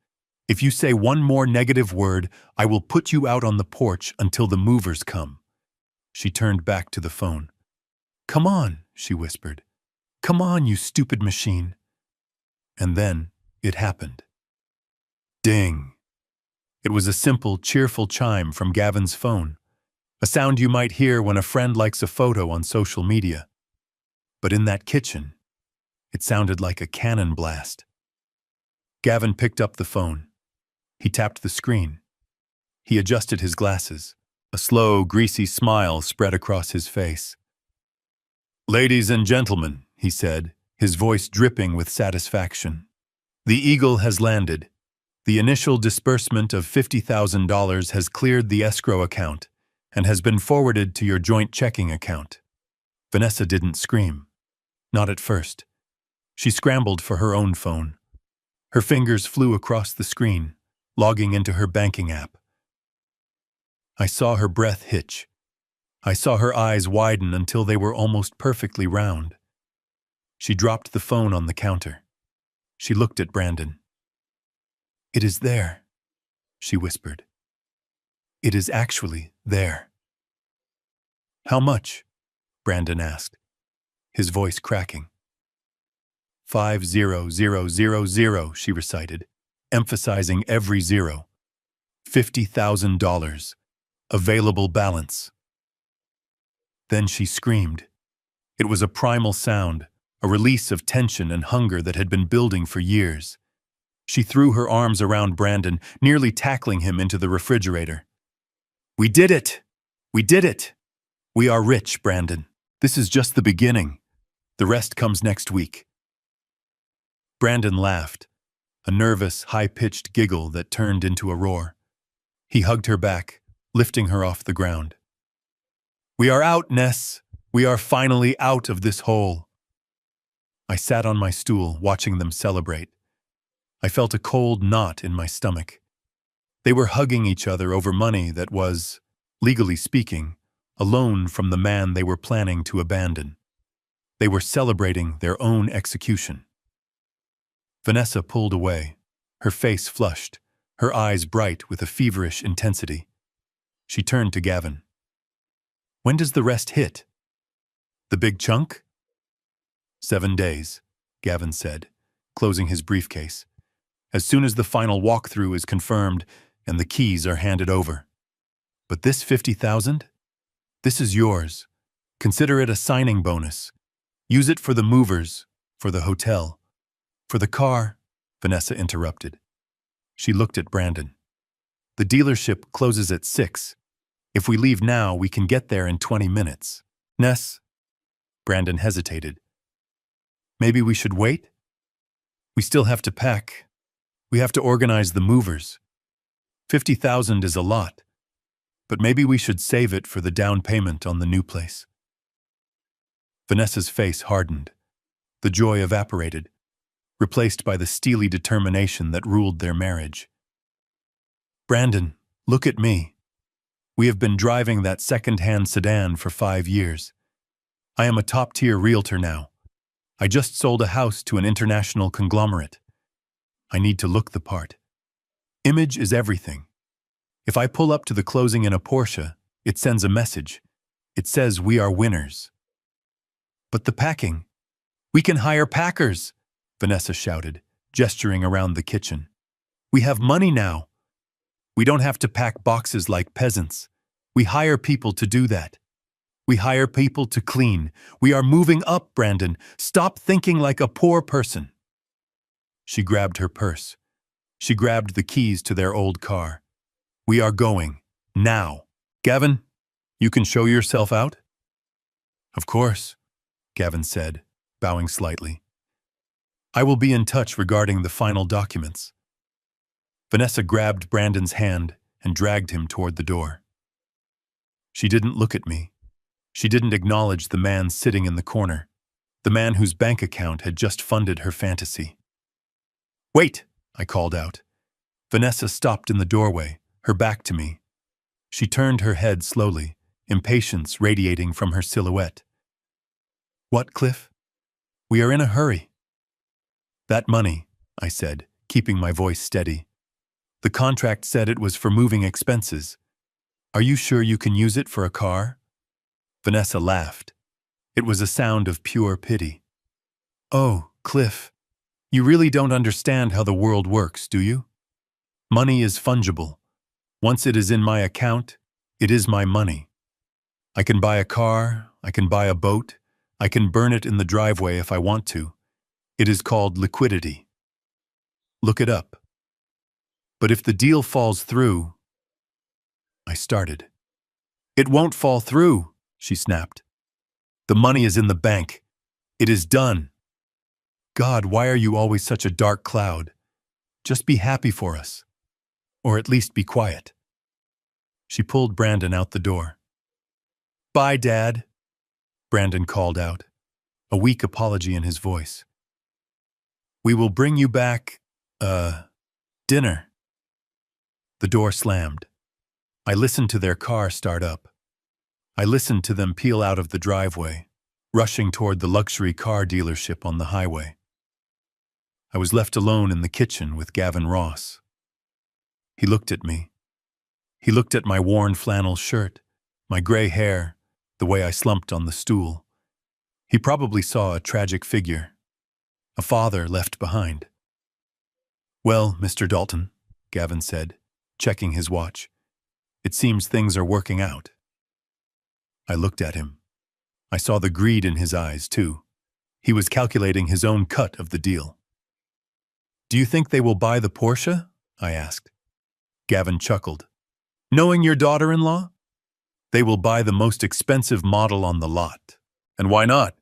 If you say one more negative word, I will put you out on the porch until the movers come." She turned back to the phone. "Come on," she whispered. "Come on, you stupid machine." And then it happened. Ding. It was a simple, cheerful chime from Gavin's phone, a sound you might hear when a friend likes a photo on social media. But in that kitchen, it sounded like a cannon blast. Gavin picked up the phone. He tapped the screen. He adjusted his glasses. A slow, greasy smile spread across his face. "Ladies and gentlemen," he said, his voice dripping with satisfaction. "The Eagle has landed. The initial disbursement of $50,000 has cleared the escrow account and has been forwarded to your joint checking account." Vanessa didn't scream. Not at first. She scrambled for her own phone. Her fingers flew across the screen, logging into her banking app. I saw her breath hitch. I saw her eyes widen until they were almost perfectly round. She dropped the phone on the counter. She looked at Brandon. "It is there," she whispered. "It is actually there." "How much?" Brandon asked, his voice cracking. 50,000, she recited, emphasizing every zero. $50,000. Available balance. Then she screamed. It was a primal sound, a release of tension and hunger that had been building for years. She threw her arms around Brandon, nearly tackling him into the refrigerator. "We did it! We did it! We are rich, Brandon. This is just the beginning. The rest comes next week." Brandon laughed, a nervous, high-pitched giggle that turned into a roar. He hugged her back, lifting her off the ground. "We are out, Ness. We are finally out of this hole." I sat on my stool, watching them celebrate. I felt a cold knot in my stomach. They were hugging each other over money that was, legally speaking, a loan from the man they were planning to abandon. They were celebrating their own execution. Vanessa pulled away, her face flushed, her eyes bright with a feverish intensity. She turned to Gavin. "When does the rest hit? The big chunk?" 7 days, Gavin said, closing his briefcase. "As soon as the final walkthrough is confirmed and the keys are handed over. But this 50,000? This is yours. Consider it a signing bonus. Use it for the movers, for the hotel. For the car," Vanessa interrupted. She looked at Brandon. "The dealership closes at 6. If we leave now, we can get there in 20 minutes. Ness?" Brandon hesitated. "Maybe we should wait? We still have to pack. We have to organize the movers. 50,000 is a lot, but maybe we should save it for the down payment on the new place." Vanessa's face hardened. The joy evaporated, replaced by the steely determination that ruled their marriage. Brandon, look at me. We have been driving that second-hand sedan for 5 years. I am a top-tier realtor now. I just sold a house to an international conglomerate. I need to look the part. Image is everything. If I pull up to the closing in a Porsche, it sends a message. It says we are winners. But the packing. We can hire packers, Vanessa shouted, gesturing around the kitchen. We have money now. We don't have to pack boxes like peasants. We hire people to do that. We hire people to clean. We are moving up, Brandon. Stop thinking like a poor person. She grabbed her purse. She grabbed the keys to their old car. We are going. Now. Gavin, you can show yourself out? Of course, Gavin said, bowing slightly. I will be in touch regarding the final documents. Vanessa grabbed Brandon's hand and dragged him toward the door. She didn't look at me. She didn't acknowledge the man sitting in the corner, the man whose bank account had just funded her fantasy. Wait, I called out. Vanessa stopped in the doorway, her back to me. She turned her head slowly, impatience radiating from her silhouette. What, Cliff? We are in a hurry. That money, I said, keeping my voice steady. The contract said it was for moving expenses. Are you sure you can use it for a car? Vanessa laughed. It was a sound of pure pity. Oh, Cliff, you really don't understand how the world works, do you? Money is fungible. Once it is in my account, it is my money. I can buy a car, I can buy a boat, I can burn it in the driveway if I want to. It is called liquidity. Look it up. But if the deal falls through, I started. It won't fall through, she snapped. The money is in the bank. It is done. God, why are you always such a dark cloud? Just be happy for us. Or at least be quiet. She pulled Brandon out the door. Bye, Dad, Brandon called out, a weak apology in his voice. We will bring you back, dinner. The door slammed. I listened to their car start up. I listened to them peel out of the driveway, rushing toward the luxury car dealership on the highway. I was left alone in the kitchen with Gavin Ross. He looked at me. He looked at my worn flannel shirt, my gray hair, the way I slumped on the stool. He probably saw a tragic figure, a father left behind. Well, Mr. Dalton, Gavin said, checking his watch. It seems things are working out. I looked at him. I saw the greed in his eyes, too. He was calculating his own cut of the deal. Do you think they will buy the Porsche? I asked. Gavin chuckled. Knowing your daughter-in-law? They will buy the most expensive model on the lot. And why not?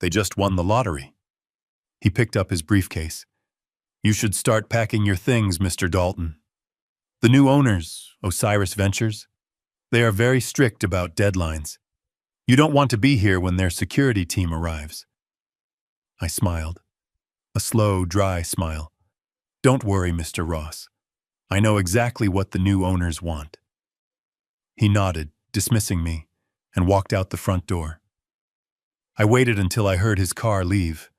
They just won the lottery. He picked up his briefcase. You should start packing your things, Mr. Dalton. The new owners, Osiris Ventures, they are very strict about deadlines. You don't want to be here when their security team arrives. I smiled. A slow, dry smile. Don't worry, Mr. Ross. I know exactly what the new owners want. He nodded, dismissing me, and walked out the front door. I waited until I heard his car leave.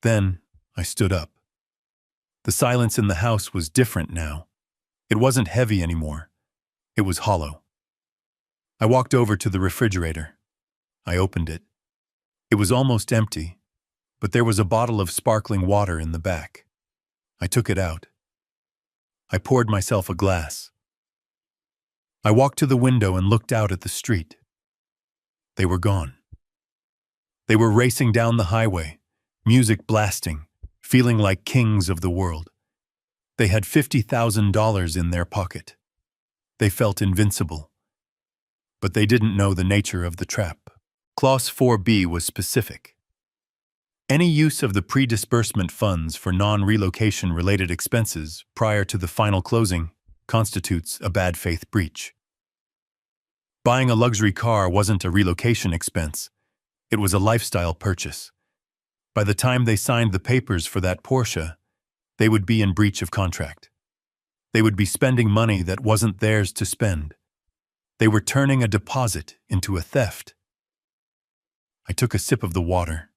Then I stood up. The silence in the house was different now. It wasn't heavy anymore. It was hollow. I walked over to the refrigerator. I opened it. It was almost empty, but there was a bottle of sparkling water in the back. I took it out. I poured myself a glass. I walked to the window and looked out at the street. They were gone. They were racing down the highway, music blasting, feeling like kings of the world. They had $50,000 in their pocket. They felt invincible. But they didn't know the nature of the trap. Clause 4B was specific. Any use of the pre-disbursement funds for non-relocation-related expenses prior to the final closing constitutes a bad faith breach. Buying a luxury car wasn't a relocation expense. It was a lifestyle purchase. By the time they signed the papers for that Porsche, they would be in breach of contract. They would be spending money that wasn't theirs to spend. They were turning a deposit into a theft. I took a sip of the water.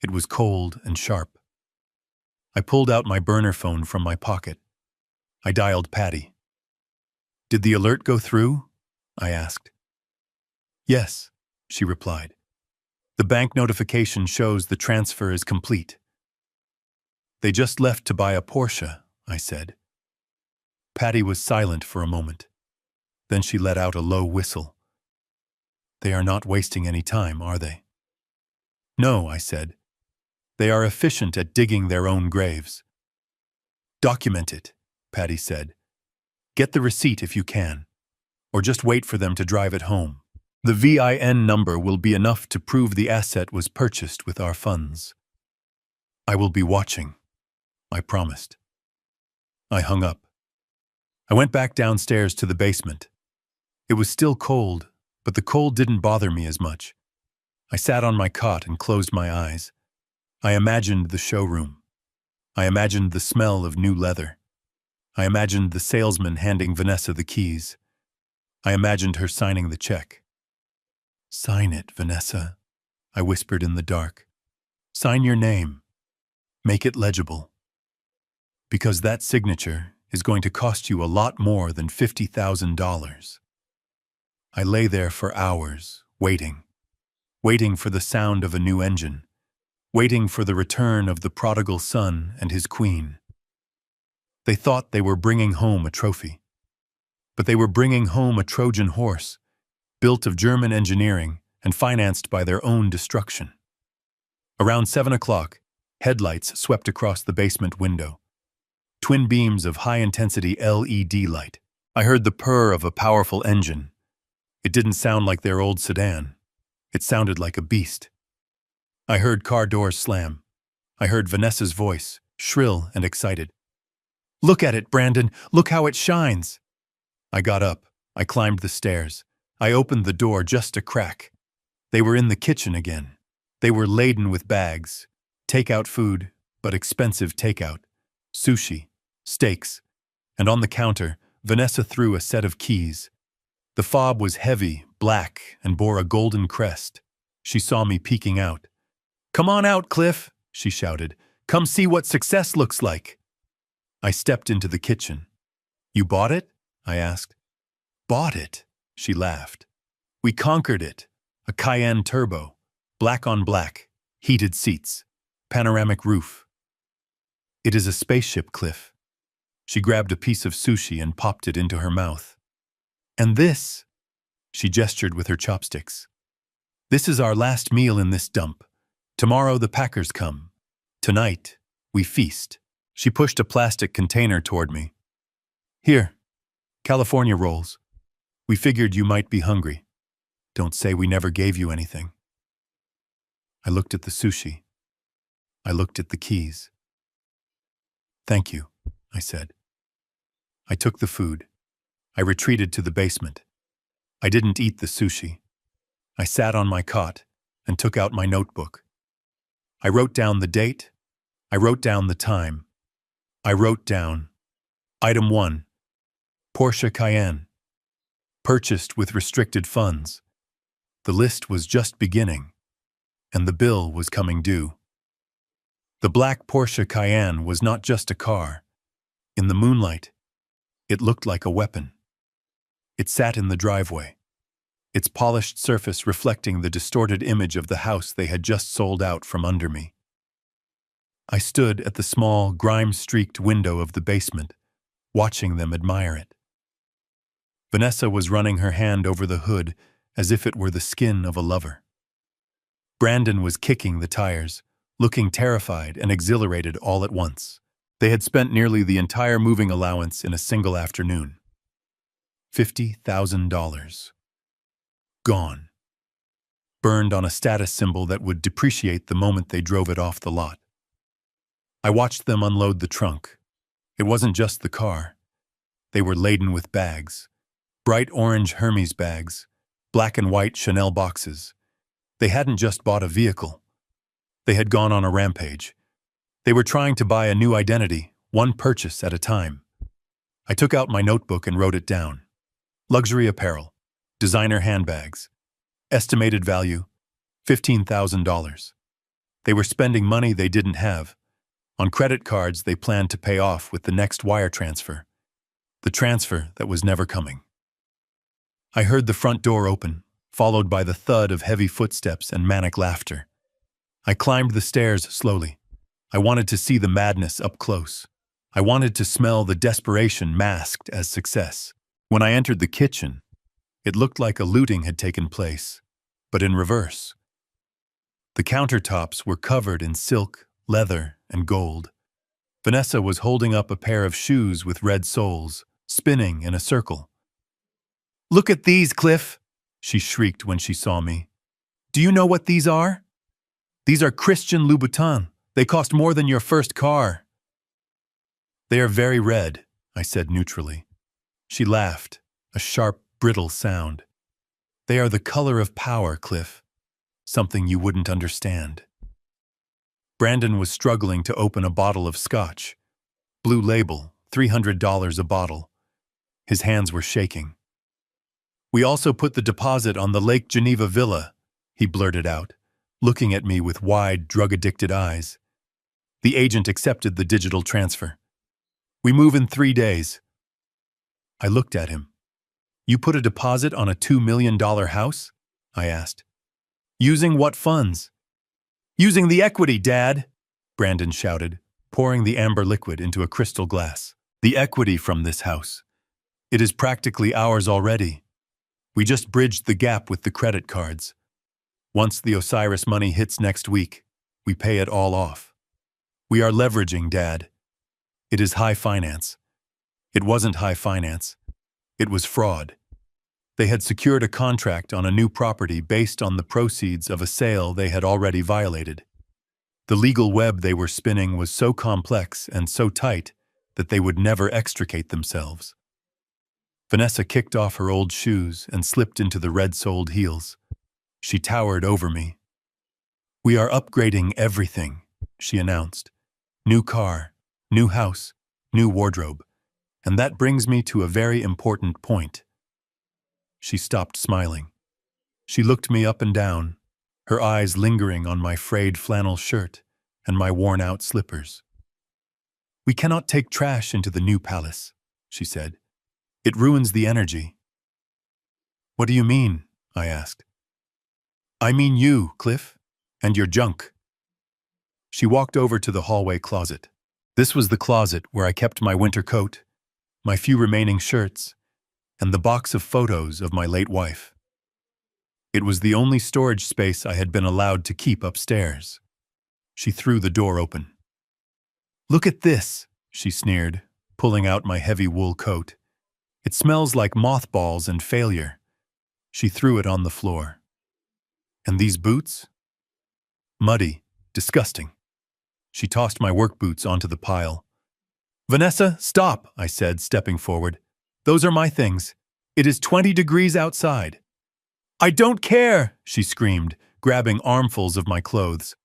It was cold and sharp. I pulled out my burner phone from my pocket. I dialed Patty. "Did the alert go through?" I asked. "Yes," she replied. "The bank notification shows the transfer is complete." "They just left to buy a Porsche," I said. Patty was silent for a moment. Then she let out a low whistle. "They are not wasting any time, are they?" "No," I said. "They are efficient at digging their own graves." "Document it," Patty said. "Get the receipt if you can, or just wait for them to drive it home. The VIN number will be enough to prove the asset was purchased with our funds." "I will be watching," I promised. I hung up. I went back downstairs to the basement. It was still cold, but the cold didn't bother me as much. I sat on my cot and closed my eyes. I imagined the showroom. I imagined the smell of new leather. I imagined the salesman handing Vanessa the keys. I imagined her signing the check. "Sign it, Vanessa," I whispered in the dark. "Sign your name. Make it legible. Because that signature is going to cost you a lot more than $50,000. I lay there for hours, waiting for the sound of a new engine, waiting for the return of the prodigal son and his queen. They thought they were bringing home a trophy, but they were bringing home a Trojan horse, built of German engineering and financed by their own destruction. Around 7 o'clock, headlights swept across the basement window. Twin beams of high-intensity LED light. I heard the purr of a powerful engine. It didn't sound like their old sedan. It sounded like a beast. I heard car doors slam. I heard Vanessa's voice, shrill and excited. "Look at it, Brandon! Look how it shines!" I got up. I climbed the stairs. I opened the door just a crack. They were in the kitchen again. They were laden with bags. Takeout food, but expensive takeout. Sushi, steaks, and on the counter, Vanessa threw a set of keys. The fob was heavy, black, and bore a golden crest. She saw me peeking out. "Come on out, Cliff," she shouted. "Come see what success looks like." I stepped into the kitchen. "You bought it?" I asked. "Bought it?" She laughed. "We conquered it. A Cayenne turbo, black on black, heated seats, panoramic roof. It is a spaceship, Cliff." She grabbed a piece of sushi and popped it into her mouth. "And this," she gestured with her chopsticks. "This is our last meal in this dump. Tomorrow the packers come. Tonight, we feast." She pushed a plastic container toward me. "Here, California rolls. We figured you might be hungry. Don't say we never gave you anything." I looked at the sushi. I looked at the keys. "Thank you," I said. I took the food. I retreated to the basement. I didn't eat the sushi. I sat on my cot and took out my notebook. I wrote down the date. I wrote down the time. I wrote down Item 1, Porsche Cayenne. Purchased with restricted funds. The list was just beginning, and the bill was coming due. The black Porsche Cayenne was not just a car. In the moonlight, it looked like a weapon. It sat in the driveway, its polished surface reflecting the distorted image of the house they had just sold out from under me. I stood at the small, grime-streaked window of the basement, watching them admire it. Vanessa was running her hand over the hood as if it were the skin of a lover. Brandon was kicking the tires, looking terrified and exhilarated all at once. They had spent nearly the entire moving allowance in a single afternoon. $50,000. Gone. Burned on a status symbol that would depreciate the moment they drove it off the lot. I watched them unload the trunk. It wasn't just the car. They were laden with bags. Bright orange Hermes bags, black and white Chanel boxes. They hadn't just bought a vehicle. They had gone on a rampage. They were trying to buy a new identity, one purchase at a time. I took out my notebook and wrote it down. Luxury apparel, designer handbags, estimated value, $15,000. They were spending money they didn't have. On credit cards they planned to pay off with the next wire transfer. The transfer that was never coming. I heard the front door open, followed by the thud of heavy footsteps and manic laughter. I climbed the stairs slowly. I wanted to see the madness up close. I wanted to smell the desperation masked as success. When I entered the kitchen, it looked like a looting had taken place, but in reverse. The countertops were covered in silk, leather, and gold. Vanessa was holding up a pair of shoes with red soles, spinning in a circle. "Look at these, Cliff!" she shrieked when she saw me. "Do you know what these are? These are Christian Louboutin. They cost more than your first car." "They are very red," I said neutrally. She laughed, a sharp, brittle sound. "They are the color of power, Cliff. Something you wouldn't understand." Brandon was struggling to open a bottle of scotch. Blue label, $300 a bottle. His hands were shaking. "We also put the deposit on the Lake Geneva villa," he blurted out, looking at me with wide, drug-addicted eyes. "The agent accepted the digital transfer. We move in 3 days." I looked at him. "You put a deposit on a $2 million house?" I asked. "Using what funds?" "Using the equity, Dad," Brandon shouted, pouring the amber liquid into a crystal glass. "The equity from this house. It is practically ours already. We just bridged the gap with the credit cards. Once the Osiris money hits next week, we pay it all off. We are leveraging, Dad. It is high finance." It wasn't high finance. It was fraud. They had secured a contract on a new property based on the proceeds of a sale they had already violated. The legal web they were spinning was so complex and so tight that they would never extricate themselves. Vanessa kicked off her old shoes and slipped into the red-soled heels. She towered over me. "We are upgrading everything," she announced. "New car, new house, new wardrobe. And that brings me to a very important point." She stopped smiling. She looked me up and down, her eyes lingering on my frayed flannel shirt and my worn-out slippers. "We cannot take trash into the new palace," she said. "It ruins the energy." "What do you mean?" I asked. "I mean you, Cliff, and your junk." She walked over to the hallway closet. This was the closet where I kept my winter coat, my few remaining shirts, and the box of photos of my late wife. It was the only storage space I had been allowed to keep upstairs. She threw the door open. "Look at this," she sneered, pulling out my heavy wool coat. "It smells like mothballs and failure." She threw it on the floor. "And these boots?" "Muddy, disgusting." She tossed my work boots onto the pile. "Vanessa, stop," I said, stepping forward. "Those are my things. It is 20 degrees outside." "I don't care," she screamed, grabbing armfuls of my clothes.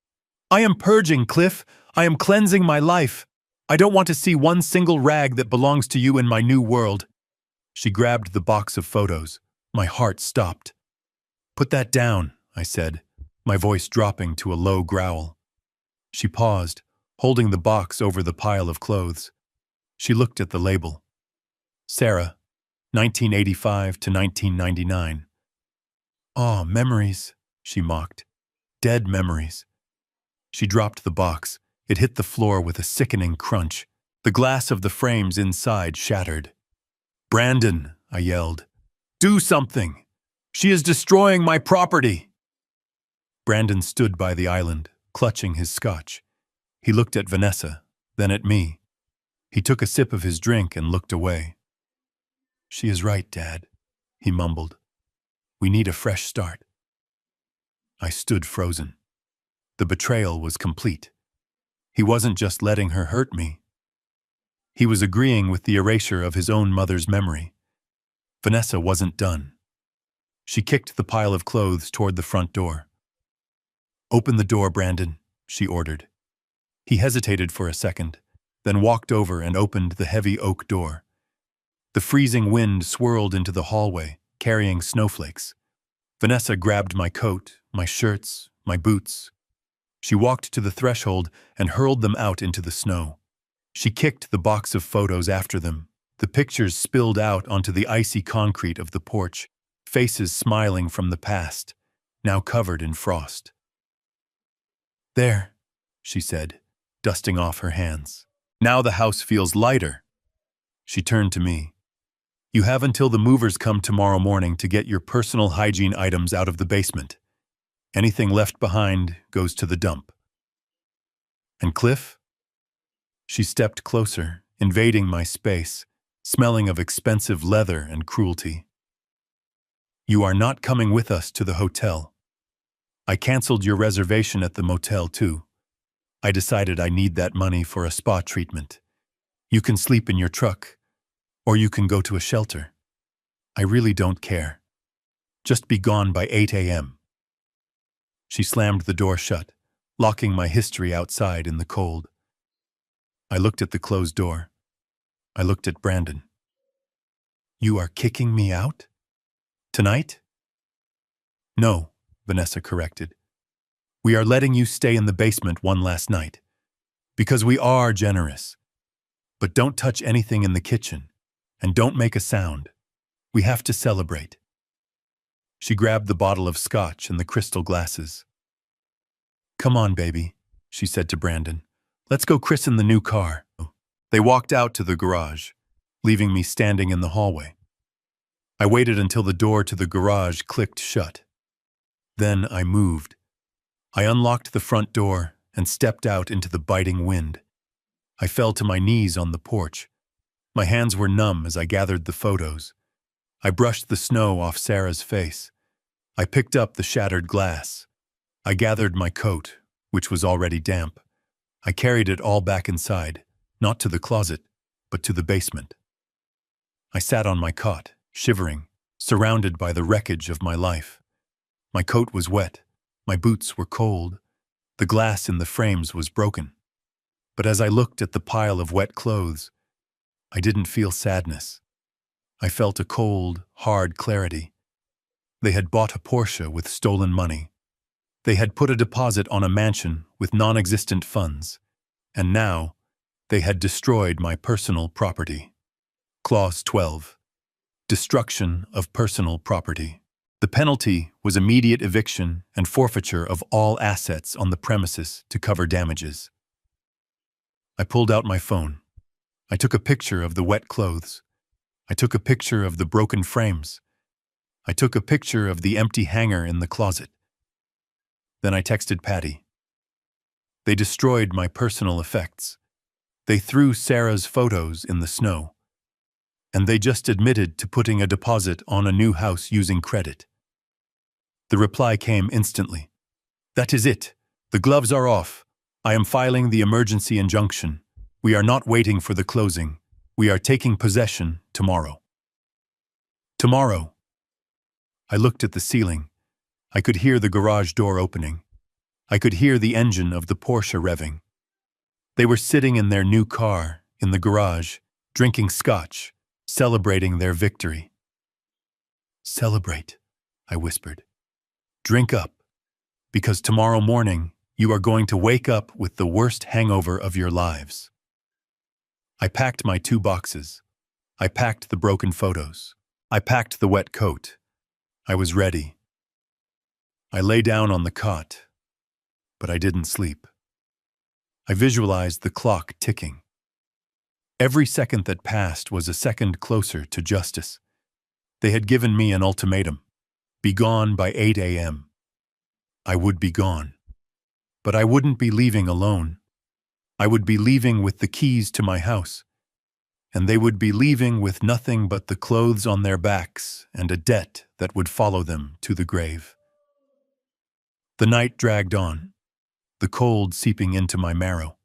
"I am purging, Cliff. I am cleansing my life. I don't want to see one single rag that belongs to you in my new world." She grabbed the box of photos. My heart stopped. "Put that down," I said, my voice dropping to a low growl. She paused, holding the box over the pile of clothes. She looked at the label. "Sarah, 1985 to 1999. "Oh, memories," she mocked. "Dead memories." She dropped the box. It hit the floor with a sickening crunch. The glass of the frames inside shattered. "Brandon," I yelled. "Do something! She is destroying my property!" Brandon stood by the island, clutching his scotch. He looked at Vanessa, then at me. He took a sip of his drink and looked away. "She is right, Dad," he mumbled. "We need a fresh start." I stood frozen. The betrayal was complete. He wasn't just letting her hurt me. He was agreeing with the erasure of his own mother's memory. Vanessa wasn't done. She kicked the pile of clothes toward the front door. "Open the door, Brandon," she ordered. He hesitated for a second, then walked over and opened the heavy oak door. The freezing wind swirled into the hallway, carrying snowflakes. Vanessa grabbed my coat, my shirts, my boots. She walked to the threshold and hurled them out into the snow. She kicked the box of photos after them. The pictures spilled out onto the icy concrete of the porch, faces smiling from the past, now covered in frost. "There," she said, dusting off her hands. "Now the house feels lighter." She turned to me. "You have until the movers come tomorrow morning to get your personal hygiene items out of the basement. Anything left behind goes to the dump." "And Cliff?" She stepped closer, invading my space, smelling of expensive leather and cruelty. "You are not coming with us to the hotel. I canceled your reservation at the motel too. I decided I need that money for a spa treatment. You can sleep in your truck, or you can go to a shelter. I really don't care. Just be gone by 8 a.m. She slammed the door shut, locking my history outside in the cold. I looked at the closed door. I looked at Brandon. "You are kicking me out? Tonight?" "No," Vanessa corrected. "We are letting you stay in the basement one last night. Because we are generous. But don't touch anything in the kitchen, and don't make a sound. We have to celebrate." She grabbed the bottle of scotch and the crystal glasses. "Come on, baby," she said to Brandon. "Let's go christen the new car." They walked out to the garage, leaving me standing in the hallway. I waited until the door to the garage clicked shut. Then I moved. I unlocked the front door and stepped out into the biting wind. I fell to my knees on the porch. My hands were numb as I gathered the photos. I brushed the snow off Sarah's face. I picked up the shattered glass. I gathered my coat, which was already damp. I carried it all back inside, not to the closet, but to the basement. I sat on my cot, shivering, surrounded by the wreckage of my life. My coat was wet. My boots were cold. The glass in the frames was broken. But as I looked at the pile of wet clothes, I didn't feel sadness. I felt a cold, hard clarity. They had bought a Porsche with stolen money. They had put a deposit on a mansion with non-existent funds. And now, they had destroyed my personal property. Clause 12. Destruction of personal property. The penalty was immediate eviction and forfeiture of all assets on the premises to cover damages. I pulled out my phone. I took a picture of the wet clothes. I took a picture of the broken frames. I took a picture of the empty hanger in the closet. Then I texted Patty. They destroyed my personal effects. They threw Sarah's photos in the snow. And they just admitted to putting a deposit on a new house using credit. The reply came instantly. "That is it. The gloves are off. I am filing the emergency injunction. We are not waiting for the closing. We are taking possession tomorrow." Tomorrow. I looked at the ceiling. I could hear the garage door opening. I could hear the engine of the Porsche revving. They were sitting in their new car, in the garage, drinking scotch, celebrating their victory. "Celebrate," I whispered. "Drink up, because tomorrow morning you are going to wake up with the worst hangover of your lives." I packed my 2 boxes. I packed the broken photos. I packed the wet coat. I was ready. I lay down on the cot, but I didn't sleep. I visualized the clock ticking. Every second that passed was a second closer to justice. They had given me an ultimatum. Be gone by 8 a.m. I would be gone. But I wouldn't be leaving alone. I would be leaving with the keys to my house. And they would be leaving with nothing but the clothes on their backs and a debt that would follow them to the grave. The night dragged on, the cold seeping into my marrow.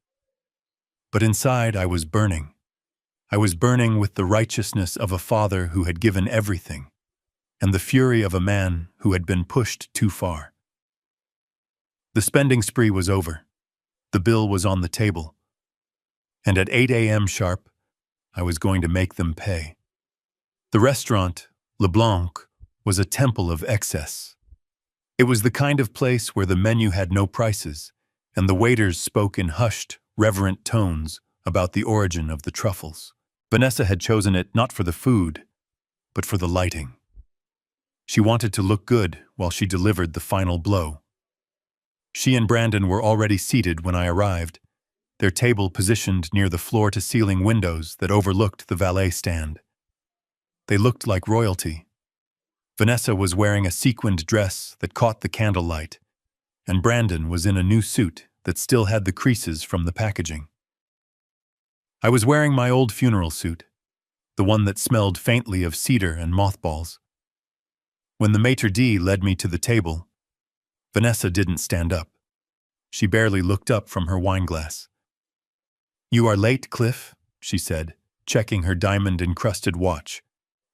But inside I was burning. I was burning with the righteousness of a father who had given everything, and the fury of a man who had been pushed too far. The spending spree was over. The bill was on the table. And at 8 a.m. sharp, I was going to make them pay. The restaurant, Le Blanc, was a temple of excess. It was the kind of place where the menu had no prices, and the waiters spoke in hushed, reverent tones about the origin of the truffles. Vanessa had chosen it not for the food, but for the lighting. She wanted to look good while she delivered the final blow. She and Brandon were already seated when I arrived, their table positioned near the floor-to-ceiling windows that overlooked the valet stand. They looked like royalty. Vanessa was wearing a sequined dress that caught the candlelight, and Brandon was in a new suit that still had the creases from the packaging. I was wearing my old funeral suit, the one that smelled faintly of cedar and mothballs. When the maitre d' led me to the table, Vanessa didn't stand up. She barely looked up from her wineglass. "You are late, Cliff," she said, checking her diamond-encrusted watch.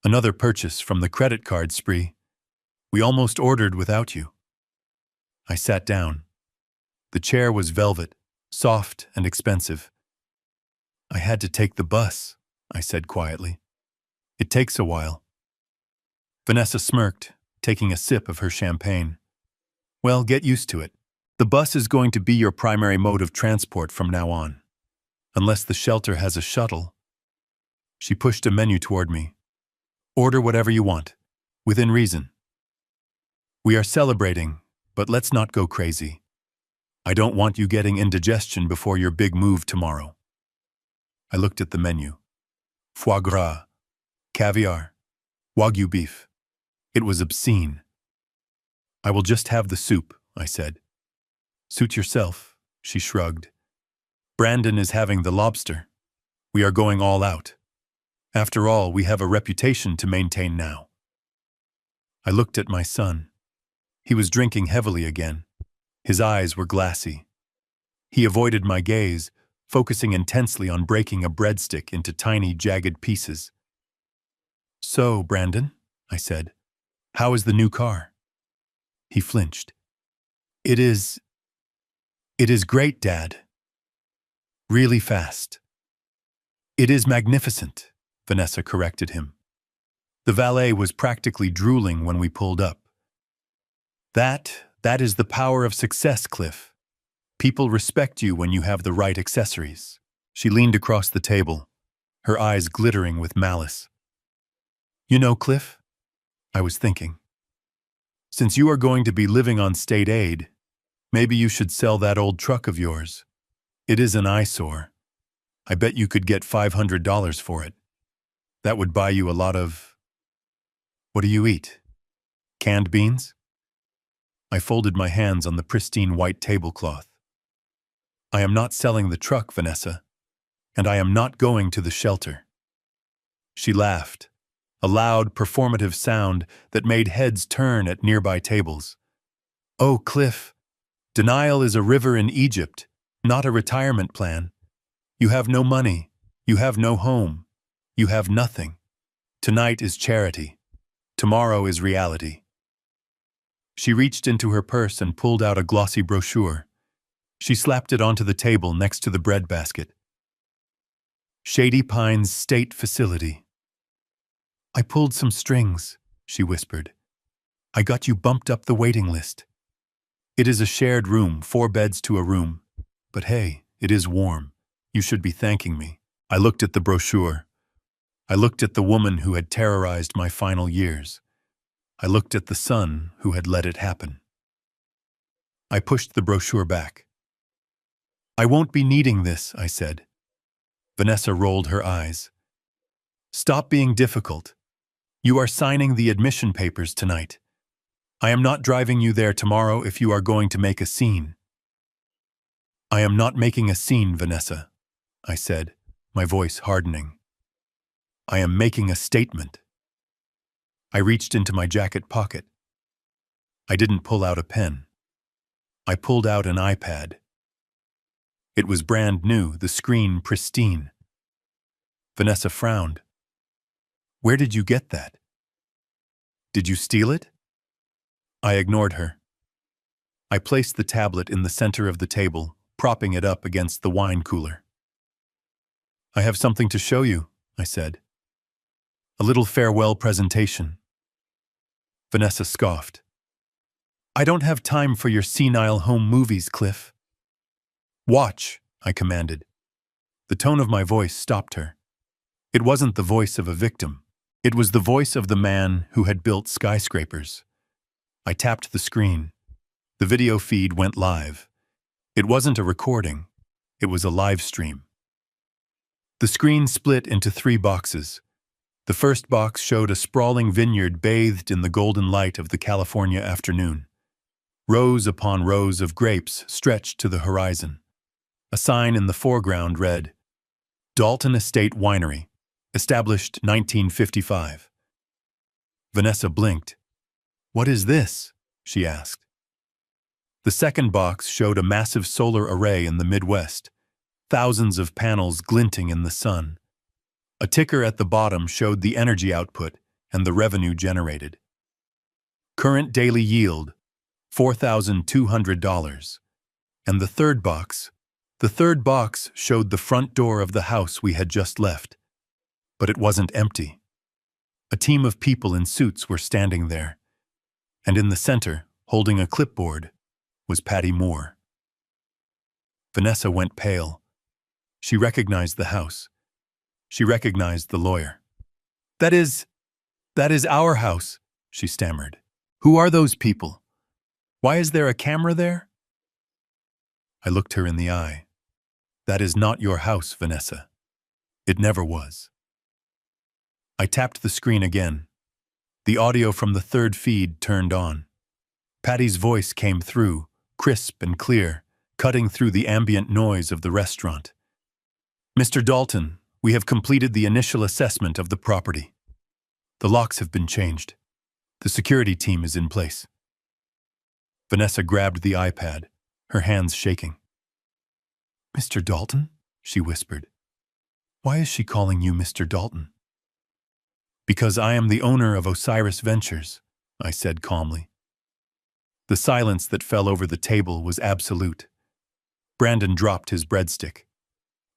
"Another purchase from the credit card spree. We almost ordered without you." I sat down. The chair was velvet, soft and expensive. "I had to take the bus," I said quietly. "It takes a while." Vanessa smirked, taking a sip of her champagne. "Well, get used to it. The bus is going to be your primary mode of transport from now on. Unless the shelter has a shuttle." She pushed a menu toward me. "Order whatever you want, within reason. We are celebrating, but let's not go crazy. I don't want you getting indigestion before your big move tomorrow." I looked at the menu. Foie gras, caviar, Wagyu beef. It was obscene. "I will just have the soup," I said. "Suit yourself," she shrugged. "Brandon is having the lobster. We are going all out. After all, we have a reputation to maintain now." I looked at my son. He was drinking heavily again. His eyes were glassy. He avoided my gaze, focusing intensely on breaking a breadstick into tiny, jagged pieces. "So, Brandon," I said, "how is the new car?" He flinched. It is great, Dad. Really fast." "It is magnificent," Vanessa corrected him. The valet was practically drooling when we pulled up. That is the power of success, Cliff. People respect you when you have the right accessories." She leaned across the table, her eyes glittering with malice. "You know, Cliff," I was thinking, "since you are going to be living on state aid, maybe you should sell that old truck of yours. It is an eyesore. I bet you could get $500 for it. That would buy you a lot of... What do you eat? Canned beans?" I folded my hands on the pristine white tablecloth. "I am not selling the truck, Vanessa, and I am not going to the shelter." She laughed, a loud, performative sound that made heads turn at nearby tables. "Oh, Cliff, denial is a river in Egypt, not a retirement plan. You have no money, you have no home, you have nothing. Tonight is charity, tomorrow is reality." She reached into her purse and pulled out a glossy brochure. She slapped it onto the table next to the bread basket. "Shady Pines State Facility." "I pulled some strings," she whispered. "I got you bumped up the waiting list. It is a shared room, 4 beds to a room. But hey, it is warm. You should be thanking me." I looked at the brochure. I looked at the woman who had terrorized my final years. I looked at the son who had let it happen. I pushed the brochure back. "I won't be needing this," I said. Vanessa rolled her eyes. "Stop being difficult. You are signing the admission papers tonight. I am not driving you there tomorrow if you are going to make a scene." "I am not making a scene, Vanessa," I said, my voice hardening. "I am making a statement." I reached into my jacket pocket. I didn't pull out a pen. I pulled out an iPad. It was brand new, the screen pristine. Vanessa frowned. "Where did you get that? Did you steal it?" I ignored her. I placed the tablet in the center of the table, propping it up against the wine cooler. "I have something to show you," I said. A little farewell presentation. Vanessa scoffed. I don't have time for your senile home movies, Cliff. Watch, I commanded. The tone of my voice stopped her. It wasn't the voice of a victim. It was the voice of the man who had built skyscrapers. I tapped the screen. The video feed went live. It wasn't a recording. It was a live stream. The screen split into 3 boxes. The first box showed a sprawling vineyard bathed in the golden light of the California afternoon. Rows upon rows of grapes stretched to the horizon. A sign in the foreground read, Dalton Estate Winery, established 1955. Vanessa blinked. What is this? She asked. The second box showed a massive solar array in the Midwest, thousands of panels glinting in the sun. A ticker at the bottom showed the energy output and the revenue generated. Current daily yield, $4,200. And the third box showed the front door of the house we had just left. But it wasn't empty. A team of people in suits were standing there. And in the center, holding a clipboard, was Patty Moore. Vanessa went pale. She recognized the house. She recognized the lawyer. That is our house, she stammered. Who are those people? Why is there a camera there? I looked her in the eye. That is not your house, Vanessa. It never was. I tapped the screen again. The audio from the third feed turned on. Patty's voice came through, crisp and clear, cutting through the ambient noise of the restaurant. Mr. Dalton, we have completed the initial assessment of the property. The locks have been changed. The security team is in place. Vanessa grabbed the iPad, her hands shaking. Mr. Dalton? She whispered. Why is she calling you Mr. Dalton? Because I am the owner of Osiris Ventures, I said calmly. The silence that fell over the table was absolute. Brandon dropped his breadstick.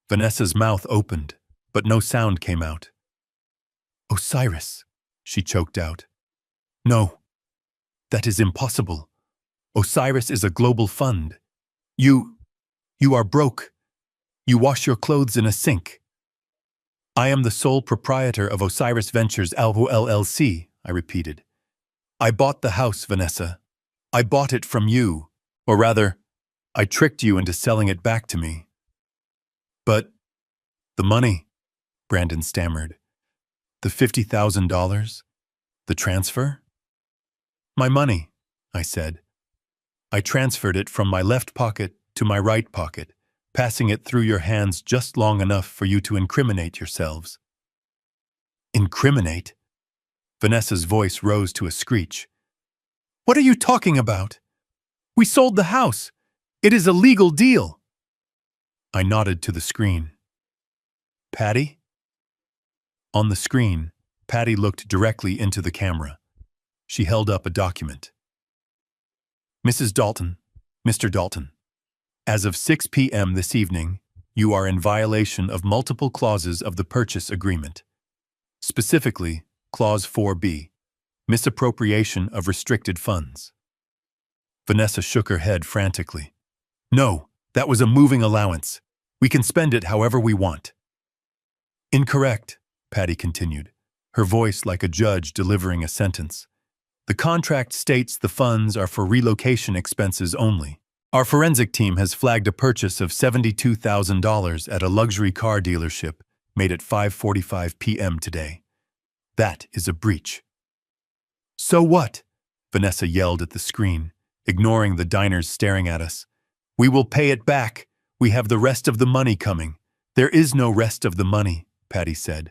Vanessa's mouth opened, but no sound came out. Osiris, she choked out. No, that is impossible. Osiris is a global fund. You are broke. You wash your clothes in a sink. I am the sole proprietor of Osiris Ventures LLC, I repeated. I bought the house, Vanessa. I bought it from you. Or rather, I tricked you into selling it back to me. But the money, Brandon stammered. The $50,000? The transfer? My money, I said. I transferred it from my left pocket to my right pocket, passing it through your hands just long enough for you to incriminate yourselves. Incriminate? Vanessa's voice rose to a screech. What are you talking about? We sold the house. It is a legal deal. I nodded to the screen. Patty? On the screen, Patty looked directly into the camera. She held up a document. Mrs. Dalton, Mr. Dalton, as of 6 p.m. this evening, you are in violation of multiple clauses of the purchase agreement. Specifically, Clause 4B, misappropriation of restricted funds. Vanessa shook her head frantically. No, that was a moving allowance. We can spend it however we want. Incorrect, Patty continued, her voice like a judge delivering a sentence. The contract states the funds are for relocation expenses only. Our forensic team has flagged a purchase of $72,000 at a luxury car dealership made at 5:45 p.m. today. That is a breach. So what? Vanessa yelled at the screen, ignoring the diners staring at us. We will pay it back. We have the rest of the money coming. There is no rest of the money, Patty said.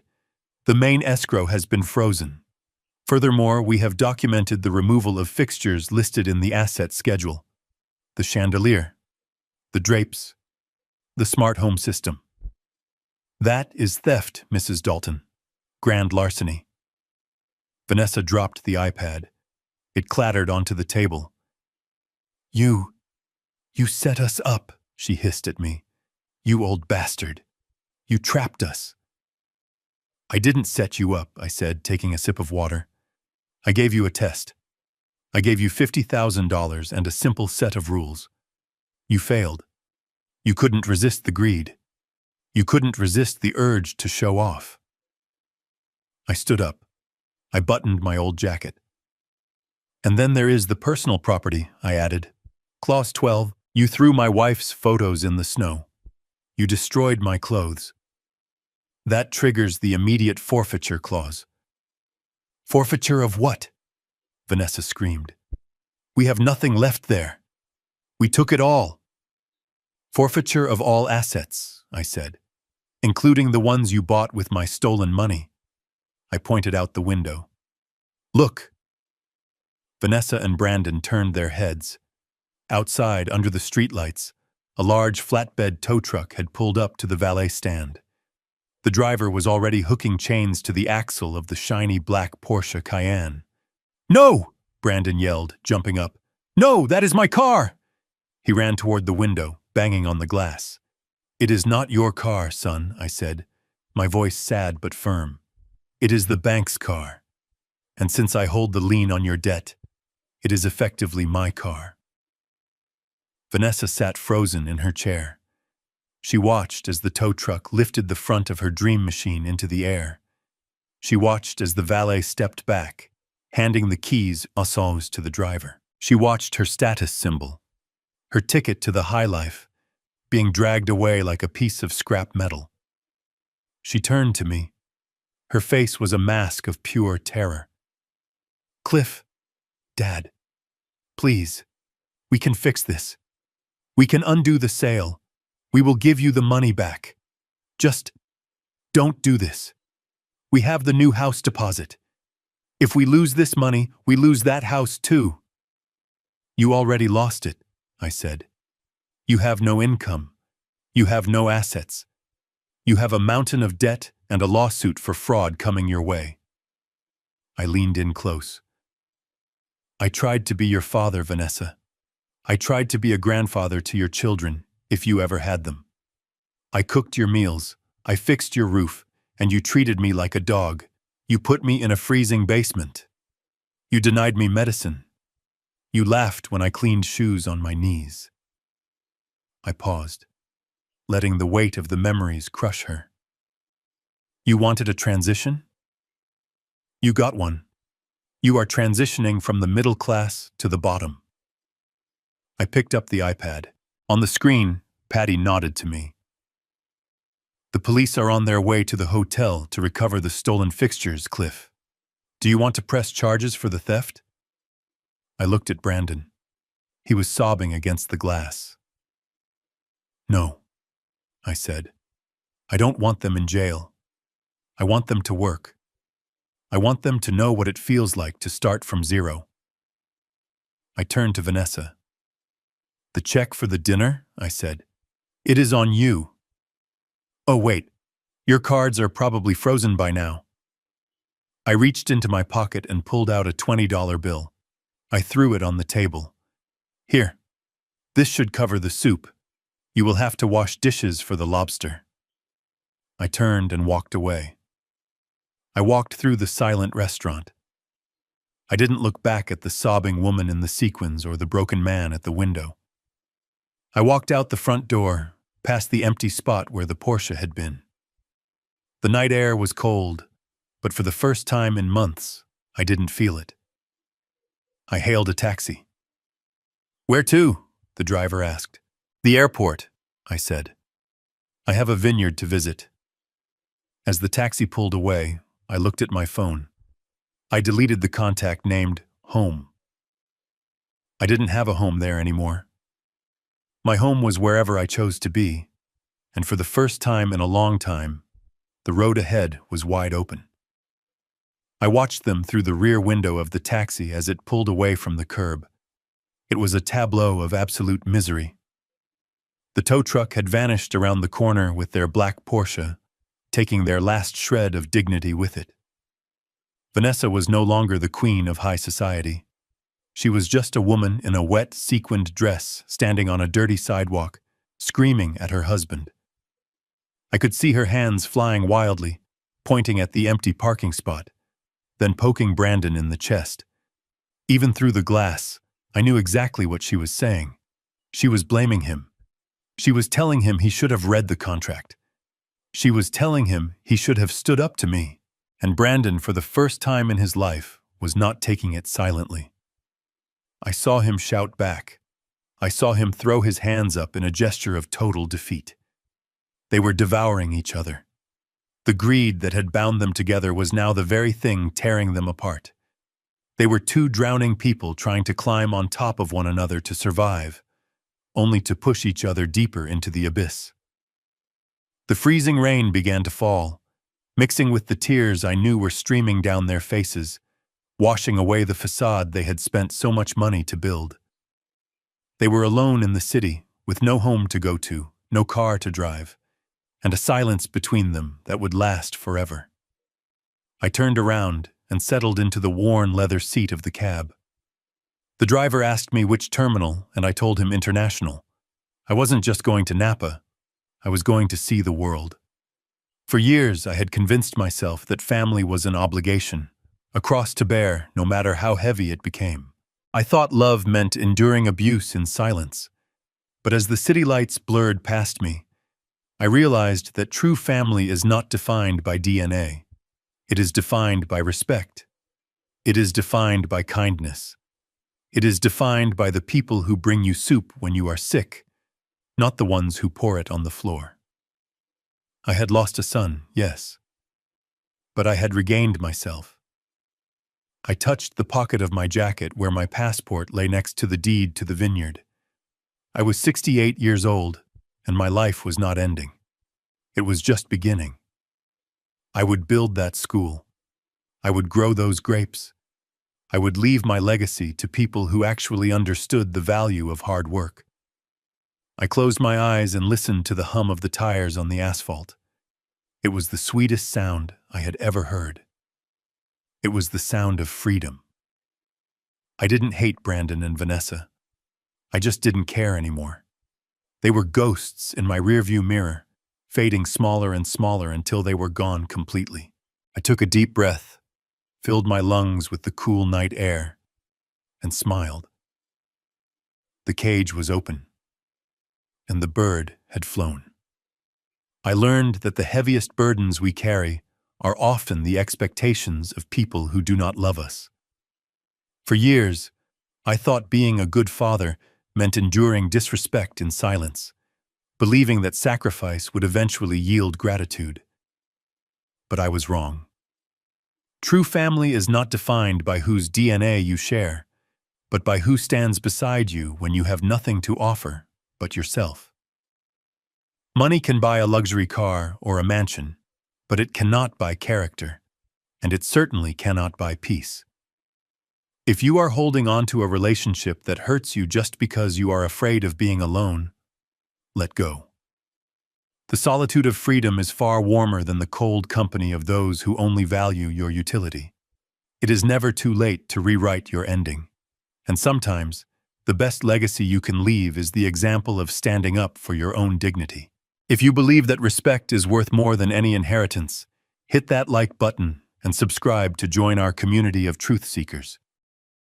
The main escrow has been frozen. Furthermore, we have documented the removal of fixtures listed in the asset schedule. The chandelier, the drapes, the smart home system. That is theft, Mrs. Dalton. Grand larceny. Vanessa dropped the iPad. It clattered onto the table. You set us up, she hissed at me. You old bastard. You trapped us. I didn't set you up, I said, taking a sip of water. I gave you a test. I gave you $50,000 and a simple set of rules. You failed. You couldn't resist the greed. You couldn't resist the urge to show off. I stood up. I buttoned my old jacket. And then there is the personal property, I added. Clause 12, you threw my wife's photos in the snow. You destroyed my clothes. That triggers the immediate forfeiture clause. Forfeiture of what? Vanessa screamed. We have nothing left there. We took it all. Forfeiture of all assets, I said, including the ones you bought with my stolen money. I pointed out the window. Look. Vanessa and Brandon turned their heads. Outside, under the streetlights, a large flatbed tow truck had pulled up to the valet stand. The driver was already hooking chains to the axle of the shiny black Porsche Cayenne. No! Brandon yelled, jumping up. No, that is my car! He ran toward the window, banging on the glass. It is not your car, son, I said, my voice sad but firm. It is the bank's car. And since I hold the lien on your debt, it is effectively my car. Vanessa sat frozen in her chair. She watched as the tow truck lifted the front of her dream machine into the air. She watched as the valet stepped back, handing the keys to the driver. She watched her status symbol, her ticket to the high life, being dragged away like a piece of scrap metal. She turned to me. Her face was a mask of pure terror. Cliff, Dad, please, we can fix this. We can undo the sale. We will give you the money back. Just don't do this. We have the new house deposit. If we lose this money, we lose that house too. You already lost it, I said. You have no income. You have no assets. You have a mountain of debt and a lawsuit for fraud coming your way. I leaned in close. I tried to be your father, Vanessa. I tried to be a grandfather to your children, if you ever had them. I cooked your meals, I fixed your roof, and you treated me like a dog. You put me in a freezing basement. You denied me medicine. You laughed when I cleaned shoes on my knees. I paused, letting the weight of the memories crush her. You wanted a transition? You got one. You are transitioning from the middle class to the bottom. I picked up the iPad. On the screen, Patty nodded to me. The police are on their way to the hotel to recover the stolen fixtures, Cliff. Do you want to press charges for the theft? I looked at Brandon. He was sobbing against the glass. No, I said. I don't want them in jail. I want them to work. I want them to know what it feels like to start from zero. I turned to Vanessa. The check for the dinner, I said. It is on you. Oh, wait. Your cards are probably frozen by now. I reached into my pocket and pulled out a $20 bill. I threw it on the table. Here. This should cover the soup. You will have to wash dishes for the lobster. I turned and walked away. I walked through the silent restaurant. I didn't look back at the sobbing woman in the sequins or the broken man at the window. I walked out the front door, past the empty spot where the Porsche had been. The night air was cold, but for the first time in months, I didn't feel it. I hailed a taxi. Where to? The driver asked. The airport, I said. I have a vineyard to visit. As the taxi pulled away, I looked at my phone. I deleted the contact named Home. I didn't have a home there anymore. My home was wherever I chose to be, and for the first time in a long time, the road ahead was wide open. I watched them through the rear window of the taxi as it pulled away from the curb. It was a tableau of absolute misery. The tow truck had vanished around the corner with their black Porsche, taking their last shred of dignity with it. Vanessa was no longer the queen of high society. She was just a woman in a wet, sequined dress standing on a dirty sidewalk, screaming at her husband. I could see her hands flying wildly, pointing at the empty parking spot, then poking Brandon in the chest. Even through the glass, I knew exactly what she was saying. She was blaming him. She was telling him he should have read the contract. She was telling him he should have stood up to me. And Brandon, for the first time in his life, was not taking it silently. I saw him shout back. I saw him throw his hands up in a gesture of total defeat. They were devouring each other. The greed that had bound them together was now the very thing tearing them apart. They were two drowning people trying to climb on top of one another to survive, only to push each other deeper into the abyss. The freezing rain began to fall, mixing with the tears I knew were streaming down their faces, washing away the facade they had spent so much money to build. They were alone in the city, with no home to go to, no car to drive, and a silence between them that would last forever. I turned around and settled into the worn leather seat of the cab. The driver asked me which terminal, and I told him International. I wasn't just going to Napa. I was going to see the world. For years, I had convinced myself that family was an obligation, a cross to bear no matter how heavy it became. I thought love meant enduring abuse in silence. But as the city lights blurred past me, I realized that true family is not defined by DNA. It is defined by respect. It is defined by kindness. It is defined by the people who bring you soup when you are sick, not the ones who pour it on the floor. I had lost a son, yes, but I had regained myself. I touched the pocket of my jacket where my passport lay next to the deed to the vineyard. I was 68 years old, and my life was not ending. It was just beginning. I would build that school. I would grow those grapes. I would leave my legacy to people who actually understood the value of hard work. I closed my eyes and listened to the hum of the tires on the asphalt. It was the sweetest sound I had ever heard. It was the sound of freedom. I didn't hate Brandon and Vanessa. I just didn't care anymore. They were ghosts in my rearview mirror, fading smaller and smaller until they were gone completely. I took a deep breath, filled my lungs with the cool night air, and smiled. The cage was open, and the bird had flown. I learned that the heaviest burdens we carry are often the expectations of people who do not love us. For years, I thought being a good father meant enduring disrespect in silence, believing that sacrifice would eventually yield gratitude. But I was wrong. True family is not defined by whose DNA you share, but by who stands beside you when you have nothing to offer but yourself. Money can buy a luxury car or a mansion, but it cannot buy character, and it certainly cannot buy peace. If you are holding on to a relationship that hurts you just because you are afraid of being alone, let go. The solitude of freedom is far warmer than the cold company of those who only value your utility. It is never too late to rewrite your ending, and sometimes the best legacy you can leave is the example of standing up for your own dignity. If you believe that respect is worth more than any inheritance, hit that like button and subscribe to join our community of truth seekers.